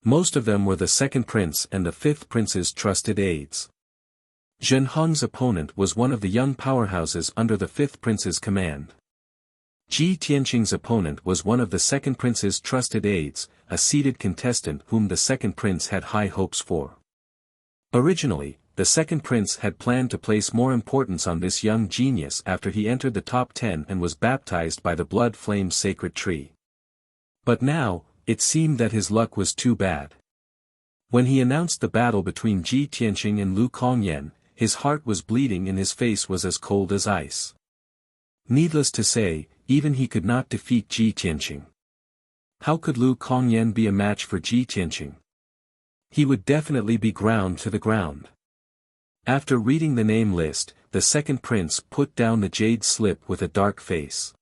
[SPEAKER 1] Most of them were the 2nd prince and the 5th prince's trusted aides. Zhen Hong's opponent was one of the young powerhouses under the 5th prince's command. Ji Tianqing's opponent was one of the second prince's trusted aides, a seated contestant whom the second prince had high hopes for. Originally, the second prince had planned to place more importance on this young genius after he entered the top 10 and was baptized by the blood flame sacred tree. But now, it seemed that his luck was too bad. When he announced the battle between Ji Tianqing and Lu Kongyan, his heart was bleeding and his face was as cold as ice. Needless to say, even he could not defeat Ji Tianqing. How could Lu Kongyan be a match for Ji Tianqing? He would definitely be ground to the ground. After reading the name list, the second prince put down the jade slip with a dark face.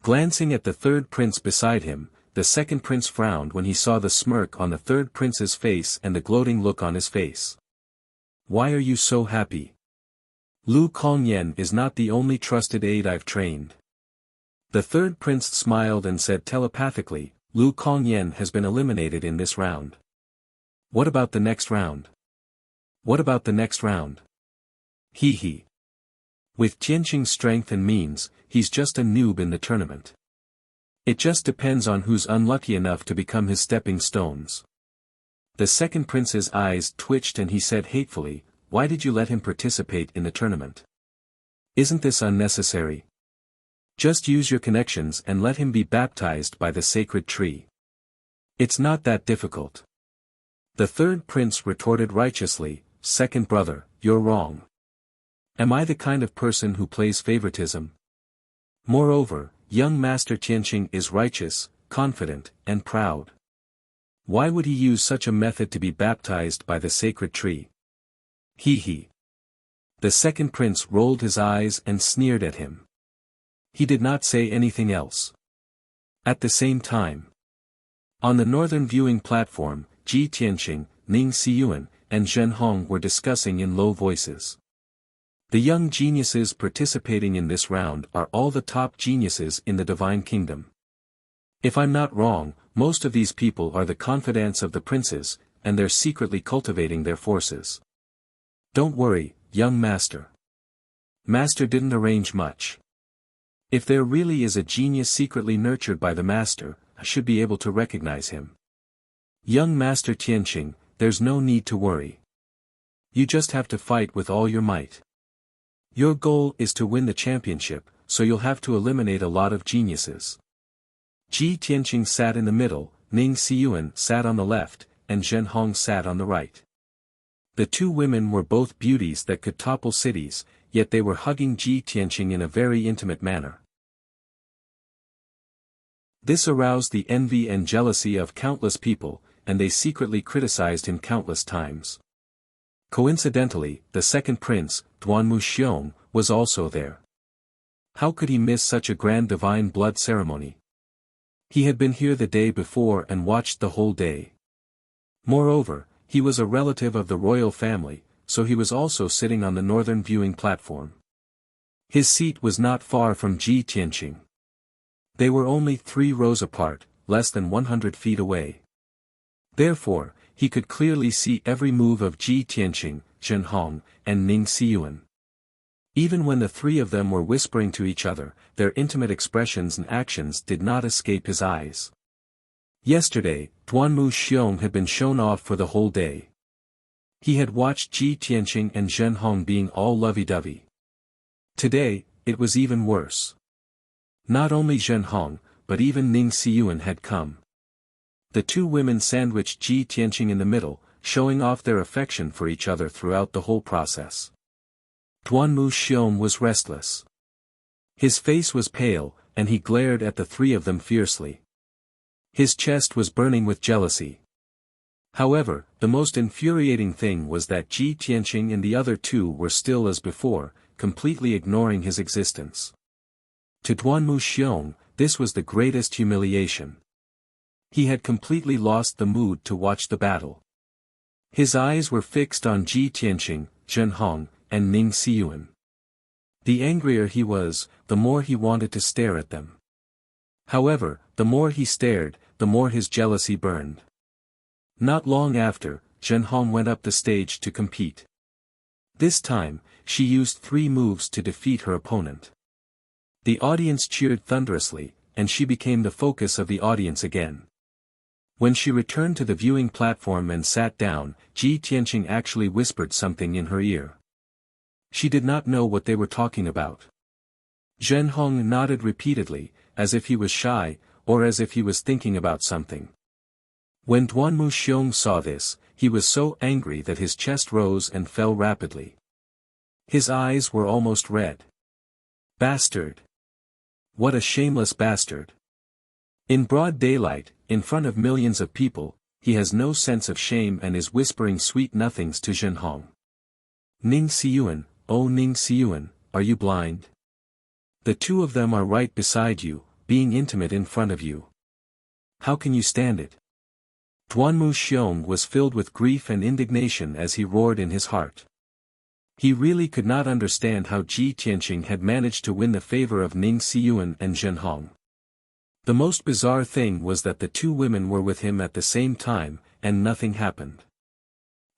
[SPEAKER 1] Glancing at the third prince beside him, the second prince frowned when he saw the smirk on the third prince's face and the gloating look on his face. Why are you so happy? Lu Kongyan is not the only trusted aide I've trained. The third prince smiled and said telepathically, Lu Kongyan has been eliminated in this round. What about the next round? What about the next round? Hee. With Tianqing's strength and means, he's just a noob in the tournament. It just depends on who's unlucky enough to become his stepping stones. The second prince's eyes twitched and he said hatefully, why did you let him participate in the tournament? Isn't this unnecessary? Just use your connections and let him be baptized by the sacred tree. It's not that difficult. The third prince retorted righteously, second brother, you're wrong. Am I the kind of person who plays favoritism? Moreover, young Master Tianqing is righteous, confident, and proud. Why would he use such a method to be baptized by the sacred tree? Hee. The second prince rolled his eyes and sneered at him. He did not say anything else. At the same time, on the northern viewing platform, Ji Tianqing, Ning Xiyuan, and Zhen Hong were discussing in low voices. The young geniuses participating in this round are all the top geniuses in the Divine Kingdom. If I'm not wrong, most of these people are the confidants of the princes, and they're secretly cultivating their forces. Don't worry, young master. Master didn't arrange much. If there really is a genius secretly nurtured by the master, I should be able to recognize him. Young Master Tianqing, there's no need to worry. You just have to fight with all your might. Your goal is to win the championship, so you'll have to eliminate a lot of geniuses. Ji Tianqing sat in the middle, Ning Xiyuan sat on the left, and Zhen Hong sat on the right. The two women were both beauties that could topple cities, yet they were hugging Ji Tianqing in a very intimate manner. This aroused the envy and jealousy of countless people, and they secretly criticized him countless times. Coincidentally, the second prince, Duanmu Xiong, was also there. How could he miss such a grand divine blood ceremony? He had been here the day before and watched the whole day. Moreover, he was a relative of the royal family, so he was also sitting on the northern viewing platform. His seat was not far from Ji Tianqing. They were only 3 rows apart, less than 100 feet away. Therefore, he could clearly see every move of Ji Tianqing, Zhen Hong, and Ning Xiyuan. Even when the 3 of them were whispering to each other, their intimate expressions and actions did not escape his eyes. Yesterday, Duanmu Xiong had been shown off for the whole day. He had watched Ji Tianqing and Zhen Hong being all lovey-dovey. Today, it was even worse. Not only Zhen Hong, but even Ning Xiyuan had come. The 2 women sandwiched Ji Tianqing in the middle, showing off their affection for each other throughout the whole process. Duanmu Xiong was restless. His face was pale, and he glared at the 3 of them fiercely. His chest was burning with jealousy. However, the most infuriating thing was that Ji Tianqing and the other 2 were still as before, completely ignoring his existence. To Duanmu Xiong, this was the greatest humiliation. He had completely lost the mood to watch the battle. His eyes were fixed on Ji Tianqing, Zhen Hong, and Ning Xiyuan. The angrier he was, the more he wanted to stare at them. However, the more he stared, the more his jealousy burned. Not long after, Zhen Hong went up the stage to compete. This time, she used 3 moves to defeat her opponent. The audience cheered thunderously, and she became the focus of the audience again. When she returned to the viewing platform and sat down, Ji Tianqing actually whispered something in her ear. She did not know what they were talking about. Zhenhong nodded repeatedly, as if he was shy, or as if he was thinking about something. When Duanmu Xiong saw this, he was so angry that his chest rose and fell rapidly. His eyes were almost red. Bastard! What a shameless bastard! In broad daylight, in front of millions of people, he has no sense of shame and is whispering sweet nothings to Zhenhong. Ning Xiyuan, oh Ning Xiyuan, are you blind? The two of them are right beside you, being intimate in front of you. How can you stand it? Duanmu Xiong was filled with grief and indignation as he roared in his heart. He really could not understand how Ji Tianqing had managed to win the favor of Ning Xiyuan and Zhenhong. The most bizarre thing was that the two women were with him at the same time, and nothing happened.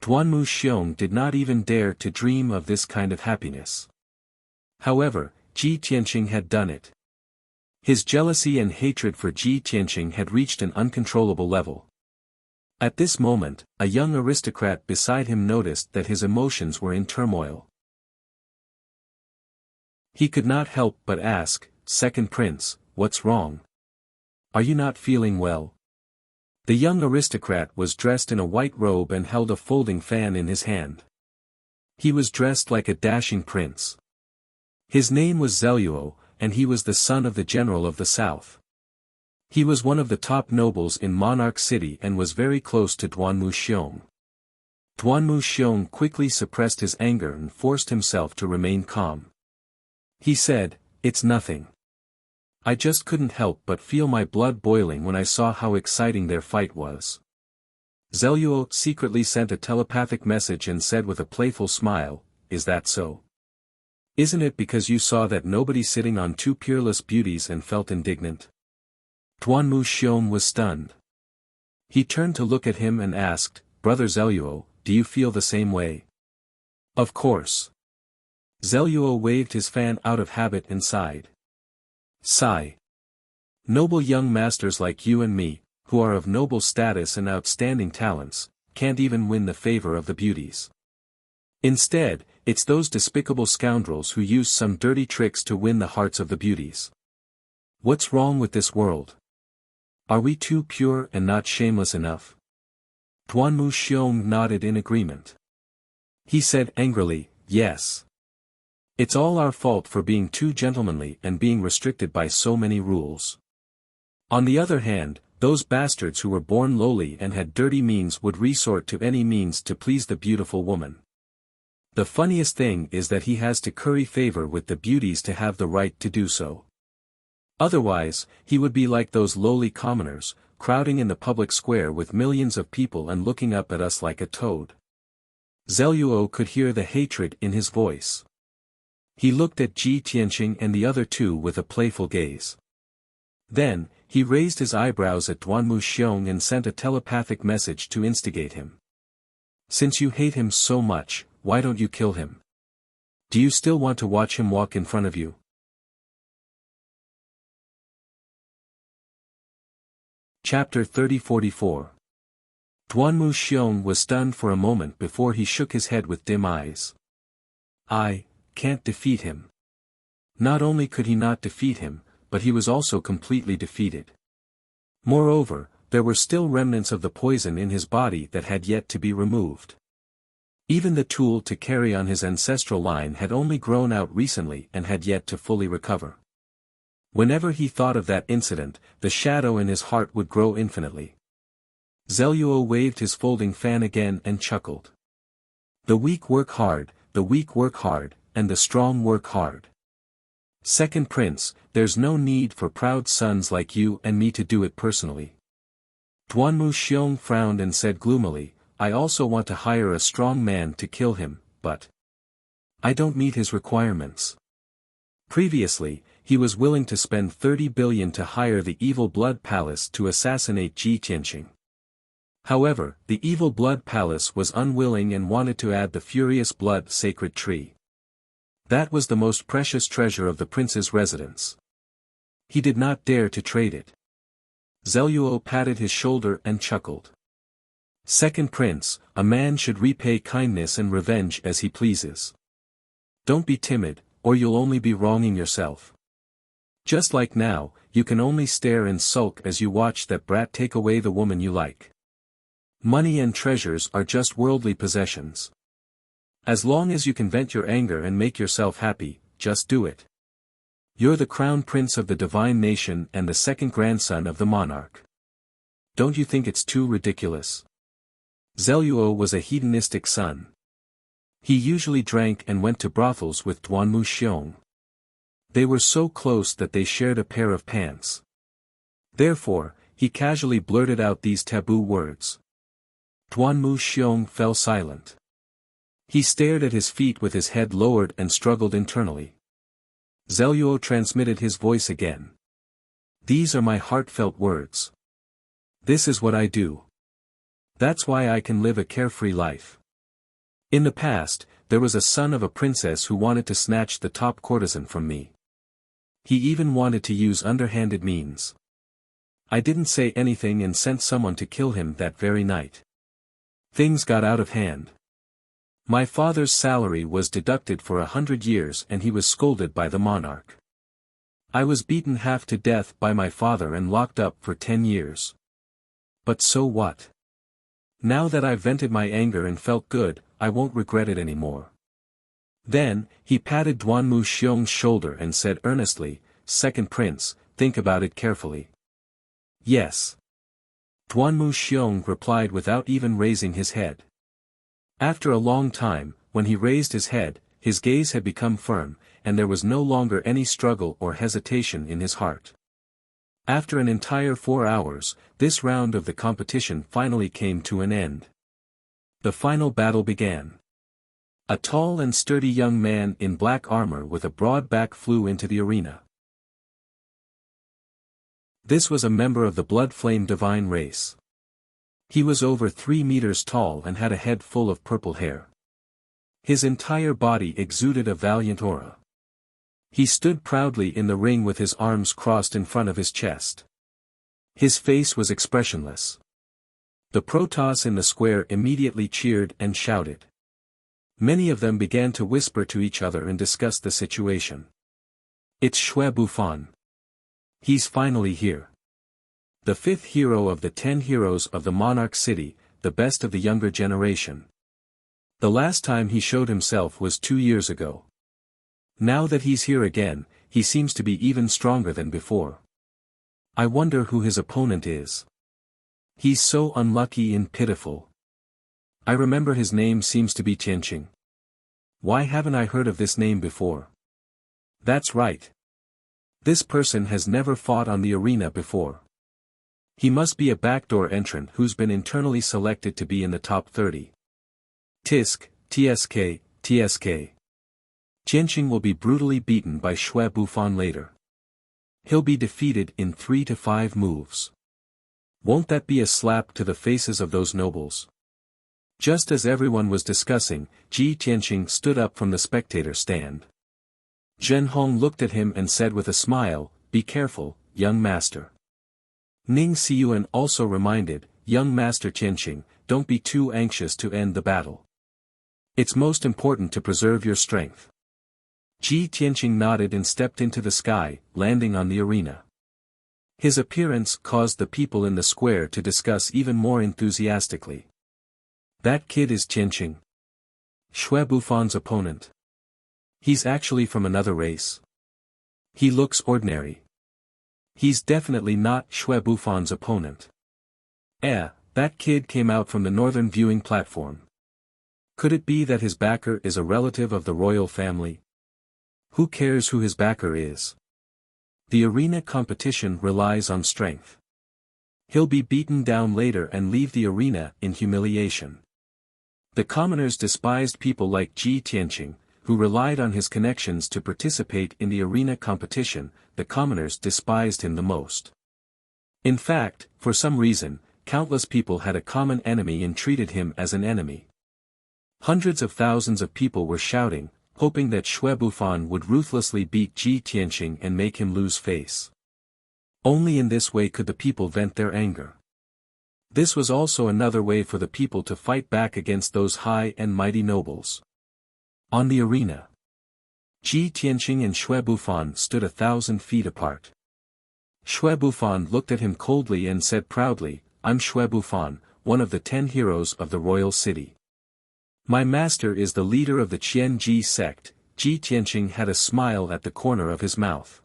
[SPEAKER 1] Duanmu Xiong did not even dare to dream of this kind of happiness. However, Ji Tianqing had done it. His jealousy and hatred for Ji Tianqing had reached an uncontrollable level. At this moment, a young aristocrat beside him noticed that his emotions were in turmoil. He could not help but ask, "Second Prince, what's wrong? Are you not feeling well?" The young aristocrat was dressed in a white robe and held a folding fan in his hand. He was dressed like a dashing prince. His name was Zelluo, and he was the son of the general of the south. He was one of the top nobles in Monarch City and was very close to Duanmu Xiong. Duanmu Xiong quickly suppressed his anger and forced himself to remain calm. He said, "It's nothing. I just couldn't help but feel my blood boiling when I saw how exciting their fight was." Zelluo secretly sent a telepathic message and said with a playful smile, "Is that so? Isn't it because you saw that nobody sitting on two peerless beauties and felt indignant?" Duanmu Xiong was stunned. He turned to look at him and asked, "Brother Zelluo, do you feel the same way?" "Of course." Zelluo waved his fan out of habit and sighed. Sigh. Noble young masters like you and me, who are of noble status and outstanding talents, can't even win the favor of the beauties. Instead, it's those despicable scoundrels who use some dirty tricks to win the hearts of the beauties. What's wrong with this world? Are we too pure and not shameless enough? Duanmu Xiong nodded in agreement. He said angrily, "Yes. It's all our fault for being too gentlemanly and being restricted by so many rules. On the other hand, those bastards who were born lowly and had dirty means would resort to any means to please the beautiful woman. The funniest thing is that he has to curry favor with the beauties to have the right to do so. Otherwise, he would be like those lowly commoners, crowding in the public square with millions of people and looking up at us like a toad." Zelluo could hear the hatred in his voice. He looked at Ji Tianqing and the other two with a playful gaze. Then, he raised his eyebrows at Duanmu Xiong and sent a telepathic message to instigate him. "Since you hate him so much, why don't you kill him? Do you still want to watch him walk in front of you?" Chapter 30-44. Duanmu Xiong was stunned for a moment before he shook his head with dim eyes. "I can't defeat him." Not only could he not defeat him, but he was also completely defeated. Moreover, there were still remnants of the poison in his body that had yet to be removed. Even the tool to carry on his ancestral line had only grown out recently and had yet to fully recover. Whenever he thought of that incident, the shadow in his heart would grow infinitely. Zelluo waved his folding fan again and chuckled. "The weak work hard, the weak work hard, and the strong work hard. Second Prince, there's no need for proud sons like you and me to do it personally." Duanmu Xiong frowned and said gloomily, "I also want to hire a strong man to kill him, but I don't meet his requirements." Previously, he was willing to spend 30 billion to hire the Evil Blood Palace to assassinate Ji Tianqing. However, the Evil Blood Palace was unwilling and wanted to add the Furious Blood Sacred Tree. That was the most precious treasure of the prince's residence. He did not dare to trade it. Zelluo patted his shoulder and chuckled. Second prince, a man should repay kindness and revenge as he pleases. Don't be timid, or you'll only be wronging yourself. Just like now, you can only stare and sulk as you watch that brat take away the woman you like. Money and treasures are just worldly possessions. As long as you can vent your anger and make yourself happy, just do it. You're the crown prince of the divine nation and the second grandson of the monarch. Don't you think it's too ridiculous? Zelluo was a hedonistic son. He usually drank and went to brothels with Duanmu Xiong. They were so close that they shared a pair of pants. Therefore, he casually blurted out these taboo words. Duanmu Xiong fell silent. He stared at his feet with his head lowered and struggled internally. Zelluo transmitted his voice again. These are my heartfelt words. This is what I do. That's why I can live a carefree life. In the past, there was a son of a princess who wanted to snatch the top courtesan from me. He even wanted to use underhanded means. I didn't say anything and sent someone to kill him that very night. Things got out of hand. My father's salary was deducted for 100 years and he was scolded by the monarch. I was beaten half to death by my father and locked up for 10 years. But so what? Now that I've vented my anger and felt good, I won't regret it anymore. Then, he patted Duanmu Xiong's shoulder and said earnestly, Second prince, think about it carefully. Yes. Duanmu Xiong replied without even raising his head. After a long time, when he raised his head, his gaze had become firm, and there was no longer any struggle or hesitation in his heart. After an entire 4 hours, this round of the competition finally came to an end. The final battle began. A tall and sturdy young man in black armor with a broad back flew into the arena. This was a member of the Blood Flame Divine race. He was over 3 meters tall and had a head full of purple hair. His entire body exuded a valiant aura. He stood proudly in the ring with his arms crossed in front of his chest. His face was expressionless. The Protoss in the square immediately cheered and shouted. Many of them began to whisper to each other and discuss the situation. It's Shui Bufan. He's finally here. The 5th hero of the 10 heroes of the Monarch City, the best of the younger generation. The last time he showed himself was 2 years ago. Now that he's here again, he seems to be even stronger than before. I wonder who his opponent is. He's so unlucky and pitiful. I remember his name seems to be Tianqing. Why haven't I heard of this name before? That's right. This person has never fought on the arena before. He must be a backdoor entrant who's been internally selected to be in the top 30. Tisk, TSK, TSK. Tianqing will be brutally beaten by Shui Bufan later. He'll be defeated in 3 to 5 moves. Won't that be a slap to the faces of those nobles? Just as everyone was discussing, Ji Tianqing stood up from the spectator stand. Zhen Hong looked at him and said with a smile, Be careful, young master. Ning Xiyuan also reminded, Young Master Tianqing, don't be too anxious to end the battle. It's most important to preserve your strength. Ji Tianqing nodded and stepped into the sky, landing on the arena. His appearance caused the people in the square to discuss even more enthusiastically. That kid is Tianqing. Shui Bufan's opponent. He's actually from another race. He looks ordinary. He's definitely not Shui Bufan's opponent. That kid came out from the northern viewing platform. Could it be that his backer is a relative of the royal family? Who cares who his backer is? The arena competition relies on strength. He'll be beaten down later and leave the arena in humiliation. The commoners despised people like Ji Tianqing, who relied on his connections to participate in the arena competition. The commoners despised him the most. In fact, for some reason, countless people had a common enemy and treated him as an enemy. Hundreds of thousands of people were shouting, hoping that Xue Bufan would ruthlessly beat Ji Tianqing and make him lose face. Only in this way could the people vent their anger. This was also another way for the people to fight back against those high and mighty nobles. On the arena, Ji Tianqing and Xue Bufan stood 1,000 feet apart. Xue Bufan looked at him coldly and said proudly, "I'm Xue Bufan, one of the 10 heroes of the royal city. My master is the leader of the Qianji sect." Ji Tianqing had a smile at the corner of his mouth.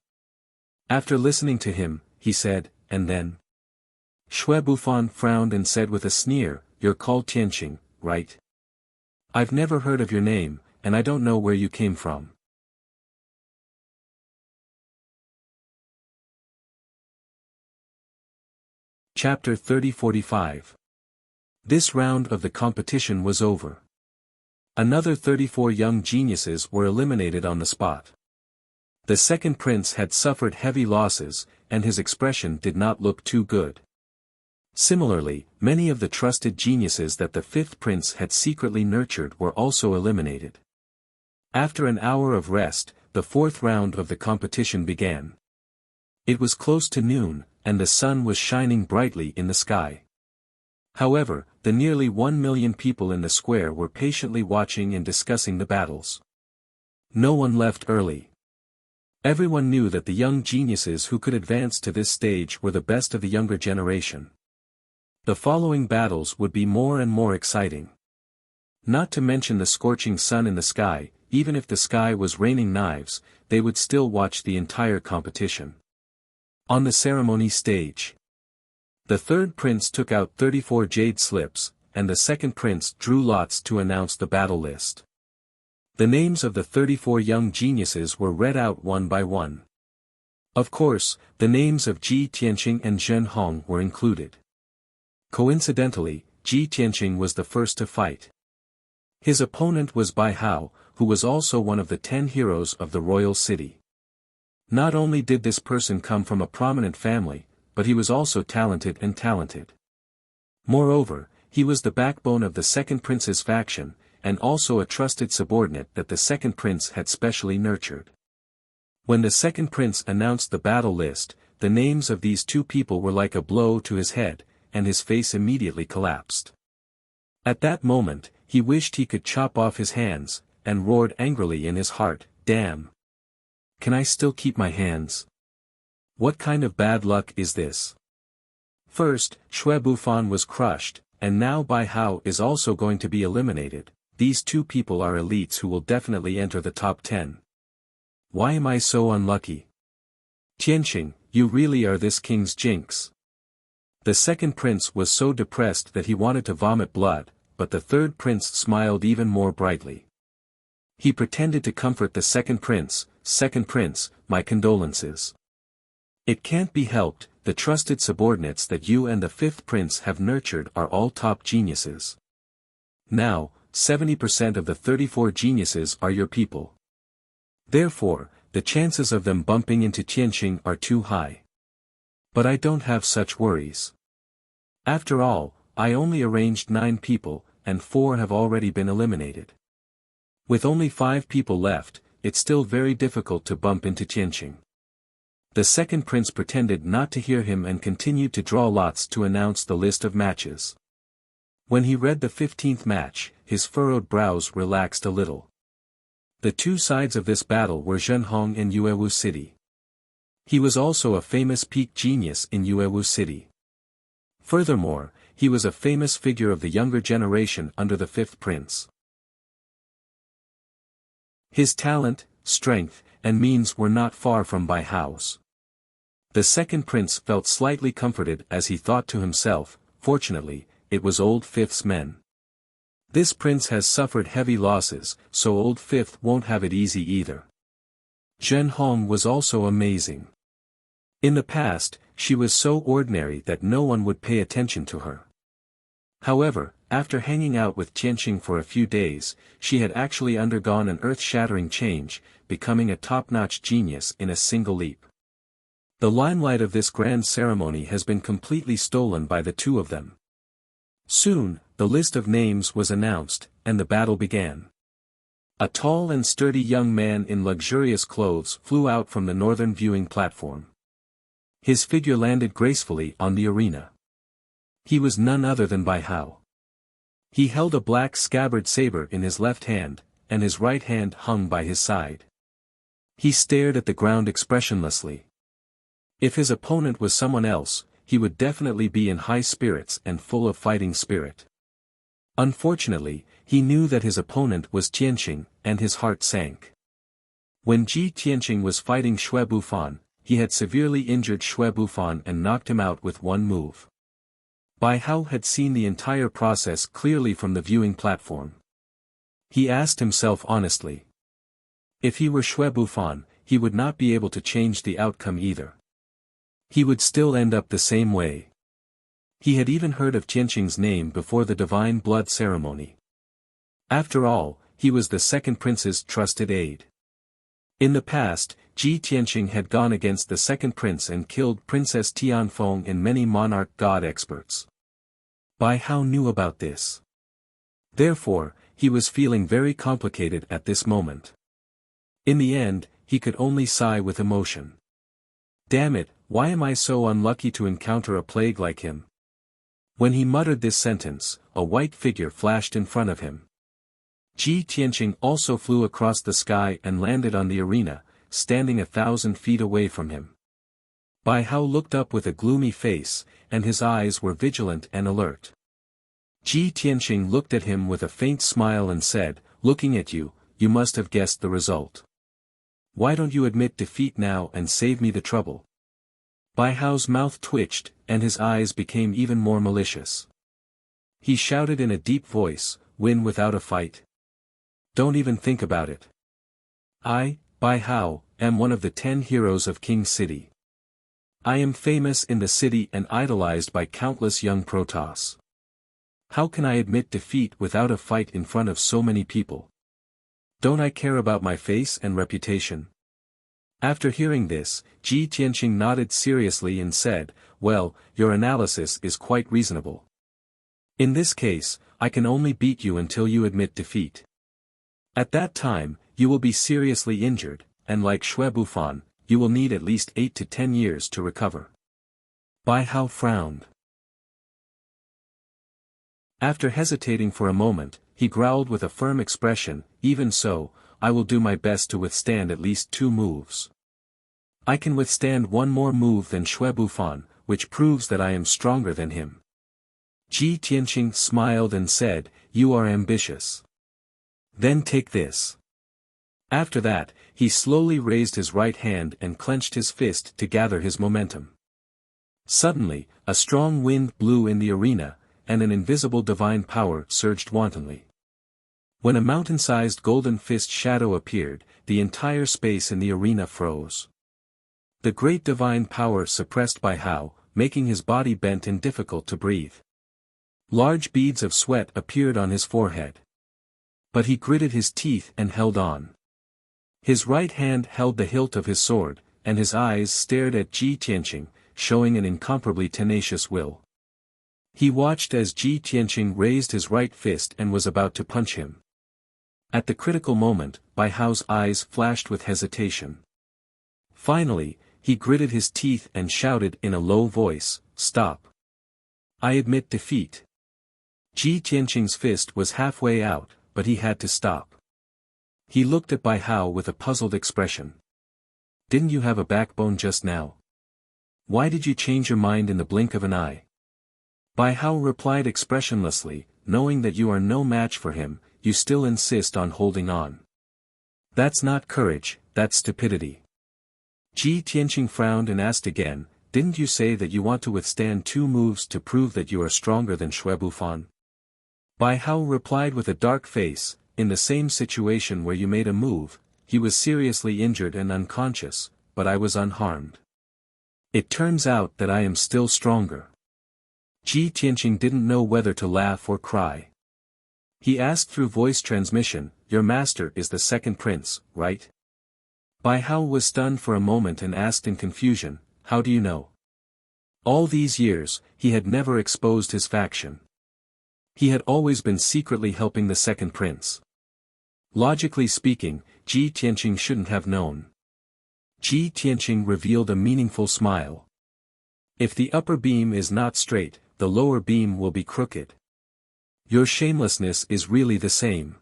[SPEAKER 1] After listening to him, he said, "And then?" Xue Bufan frowned and said with a sneer, "You're called Tianqing, right? I've never heard of your name, and I don't know where you came from." Chapter 30-45. This round of the competition was over. Another 34 young geniuses were eliminated on the spot. The second prince had suffered heavy losses, and his expression did not look too good. Similarly, many of the trusted geniuses that the fifth prince had secretly nurtured were also eliminated. After an hour of rest, the fourth round of the competition began. It was close to noon, and the sun was shining brightly in the sky. However, the nearly 1 million people in the square were patiently watching and discussing the battles. No one left early. Everyone knew that the young geniuses who could advance to this stage were the best of the younger generation. The following battles would be more and more exciting. Not to mention the scorching sun in the sky, even if the sky was raining knives, they would still watch the entire competition. On the ceremony stage, the third prince took out 34 jade slips, and the second prince drew lots to announce the battle list. The names of the 34 young geniuses were read out one by one. Of course, the names of Ji Tianqing and Zhen Hong were included. Coincidentally, Ji Tianqing was the first to fight. His opponent was Bai Hao, who was also one of the 10 heroes of the royal city. Not only did this person come from a prominent family, but he was also talented. Moreover, he was the backbone of the second prince's faction, and also a trusted subordinate that the second prince had specially nurtured. When the second prince announced the battle list, the names of these two people were like a blow to his head, and his face immediately collapsed. At that moment, he wished he could chop off his hands, and roared angrily in his heart, "Damn! Can I still keep my hands? What kind of bad luck is this?" First, Xue Bufan was crushed, and now Bai Hao is also going to be eliminated. These two people are elites who will definitely enter the top 10. Why am I so unlucky? Tianqing, you really are this king's jinx. The second prince was so depressed that he wanted to vomit blood, but the third prince smiled even more brightly. He pretended to comfort the second prince, "My condolences. It can't be helped, the trusted subordinates that you and the fifth prince have nurtured are all top geniuses. Now, 70% of the 34 geniuses are your people. Therefore, the chances of them bumping into Tianqing are too high. But I don't have such worries. After all, I only arranged 9 people, and 4 have already been eliminated. With only 5 people left, it's still very difficult to bump into Tianqing." The second prince pretended not to hear him and continued to draw lots to announce the list of matches. When he read the 15th match, his furrowed brows relaxed a little. The two sides of this battle were Zhen Hong and Yuewu City. He was also a famous peak genius in Yuewu City. Furthermore, he was a famous figure of the younger generation under the fifth prince. His talent, strength, and means were not far from Bai Hao's. The second prince felt slightly comforted as he thought to himself, "Fortunately, it was old Fifth's men. This prince has suffered heavy losses, so old Fifth won't have it easy either." Zhen Hong was also amazing. In the past, she was so ordinary that no one would pay attention to her. However, after hanging out with Tianqing for a few days, she had actually undergone an earth-shattering change, becoming a top-notch genius in a single leap. The limelight of this grand ceremony has been completely stolen by the two of them. Soon, the list of names was announced, and the battle began. A tall and sturdy young man in luxurious clothes flew out from the northern viewing platform. His figure landed gracefully on the arena. He was none other than Bai Hao. He held a black scabbard saber in his left hand, and his right hand hung by his side. He stared at the ground expressionlessly. If his opponent was someone else, he would definitely be in high spirits and full of fighting spirit. Unfortunately, he knew that his opponent was Tianqing, and his heart sank. When Tianqing was fighting Xue Bufan, he had severely injured Xue Bufan and knocked him out with one move. Bai Hao had seen the entire process clearly from the viewing platform. He asked himself honestly. If he were Xue Bufan, he would not be able to change the outcome either. He would still end up the same way. He had even heard of Tianqing's name before the divine blood ceremony. After all, he was the second prince's trusted aide. In the past, Tianqing had gone against the second prince and killed Princess Tianfeng and many monarch god experts. Bai Hao knew about this. Therefore, he was feeling very complicated at this moment. In the end, he could only sigh with emotion. Damn it, why am I so unlucky to encounter a plague like him? When he muttered this sentence, a white figure flashed in front of him. Tianqing also flew across the sky and landed on the arena, standing 1,000 feet away from him. Bai Hao looked up with a gloomy face, and his eyes were vigilant and alert. Tianqing looked at him with a faint smile and said, "Looking at you, you must have guessed the result. Why don't you admit defeat now and save me the trouble?" Bai Hao's mouth twitched, and his eyes became even more malicious. He shouted in a deep voice, "Win without a fight? Don't even think about it. I, Bai Hao, am one of the 10 heroes of King City. I am famous in the city and idolized by countless young Protoss. How can I admit defeat without a fight in front of so many people? Don't I care about my face and reputation?" After hearing this, Tianqing nodded seriously and said, "Well, your analysis is quite reasonable. In this case, I can only beat you until you admit defeat. At that time, you will be seriously injured, and like Xue Bufan, you will need at least 8 to 10 years to recover." Bai Hao frowned. After hesitating for a moment, he growled with a firm expression, "Even so, I will do my best to withstand at least 2 moves. I can withstand one more move than Xue Bufan, which proves that I am stronger than him." Tianqing smiled and said, "You are ambitious. Then take this." After that, he slowly raised his right hand and clenched his fist to gather his momentum. Suddenly, a strong wind blew in the arena, and an invisible divine power surged wantonly. When a mountain-sized golden fist shadow appeared, the entire space in the arena froze. The great divine power suppressed Bai Hao, making his body bent and difficult to breathe. Large beads of sweat appeared on his forehead. But he gritted his teeth and held on. His right hand held the hilt of his sword, and his eyes stared at Tianqing, showing an incomparably tenacious will. He watched as Tianqing raised his right fist and was about to punch him. At the critical moment, Bai Hao's eyes flashed with hesitation. Finally, he gritted his teeth and shouted in a low voice, "Stop. I admit defeat." Tianqing's fist was halfway out, but he had to stop. He looked at Bai Hao with a puzzled expression. "Didn't you have a backbone just now? Why did you change your mind in the blink of an eye?" Bai Hao replied expressionlessly, "Knowing that you are no match for him, you still insist on holding on. That's not courage, that's stupidity." Tianqing frowned and asked again, "Didn't you say that you want to withstand 2 moves to prove that you are stronger than Xue Bufan?" Bai Hao replied with a dark face, "In the same situation where you made a move, he was seriously injured and unconscious, but I was unharmed. It turns out that I am still stronger." Tianqing didn't know whether to laugh or cry. He asked through voice transmission, "Your master is the second prince, right?" Bai Hao was stunned for a moment and asked in confusion, "How do you know?" All these years, he had never exposed his faction. He had always been secretly helping the second prince. Logically speaking, Ji Tianqing shouldn't have known. Ji Tianqing revealed a meaningful smile. If the upper beam is not straight, the lower beam will be crooked. Your shamelessness is really the same.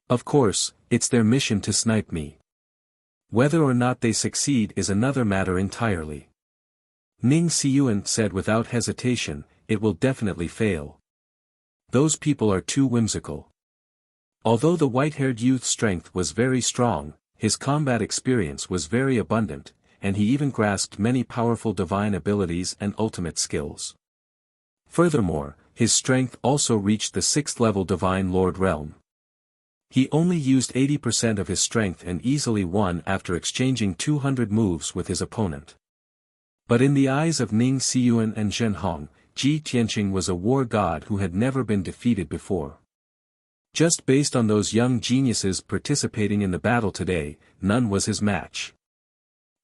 [SPEAKER 1] Of course, it's their mission to snipe me. Whether or not they succeed is another matter entirely. Ning Xiyuan said without hesitation, it will definitely fail. Those people are too whimsical. Although the white-haired youth's strength was very strong, his combat experience was very abundant, and he even grasped many powerful divine abilities and ultimate skills. Furthermore, his strength also reached the 6th level Divine Lord realm. He only used 80% of his strength and easily won after exchanging 200 moves with his opponent. But in the eyes of Ning Xiyuan and Zhen Hong, Ji Tianqing was a war god who had never been defeated before. Just based on those young geniuses participating in the battle today, none was his match.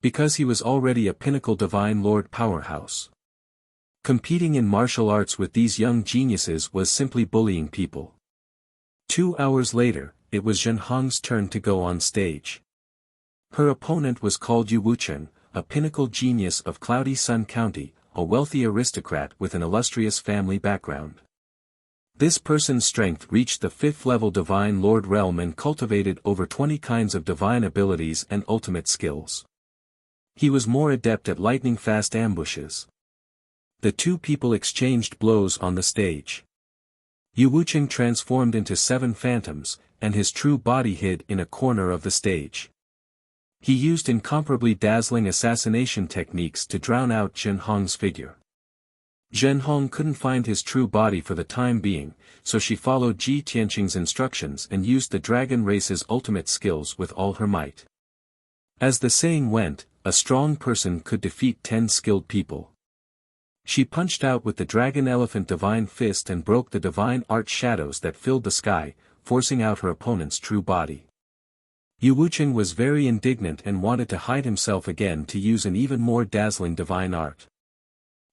[SPEAKER 1] Because he was already a pinnacle Divine Lord powerhouse. Competing in martial arts with these young geniuses was simply bullying people. 2 hours later, it was Zhen Hong's turn to go on stage. Her opponent was called Yu Wucheng, a pinnacle genius of Cloudy Sun County, a wealthy aristocrat with an illustrious family background. This person's strength reached the 5th level Divine Lord realm and cultivated over 20 kinds of divine abilities and ultimate skills. He was more adept at lightning-fast ambushes. The two people exchanged blows on the stage. Yu Wucheng transformed into 7 phantoms, and his true body hid in a corner of the stage. He used incomparably dazzling assassination techniques to drown out Zhen Hong's figure. Zhen Hong couldn't find his true body for the time being, so she followed Ji Tianqing's instructions and used the dragon race's ultimate skills with all her might. As the saying went, a strong person could defeat 10 skilled people. She punched out with the dragon elephant divine fist and broke the divine art shadows that filled the sky, forcing out her opponent's true body. Yu Wucheng was very indignant and wanted to hide himself again to use an even more dazzling divine art.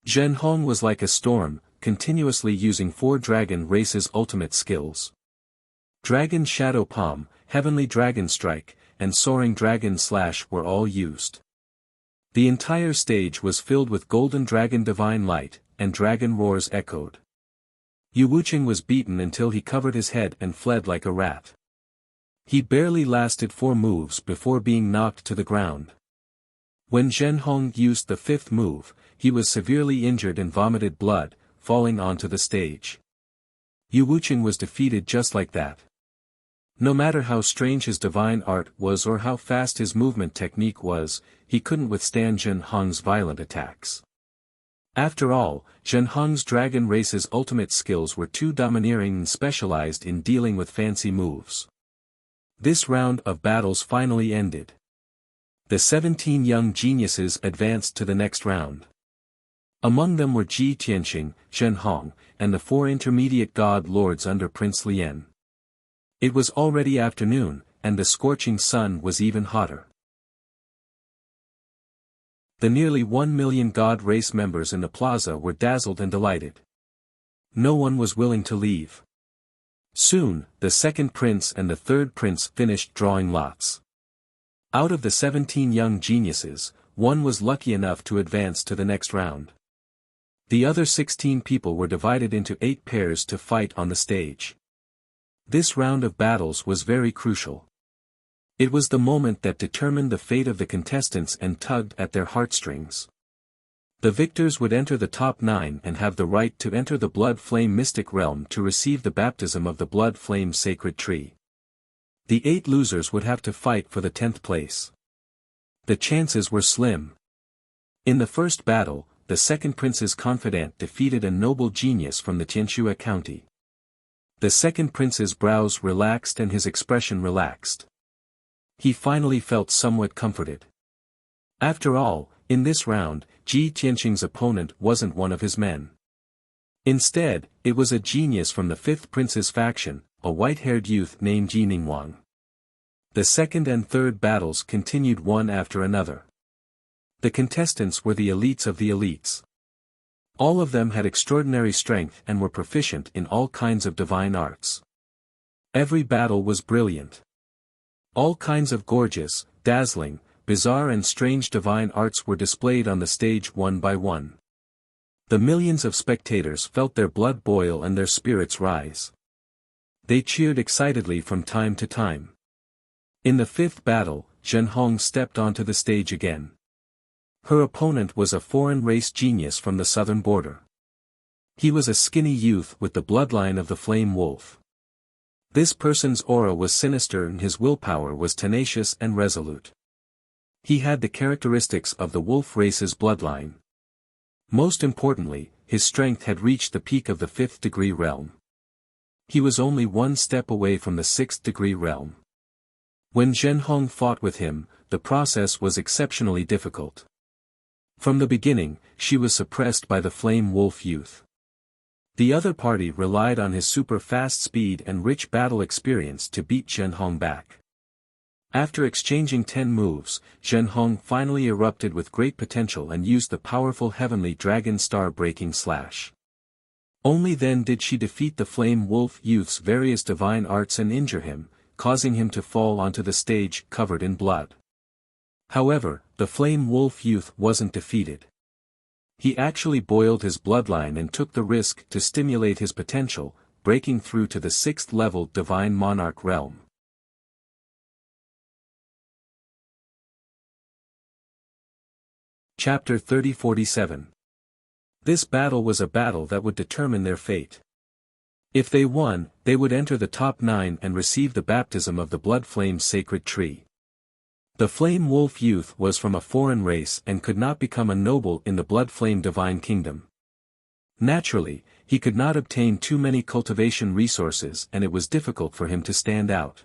[SPEAKER 1] Zhen Hong was like a storm, continuously using 4 dragon race's ultimate skills. Dragon Shadow Palm, Heavenly Dragon Strike, and Soaring Dragon Slash were all used. The entire stage was filled with Golden Dragon Divine Light, and Dragon Roars echoed. Yu Wucheng was beaten until he covered his head and fled like a rat. He barely lasted 4 moves before being knocked to the ground. When Zhen Hong used the 5th move, he was severely injured and vomited blood, falling onto the stage. Yu Wucheng was defeated just like that. No matter how strange his divine art was or how fast his movement technique was, he couldn't withstand Zhen Hong's violent attacks. After all, Zhen Hong's dragon race's ultimate skills were too domineering and specialized in dealing with fancy moves. This round of battles finally ended. The 17 young geniuses advanced to the next round. Among them were Ji Tianqing, Zhen Hong, and the 4 intermediate god lords under Prince Lien. It was already afternoon, and the scorching sun was even hotter. The nearly 1 million god race members in the plaza were dazzled and delighted. No one was willing to leave. Soon, the 2nd prince and the 3rd prince finished drawing lots. Out of the 17 young geniuses, 1 was lucky enough to advance to the next round. The other 16 people were divided into 8 pairs to fight on the stage. This round of battles was very crucial. It was the moment that determined the fate of the contestants and tugged at their heartstrings. The victors would enter the top 9 and have the right to enter the Blood Flame Mystic Realm to receive the baptism of the Blood Flame Sacred Tree. The 8 losers would have to fight for the 10th place. The chances were slim. In the first battle, the 2nd prince's confidant defeated a noble genius from the Tianxue County. The 2nd prince's brows relaxed and his expression relaxed. He finally felt somewhat comforted. After all, in this round, Ji Tianqing's opponent wasn't one of his men. Instead, it was a genius from the 5th prince's faction, a white-haired youth named Ji Ningwang. The 2nd and 3rd battles continued one after another. The contestants were the elites of the elites. All of them had extraordinary strength and were proficient in all kinds of divine arts. Every battle was brilliant. All kinds of gorgeous, dazzling, bizarre and strange divine arts were displayed on the stage one by one. The millions of spectators felt their blood boil and their spirits rise. They cheered excitedly from time to time. In the fifth battle, Zhenhong stepped onto the stage again. Her opponent was a foreign race genius from the southern border. He was a skinny youth with the bloodline of the flame wolf. This person's aura was sinister and his willpower was tenacious and resolute. He had the characteristics of the wolf race's bloodline. Most importantly, his strength had reached the peak of the 5th degree realm. He was only one step away from the 6th degree realm. When Zhenhong fought with him, the process was exceptionally difficult. From the beginning, she was suppressed by the flame wolf youth. The other party relied on his super fast speed and rich battle experience to beat Zhenhong back. After exchanging 10 moves, Zhenhong finally erupted with great potential and used the powerful heavenly dragon star-breaking slash. Only then did she defeat the flame wolf youth's various divine arts and injure him, causing him to fall onto the stage covered in blood. However, the flame wolf youth wasn't defeated. He actually boiled his bloodline and took the risk to stimulate his potential, breaking through to the 6th level divine monarch realm. Chapter 3047. This battle was a battle that would determine their fate. If they won, they would enter the top 9 and receive the baptism of the blood flame's sacred tree. The flame wolf youth was from a foreign race and could not become a noble in the blood flame divine kingdom. Naturally, he could not obtain too many cultivation resources and it was difficult for him to stand out.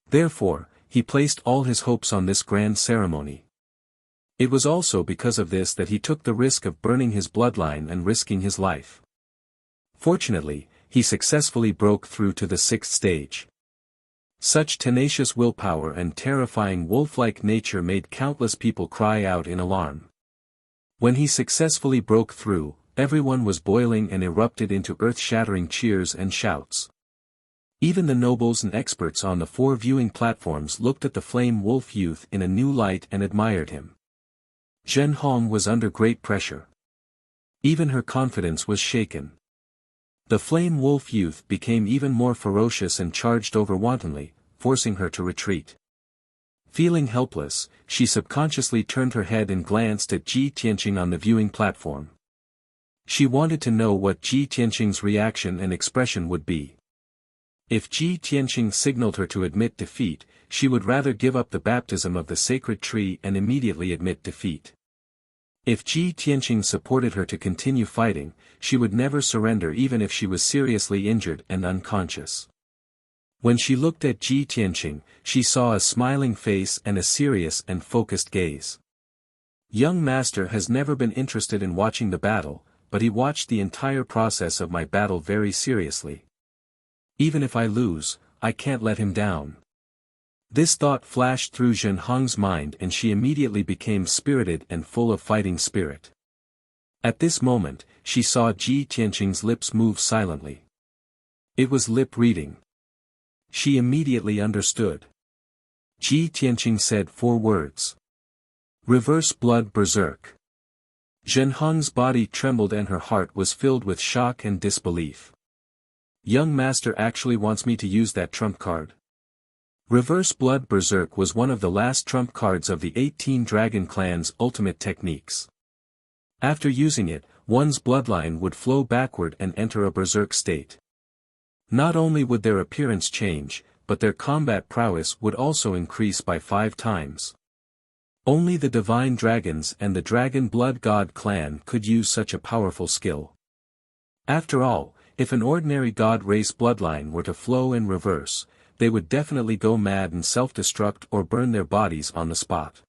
[SPEAKER 1] Therefore, he placed all his hopes on this grand ceremony. It was also because of this that he took the risk of burning his bloodline and risking his life. Fortunately, he successfully broke through to the 6th stage. Such tenacious willpower and terrifying wolf-like nature made countless people cry out in alarm. When he successfully broke through, everyone was boiling and erupted into earth-shattering cheers and shouts. Even the nobles and experts on the 4 viewing platforms looked at the flame wolf youth in a new light and admired him. Zhenhong was under great pressure. Even her confidence was shaken. The flame wolf youth became even more ferocious and charged over wantonly, forcing her to retreat. Feeling helpless, she subconsciously turned her head and glanced at Ji Tianqing on the viewing platform. She wanted to know what Ji Tianqing's reaction and expression would be. If Ji Tianqing signaled her to admit defeat, she would rather give up the baptism of the sacred tree and immediately admit defeat. If Ji Tianqing supported her to continue fighting, she would never surrender even if she was seriously injured and unconscious. When she looked at Ji Tianqing, she saw a smiling face and a serious and focused gaze. Young master has never been interested in watching the battle, but he watched the entire process of my battle very seriously. Even if I lose, I can't let him down. This thought flashed through Zhenhong's mind and she immediately became spirited and full of fighting spirit. At this moment, she saw Ji Tianqing's lips move silently. It was lip reading. She immediately understood. Ji Tianqing said 4 words. Reverse blood berserk. Zhenhong's body trembled and her heart was filled with shock and disbelief. Young master actually wants me to use that trump card. Reverse blood berserk was one of the last trump cards of the 18 Dragon Clan's ultimate techniques. After using it, one's bloodline would flow backward and enter a berserk state. Not only would their appearance change, but their combat prowess would also increase by 5 times. Only the divine dragons and the dragon blood god clan could use such a powerful skill. After all, if an ordinary god race bloodline were to flow in reverse, they would definitely go mad and self-destruct or burn their bodies on the spot.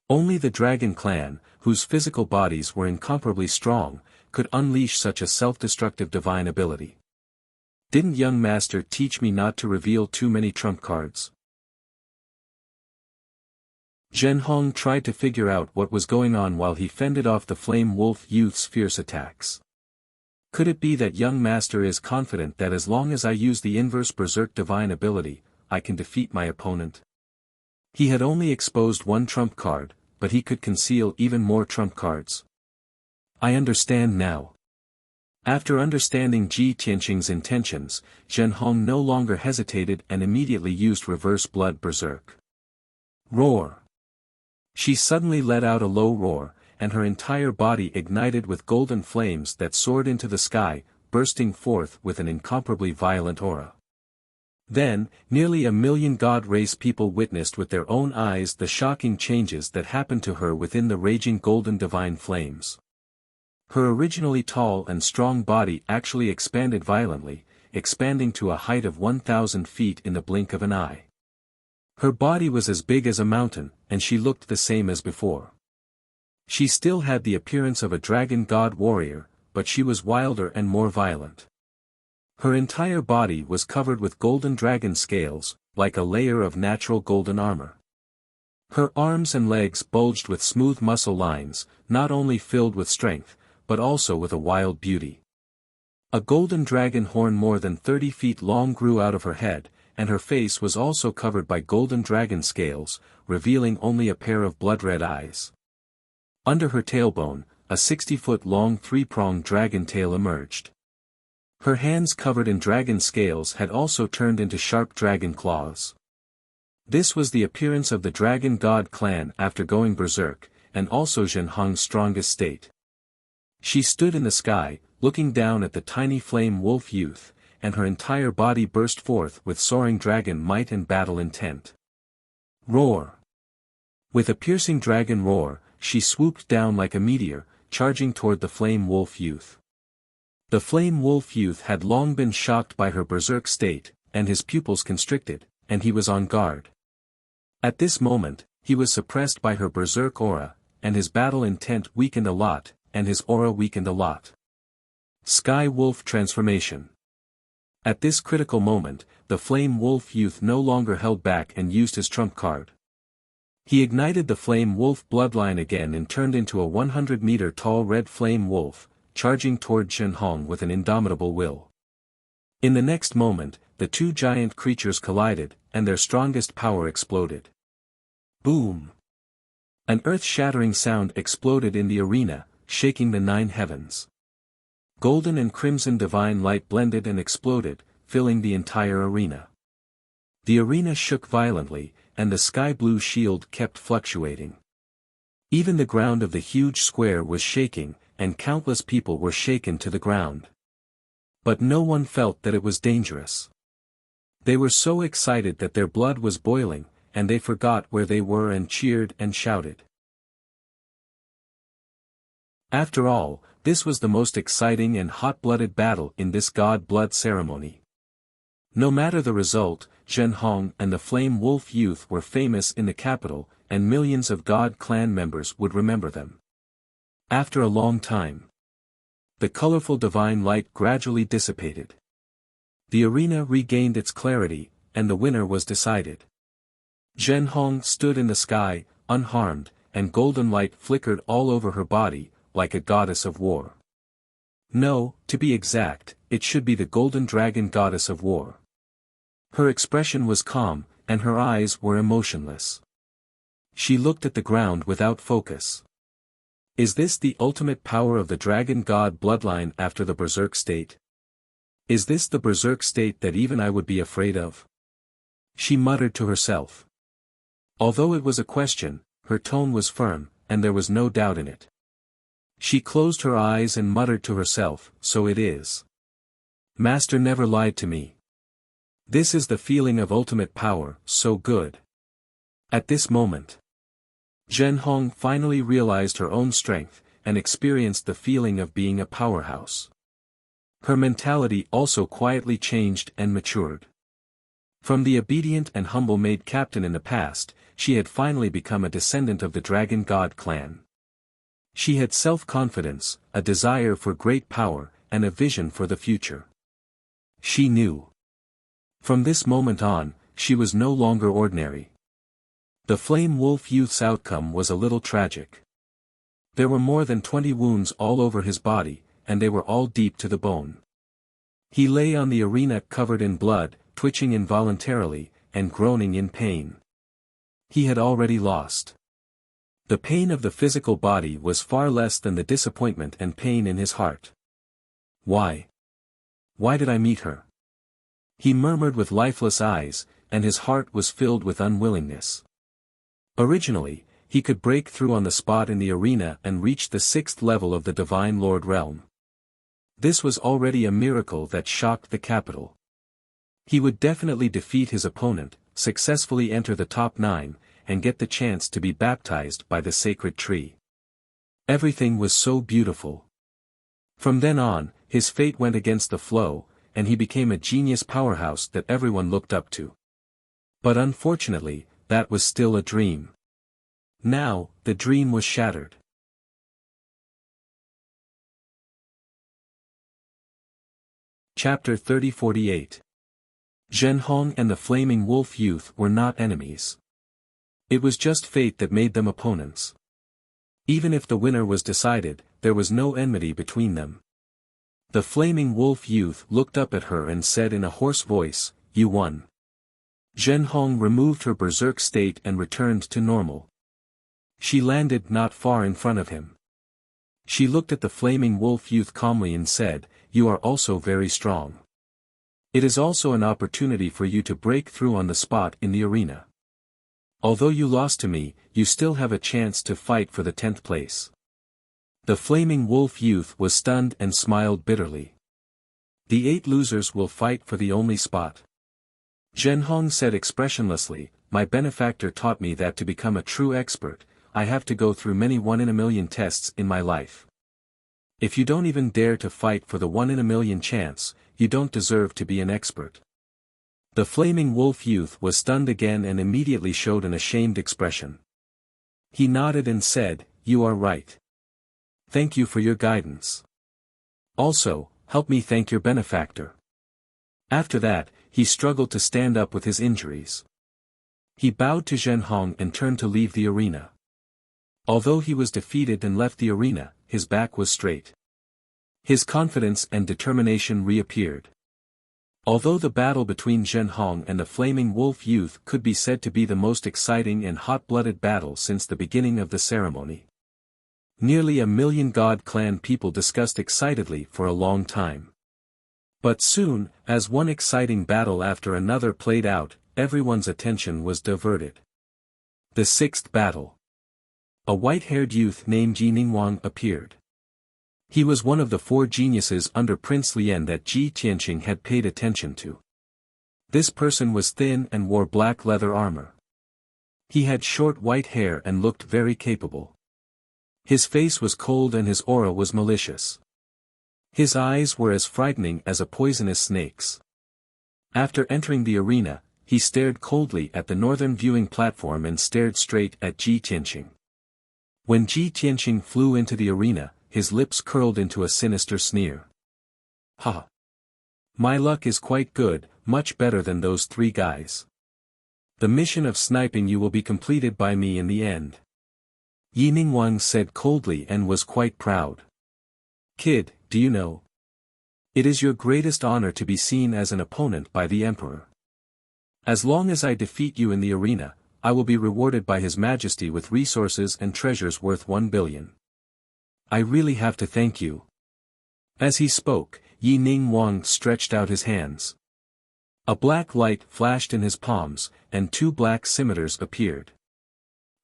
[SPEAKER 1] Only the dragon clan, whose physical bodies were incomparably strong, could unleash such a self-destructive divine ability. Didn't young master teach me not to reveal too many trump cards? Zhenhong tried to figure out what was going on while he fended off the flame wolf youth's fierce attacks. Could it be that young master is confident that as long as I use the inverse berserk divine ability, I can defeat my opponent? He had only exposed one trump card, but he could conceal even more trump cards. I understand now. After understanding Ji Tianqing's intentions, Zhenhong no longer hesitated and immediately used reverse blood berserk. Roar! She suddenly let out a low roar, and her entire body ignited with golden flames that soared into the sky, bursting forth with an incomparably violent aura. Then, nearly 1,000,000 God race people witnessed with their own eyes the shocking changes that happened to her within the raging golden divine flames. Her originally tall and strong body actually expanded violently, expanding to a height of 1,000 feet in the blink of an eye. Her body was as big as a mountain, and she looked the same as before. She still had the appearance of a dragon god warrior, but she was wilder and more violent. Her entire body was covered with golden dragon scales, like a layer of natural golden armor. Her arms and legs bulged with smooth muscle lines, not only filled with strength, but also with a wild beauty. A golden dragon horn more than 30 feet long grew out of her head, and her face was also covered by golden dragon scales, revealing only a pair of blood-red eyes. Under her tailbone, a 60-foot-long 3-pronged dragon tail emerged. Her hands covered in dragon scales had also turned into sharp dragon claws. This was the appearance of the Dragon God clan after going berserk, and also Zhenhong's strongest state. She stood in the sky, looking down at the tiny flame wolf youth, and her entire body burst forth with soaring dragon might and battle intent. Roar! With a piercing dragon roar, she swooped down like a meteor, charging toward the flame wolf youth. The flame wolf youth had long been shocked by her berserk state, and his pupils constricted, and he was on guard. At this moment, he was suppressed by her berserk aura, and his battle intent weakened a lot, and his aura weakened a lot. Sky Wolf Transformation. At this critical moment, the flame wolf youth no longer held back and used his trump card. He ignited the flame wolf bloodline again and turned into a 100-meter tall red flame wolf, charging toward Zhenhong with an indomitable will. In the next moment, the two giant creatures collided, and their strongest power exploded. Boom! An earth-shattering sound exploded in the arena, shaking the 9 heavens. Golden and crimson divine light blended and exploded, filling the entire arena. The arena shook violently, and the sky-blue shield kept fluctuating. Even the ground of the huge square was shaking, and countless people were shaken to the ground. But no one felt that it was dangerous. They were so excited that their blood was boiling, and they forgot where they were and cheered and shouted. After all, this was the most exciting and hot-blooded battle in this god blood ceremony. No matter the result, Zhenhong and the Flame Wolf youth were famous in the capital, and millions of God clan members would remember them. After a long time, the colorful divine light gradually dissipated. The arena regained its clarity, and the winner was decided. Zhenhong stood in the sky, unharmed, and golden light flickered all over her body, like a goddess of war. No, to be exact, it should be the golden dragon goddess of war. Her expression was calm, and her eyes were emotionless. She looked at the ground without focus. Is this the ultimate power of the dragon god bloodline after the berserk state? Is this the berserk state that even I would be afraid of? She muttered to herself. Although it was a question, her tone was firm, and there was no doubt in it. She closed her eyes and muttered to herself, so it is. Master never lied to me. This is the feeling of ultimate power, so good. At this moment, Zhenhong finally realized her own strength, and experienced the feeling of being a powerhouse. Her mentality also quietly changed and matured. From the obedient and humble maid captain in the past, she had finally become a descendant of the Dragon God clan. She had self-confidence, a desire for great power, and a vision for the future. She knew. From this moment on, she was no longer ordinary. The flame wolf youth's outcome was a little tragic. There were more than 20 wounds all over his body, and they were all deep to the bone. He lay on the arena covered in blood, twitching involuntarily, and groaning in pain. He had already lost. The pain of the physical body was far less than the disappointment and pain in his heart. Why? Why did I meet her? He murmured with lifeless eyes, and his heart was filled with unwillingness. Originally, he could break through on the spot in the arena and reach the 6th level of the Divine Lord realm. This was already a miracle that shocked the capital. He would definitely defeat his opponent, successfully enter the top 9, and get the chance to be baptized by the sacred tree. Everything was so beautiful. From then on, his fate went against the flow, and he became a genius powerhouse that everyone looked up to. But unfortunately, that was still a dream. Now, the dream was shattered. Chapter 30-48. Zhenhong and the Flaming Wolf Youth were not enemies. It was just fate that made them opponents. Even if the winner was decided, there was no enmity between them. The Flaming Wolf Youth looked up at her and said in a hoarse voice, "You won." Zhenhong removed her berserk state and returned to normal. She landed not far in front of him. She looked at the Flaming Wolf Youth calmly and said, "You are also very strong. It is also an opportunity for you to break through on the spot in the arena. Although you lost to me, you still have a chance to fight for the 10th place." The Flaming Wolf Youth was stunned and smiled bitterly. "The 8 losers will fight for the only spot." Zhenhong said expressionlessly, "My benefactor taught me that to become a true expert, I have to go through many 1-in-a-million tests in my life. If you don't even dare to fight for the 1-in-a-million chance, you don't deserve to be an expert." The Flaming Wolf Youth was stunned again and immediately showed an ashamed expression. He nodded and said, "You are right. Thank you for your guidance. Also, help me thank your benefactor." After that, he struggled to stand up with his injuries. He bowed to Zhenhong and turned to leave the arena. Although he was defeated and left the arena, his back was straight. His confidence and determination reappeared. Although the battle between Zhenhong and the Flaming Wolf Youth could be said to be the most exciting and hot-blooded battle since the beginning of the ceremony. Nearly 1 million God Clan people discussed excitedly for a long time. But soon, as one exciting battle after another played out, everyone's attention was diverted. The 6th battle. A white-haired youth named Yi Ningwang appeared. He was one of the 4 geniuses under Prince Lian that Ji Tianqing had paid attention to. This person was thin and wore black leather armor. He had short white hair and looked very capable. His face was cold and his aura was malicious. His eyes were as frightening as a poisonous snake's. After entering the arena, he stared coldly at the northern viewing platform and stared straight at Ji Tianqing. When Ji Tianqing flew into the arena, his lips curled into a sinister sneer. "Ha! My luck is quite good, much better than those 3 guys. The mission of sniping you will be completed by me in the end." Yi Ningwang said coldly and was quite proud. "Kid, do you know? It is your greatest honor to be seen as an opponent by the Emperor. As long as I defeat you in the arena, I will be rewarded by His Majesty with resources and treasures worth 1 billion. I really have to thank you." As he spoke, Yi Ningwang stretched out his hands. A black light flashed in his palms, and 2 black scimitars appeared.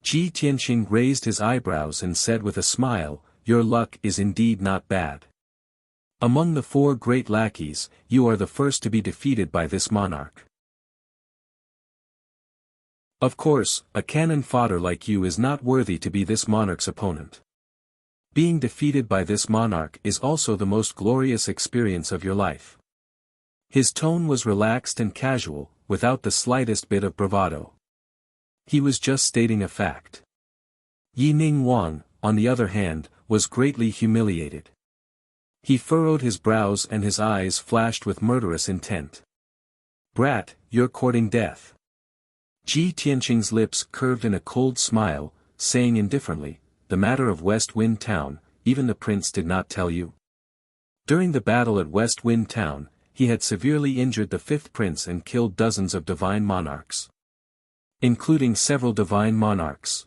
[SPEAKER 1] Ji Tianqing raised his eyebrows and said with a smile, "Your luck is indeed not bad. Among the 4 great lackeys, you are the first to be defeated by this monarch. Of course, a cannon fodder like you is not worthy to be this monarch's opponent. Being defeated by this monarch is also the most glorious experience of your life." His tone was relaxed and casual, without the slightest bit of bravado. He was just stating a fact. Yi Ningwang, on the other hand, was greatly humiliated. He furrowed his brows and his eyes flashed with murderous intent. "Brat, you're courting death." Ji Tianqing's lips curved in a cold smile, saying indifferently, "The matter of West Wind Town, even the prince did not tell you?" During the battle at West Wind Town, he had severely injured the fifth prince and killed dozens of divine monarchs, including several divine monarchs.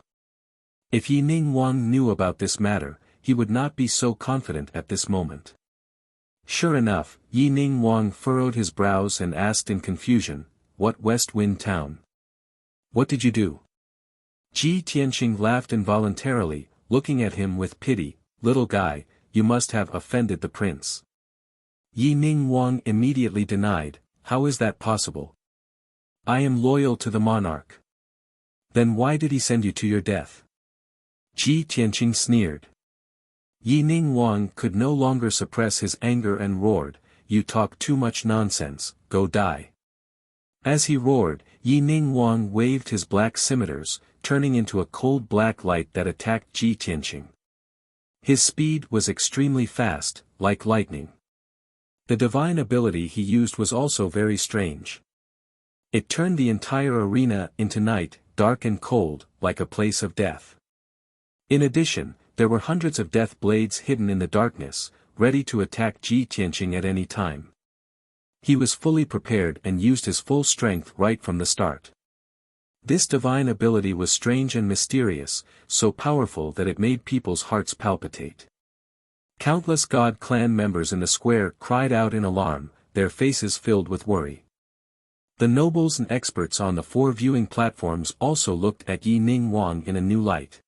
[SPEAKER 1] If Yi Ning Wang knew about this matter, he would not be so confident at this moment. Sure enough, Yi Ning Wang furrowed his brows and asked in confusion, "What West Wind Town? What did you do?" Ji Tianqing laughed involuntarily, looking at him with pity. "Little guy, you must have offended the prince." Yi Ning Wang immediately denied, "How is that possible? I am loyal to the monarch." "Then why did he send you to your death?" Ji Tianqing sneered. Yi Ning Wang could no longer suppress his anger and roared, "You talk too much nonsense, go die." As he roared, Yi Ning Wang waved his black scimitars, turning into a cold black light that attacked Ji Tianqing. His speed was extremely fast, like lightning. The divine ability he used was also very strange. It turned the entire arena into night, dark and cold, like a place of death. In addition, there were hundreds of death blades hidden in the darkness, ready to attack Ji Tianqing at any time. He was fully prepared and used his full strength right from the start. This divine ability was strange and mysterious, so powerful that it made people's hearts palpitate. Countless God clan members in the square cried out in alarm, their faces filled with worry. The nobles and experts on the 4 viewing platforms also looked at Yi Ning Wang in a new light.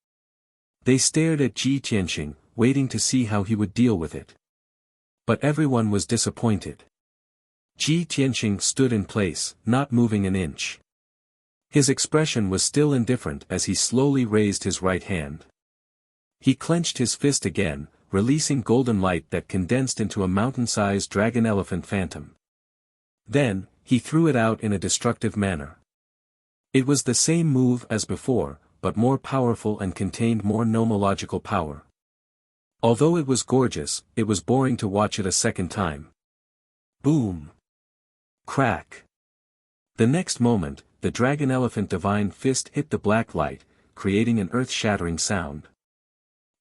[SPEAKER 1] They stared at Ji Tianqing, waiting to see how he would deal with it. But everyone was disappointed. Ji Tianqing stood in place, not moving an inch. His expression was still indifferent as he slowly raised his right hand. He clenched his fist again, releasing golden light that condensed into a mountain-sized dragon-elephant phantom. Then, he threw it out in a destructive manner. It was the same move as before, but more powerful and contained more nomological power. Although it was gorgeous, it was boring to watch it a second time. Boom! Crack! The next moment, the dragon-elephant divine fist hit the black light, creating an earth-shattering sound.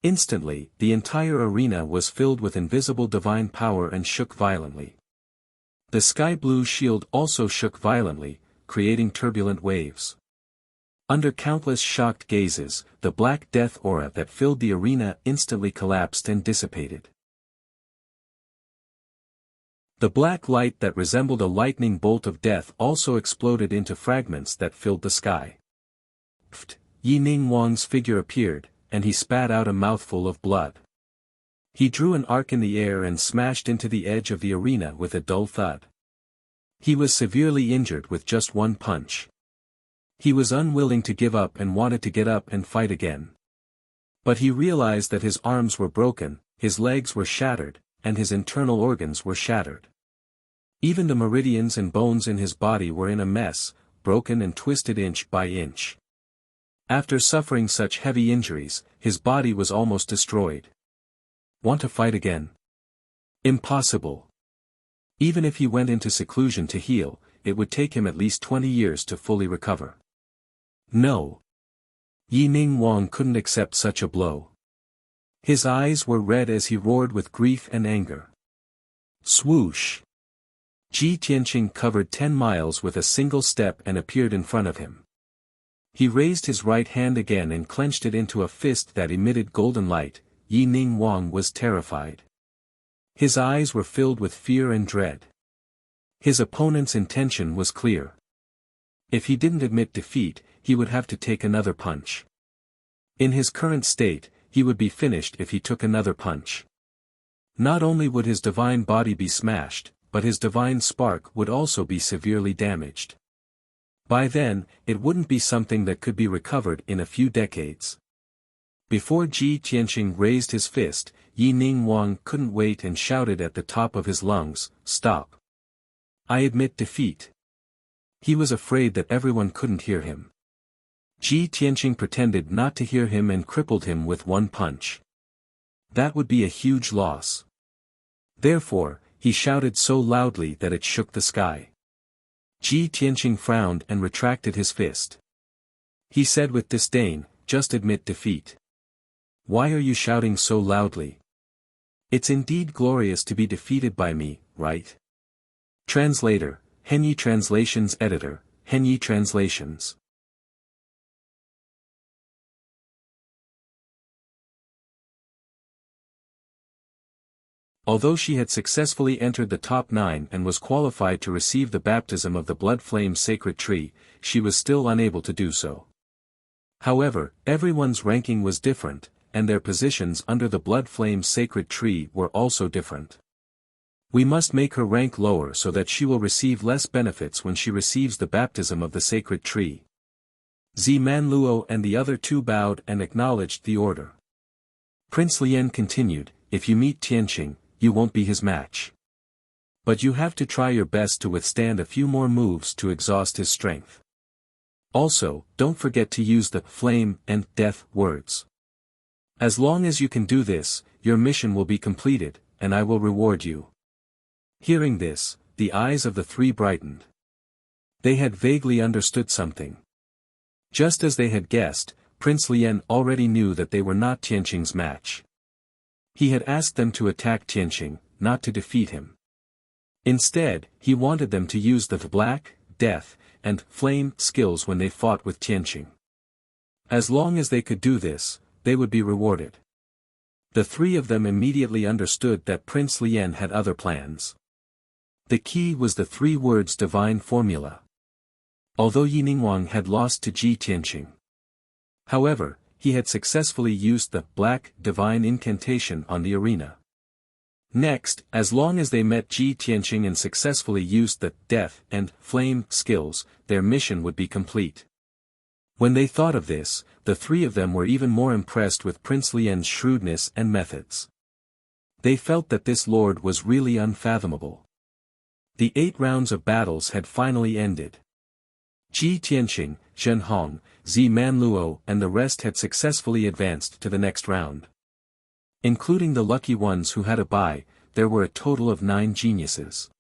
[SPEAKER 1] Instantly, the entire arena was filled with invisible divine power and shook violently. The sky-blue shield also shook violently, creating turbulent waves. Under countless shocked gazes, the black death aura that filled the arena instantly collapsed and dissipated. The black light that resembled a lightning bolt of death also exploded into fragments that filled the sky. Pfft! Yi Ning Wang's figure appeared, and he spat out a mouthful of blood. He drew an arc in the air and smashed into the edge of the arena with a dull thud. He was severely injured with just one punch. He was unwilling to give up and wanted to get up and fight again. But he realized that his arms were broken, his legs were shattered, and his internal organs were shattered. Even the meridians and bones in his body were in a mess, broken and twisted inch by inch. After suffering such heavy injuries, his body was almost destroyed. Want to fight again? Impossible. Even if he went into seclusion to heal, it would take him at least 20 years to fully recover. No. Yi Ning Wang couldn't accept such a blow. His eyes were red as he roared with grief and anger. Swoosh! Ji Tianqing covered 10 miles with a single step and appeared in front of him. He raised his right hand again and clenched it into a fist that emitted golden light. Yi Ning Wang was terrified. His eyes were filled with fear and dread. His opponent's intention was clear. If he didn't admit defeat, he would have to take another punch. In his current state, he would be finished if he took another punch. Not only would his divine body be smashed, but his divine spark would also be severely damaged. By then, it wouldn't be something that could be recovered in a few decades. Before Ji Tianqing raised his fist, Yi Ning Wang couldn't wait and shouted at the top of his lungs, "Stop! I admit defeat." He was afraid that everyone couldn't hear him. Ji Tianqing pretended not to hear him and crippled him with one punch. That would be a huge loss. Therefore, he shouted so loudly that it shook the sky. Ji Tianqing frowned and retracted his fist. He said with disdain, just admit defeat. Why are you shouting so loudly? It's indeed glorious to be defeated by me, right? Translator, Henyi Translations Editor, Henyi Translations. Although she had successfully entered the top 9 and was qualified to receive the baptism of the blood flame sacred tree, she was still unable to do so. However, everyone's ranking was different, and their positions under the blood flame sacred tree were also different. We must make her rank lower so that she will receive less benefits when she receives the baptism of the sacred tree. Zi Manluo and the other two bowed and acknowledged the order. Prince Lien continued, if you meet Tianqing, you won't be his match. But you have to try your best to withstand a few more moves to exhaust his strength. Also, don't forget to use the flame and death words. As long as you can do this, your mission will be completed, and I will reward you. Hearing this, the eyes of the three brightened. They had vaguely understood something. Just as they had guessed, Prince Lien already knew that they were not Tianqing's match. He had asked them to attack Tianqing, not to defeat him. Instead, he wanted them to use the black, death, and flame skills when they fought with Tianqing. As long as they could do this, they would be rewarded. The three of them immediately understood that Prince Lien had other plans. The key was the three words divine formula. Although Yi Ningguang had lost to Ji Tianqing. However, he had successfully used the black divine incantation on the arena. Next, as long as they met Ji Tianqing and successfully used the death and flame skills, their mission would be complete. When they thought of this, the three of them were even more impressed with Prince Lien's shrewdness and methods. They felt that this lord was really unfathomable. The 8 rounds of battles had finally ended. Ji Tianqing, Zhen Hong, Zi Manluo and the rest had successfully advanced to the next round. Including the lucky ones who had a bye, there were a total of 9 geniuses.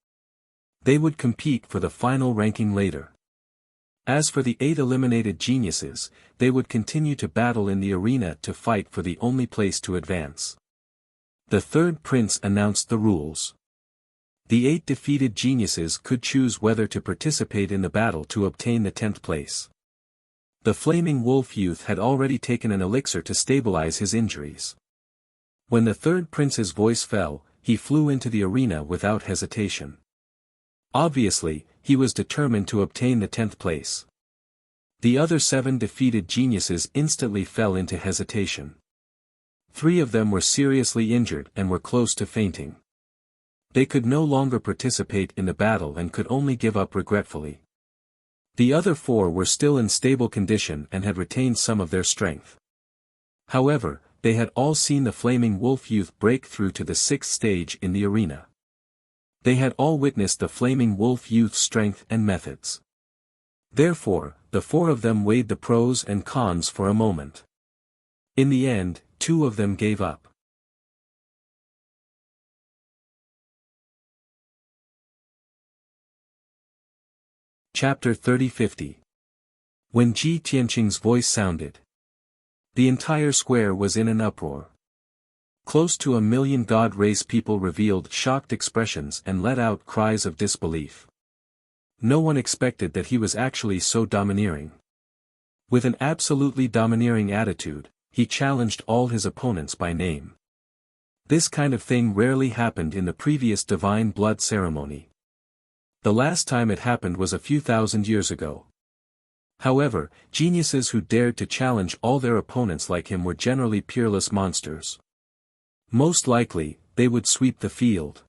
[SPEAKER 1] They would compete for the final ranking later. As for the 8 eliminated geniuses, they would continue to battle in the arena to fight for the only place to advance. The third prince announced the rules. The 8 defeated geniuses could choose whether to participate in the battle to obtain the 10th place. The flaming wolf youth had already taken an elixir to stabilize his injuries. When the third prince's voice fell, he flew into the arena without hesitation. Obviously, he was determined to obtain the 10th place. The other 7 defeated geniuses instantly fell into hesitation. 3 of them were seriously injured and were close to fainting. They could no longer participate in the battle and could only give up regretfully. The other 4 were still in stable condition and had retained some of their strength. However, they had all seen the flaming wolf youth break through to the 6th stage in the arena. They had all witnessed the flaming wolf youth's strength and methods. Therefore, the 4 of them weighed the pros and cons for a moment. In the end, 2 of them gave up. Chapter 30-50. When Ji Tianqing's voice sounded, the entire square was in an uproar. Close to 1 million God race people revealed shocked expressions and let out cries of disbelief. No one expected that he was actually so domineering. With an absolutely domineering attitude, he challenged all his opponents by name. This kind of thing rarely happened in the previous divine blood ceremony. The last time it happened was a few thousand years ago. However, geniuses who dared to challenge all their opponents like him were generally peerless monsters. Most likely, they would sweep the field.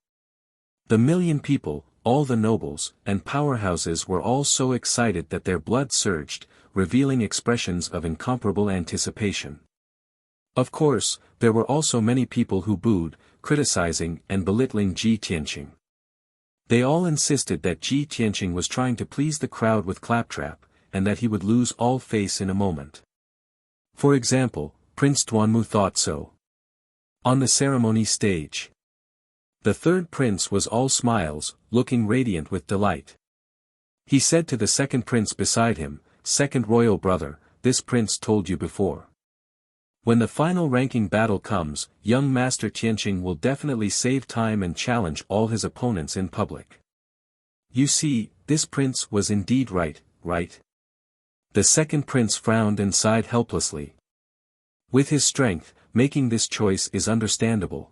[SPEAKER 1] The million people, all the nobles, and powerhouses were all so excited that their blood surged, revealing expressions of incomparable anticipation. Of course, there were also many people who booed, criticizing and belittling Ji Tianqing. They all insisted that Ji Tianqing was trying to please the crowd with claptrap, and that he would lose all face in a moment. For example, Prince Duanmu thought so. On the ceremony stage, the third prince was all smiles, looking radiant with delight. He said to the second prince beside him, "Second royal brother, this prince told you before. When the final ranking battle comes, young Master Tianqing will definitely save time and challenge all his opponents in public. You see, this prince was indeed right, right? The second prince frowned and sighed helplessly. With his strength, making this choice is understandable.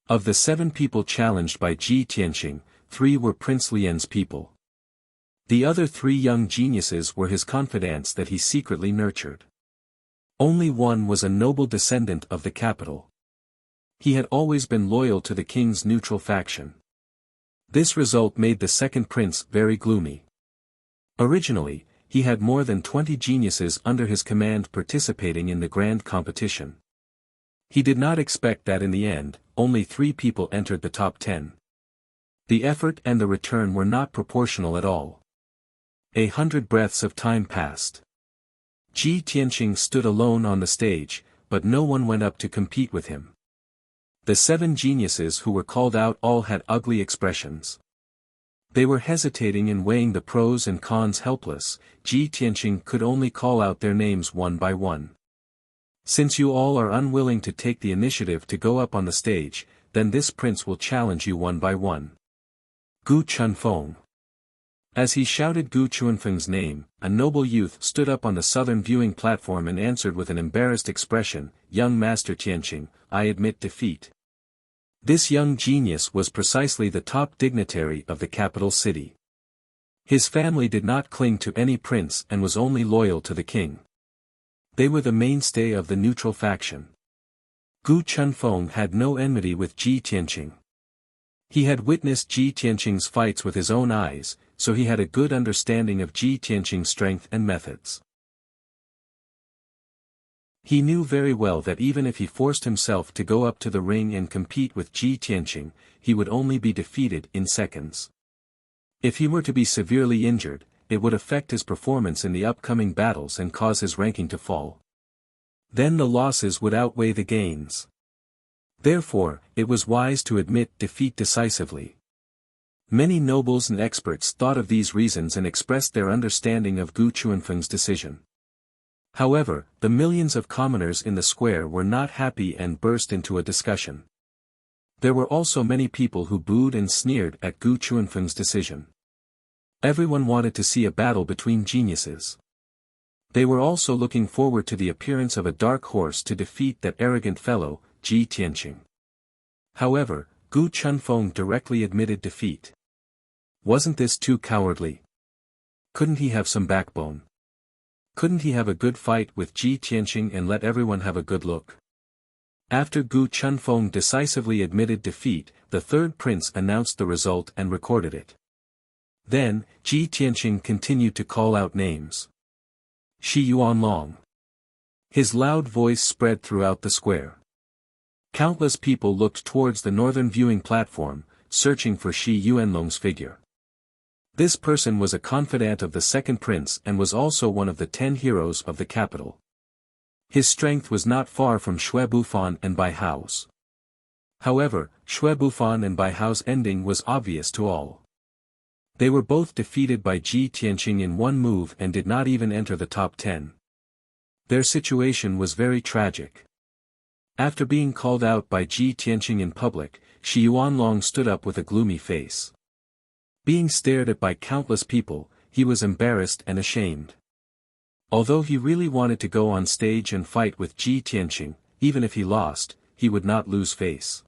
[SPEAKER 1] Of the 7 people challenged by Ji Tianqing, 3 were Prince Lian's people. The other 3 young geniuses were his confidants that he secretly nurtured. Only one was a noble descendant of the capital. He had always been loyal to the king's neutral faction. This result made the second prince very gloomy. Originally, he had more than 20 geniuses under his command participating in the grand competition. He did not expect that in the end, only 3 people entered the top 10. The effort and the return were not proportional at all. 100 breaths of time passed. Ji Tianqing stood alone on the stage, but no one went up to compete with him. The 7 geniuses who were called out all had ugly expressions. They were hesitating and weighing the pros and cons helpless. Ji Tianqing could only call out their names one by one. Since you all are unwilling to take the initiative to go up on the stage, then this prince will challenge you one by one. Gu Chunfeng. As he shouted Gu Chunfeng's name, a noble youth stood up on the southern viewing platform and answered with an embarrassed expression, "Young Master Tianqing, I admit defeat." This young genius was precisely the top dignitary of the capital city. His family did not cling to any prince and was only loyal to the king. They were the mainstay of the neutral faction. Gu Chunfeng had no enmity with Ji Tianqing. He had witnessed Ji Tianqing's fights with his own eyes, so he had a good understanding of Ji Tianqing's strength and methods. He knew very well that even if he forced himself to go up to the ring and compete with Ji Tianqing, he would only be defeated in seconds. If he were to be severely injured, it would affect his performance in the upcoming battles and cause his ranking to fall. Then the losses would outweigh the gains. Therefore, it was wise to admit defeat decisively. Many nobles and experts thought of these reasons and expressed their understanding of Gu Chunfeng's decision. However, the millions of commoners in the square were not happy and burst into a discussion. There were also many people who booed and sneered at Gu Chunfeng's decision. Everyone wanted to see a battle between geniuses. They were also looking forward to the appearance of a dark horse to defeat that arrogant fellow, Ji Tianqing. However, Gu Chunfeng directly admitted defeat. Wasn't this too cowardly? Couldn't he have some backbone? Couldn't he have a good fight with Ji Tianqing and let everyone have a good look? After Gu Chunfeng decisively admitted defeat, the third prince announced the result and recorded it. Then, Ji Tianqing continued to call out names. Shi Yuanlong. His loud voice spread throughout the square. Countless people looked towards the northern viewing platform, searching for Shi Yuanlong's figure. This person was a confidant of the second prince and was also one of the 10 heroes of the capital. His strength was not far from Xue Bufan and Bai Hao's. However, Xue Bufan and Bai Hao's ending was obvious to all. They were both defeated by Ji Tianqing in one move and did not even enter the top 10. Their situation was very tragic. After being called out by Ji Tianqing in public, Shi Yuanlong stood up with a gloomy face. Being stared at by countless people, he was embarrassed and ashamed. Although he really wanted to go on stage and fight with Ji Tianqing, even if he lost, he would not lose face.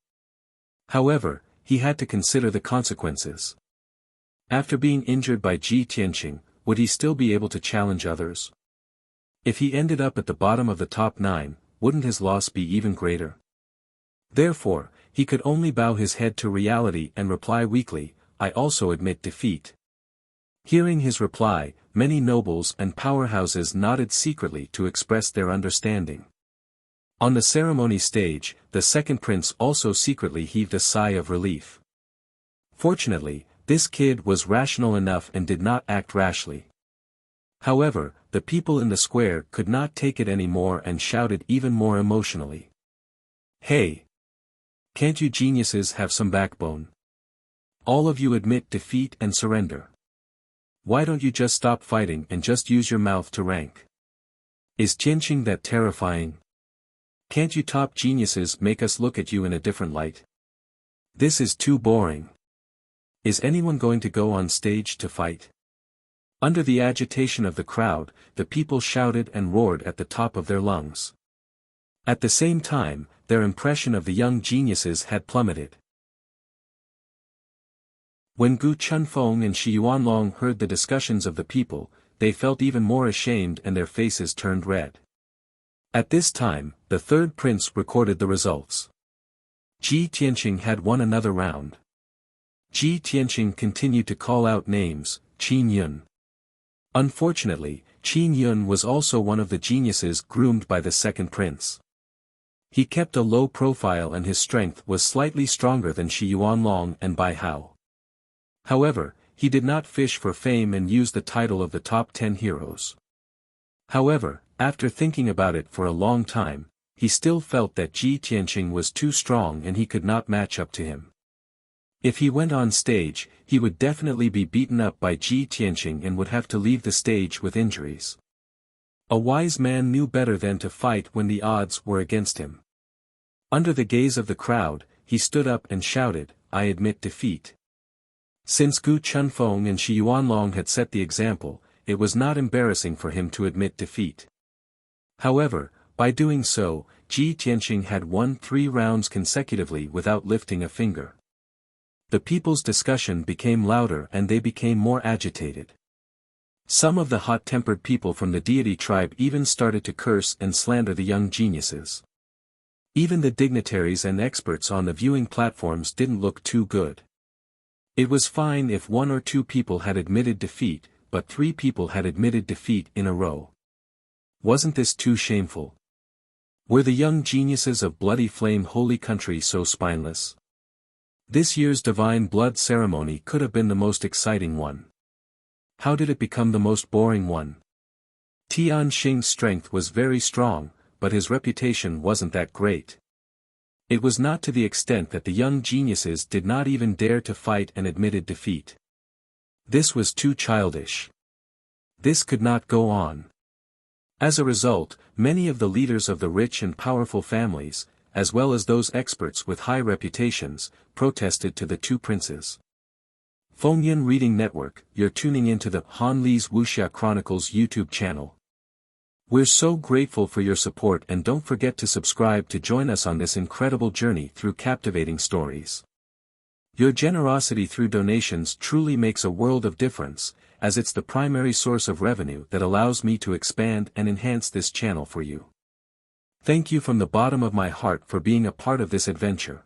[SPEAKER 1] However, he had to consider the consequences. After being injured by Ji Tianqing, would he still be able to challenge others? If he ended up at the bottom of the top 9, wouldn't his loss be even greater? Therefore, he could only bow his head to reality and reply weakly, "I also admit defeat." Hearing his reply, many nobles and powerhouses nodded secretly to express their understanding. On the ceremony stage, the second prince also secretly heaved a sigh of relief. Fortunately, this kid was rational enough and did not act rashly. However, the people in the square could not take it anymore and shouted even more emotionally. "Hey! Can't you geniuses have some backbone? All of you admit defeat and surrender. Why don't you just stop fighting and just use your mouth to rank? Is Tianqing that terrifying? Can't you top geniuses make us look at you in a different light? This is too boring. Is anyone going to go on stage to fight? Under the agitation of the crowd, the people shouted and roared at the top of their lungs. At the same time, their impression of the young geniuses had plummeted. When Gu Chunfeng and Shi Yuanlong heard the discussions of the people, they felt even more ashamed and their faces turned red. At this time, the third prince recorded the results. Ji Tianqing had won another round. Ji Tianqing continued to call out names, Qin Yun. Unfortunately, Qin Yun was also one of the geniuses groomed by the second prince. He kept a low profile and his strength was slightly stronger than Shi Yuanlong and Bai Hao. However, he did not fish for fame and use the title of the top 10 heroes. However, after thinking about it for a long time, he still felt that Ji Tianqing was too strong and he could not match up to him. If he went on stage, he would definitely be beaten up by Ji Tianqing and would have to leave the stage with injuries. A wise man knew better than to fight when the odds were against him. Under the gaze of the crowd, he stood up and shouted, "I admit defeat." Since Gu Chunfeng and Shi Yuanlong had set the example, it was not embarrassing for him to admit defeat. However, by doing so, Ji Tianqing had won 3 rounds consecutively without lifting a finger. The people's discussion became louder and they became more agitated. Some of the hot-tempered people from the deity tribe even started to curse and slander the young geniuses. Even the dignitaries and experts on the viewing platforms didn't look too good. It was fine if 1 or 2 people had admitted defeat, but 3 people had admitted defeat in a row. Wasn't this too shameful? Were the young geniuses of Bloody Flame Holy Country so spineless? This year's Divine Blood ceremony could have been the most exciting one. How did it become the most boring one? Tian Xing's strength was very strong, but his reputation wasn't that great. It was not to the extent that the young geniuses did not even dare to fight and admitted defeat. This was too childish. This could not go on. As a result, many of the leaders of the rich and powerful families, as well as those experts with high reputations, protested to the 2 princes. Fengyan Reading Network, you're tuning into the Han Li's Wuxia Chronicles YouTube channel. We're so grateful for your support and don't forget to subscribe to join us on this incredible journey through captivating stories. Your generosity through donations truly makes a world of difference, as it's the primary source of revenue that allows me to expand and enhance this channel for you. Thank you from the bottom of my heart for being a part of this adventure.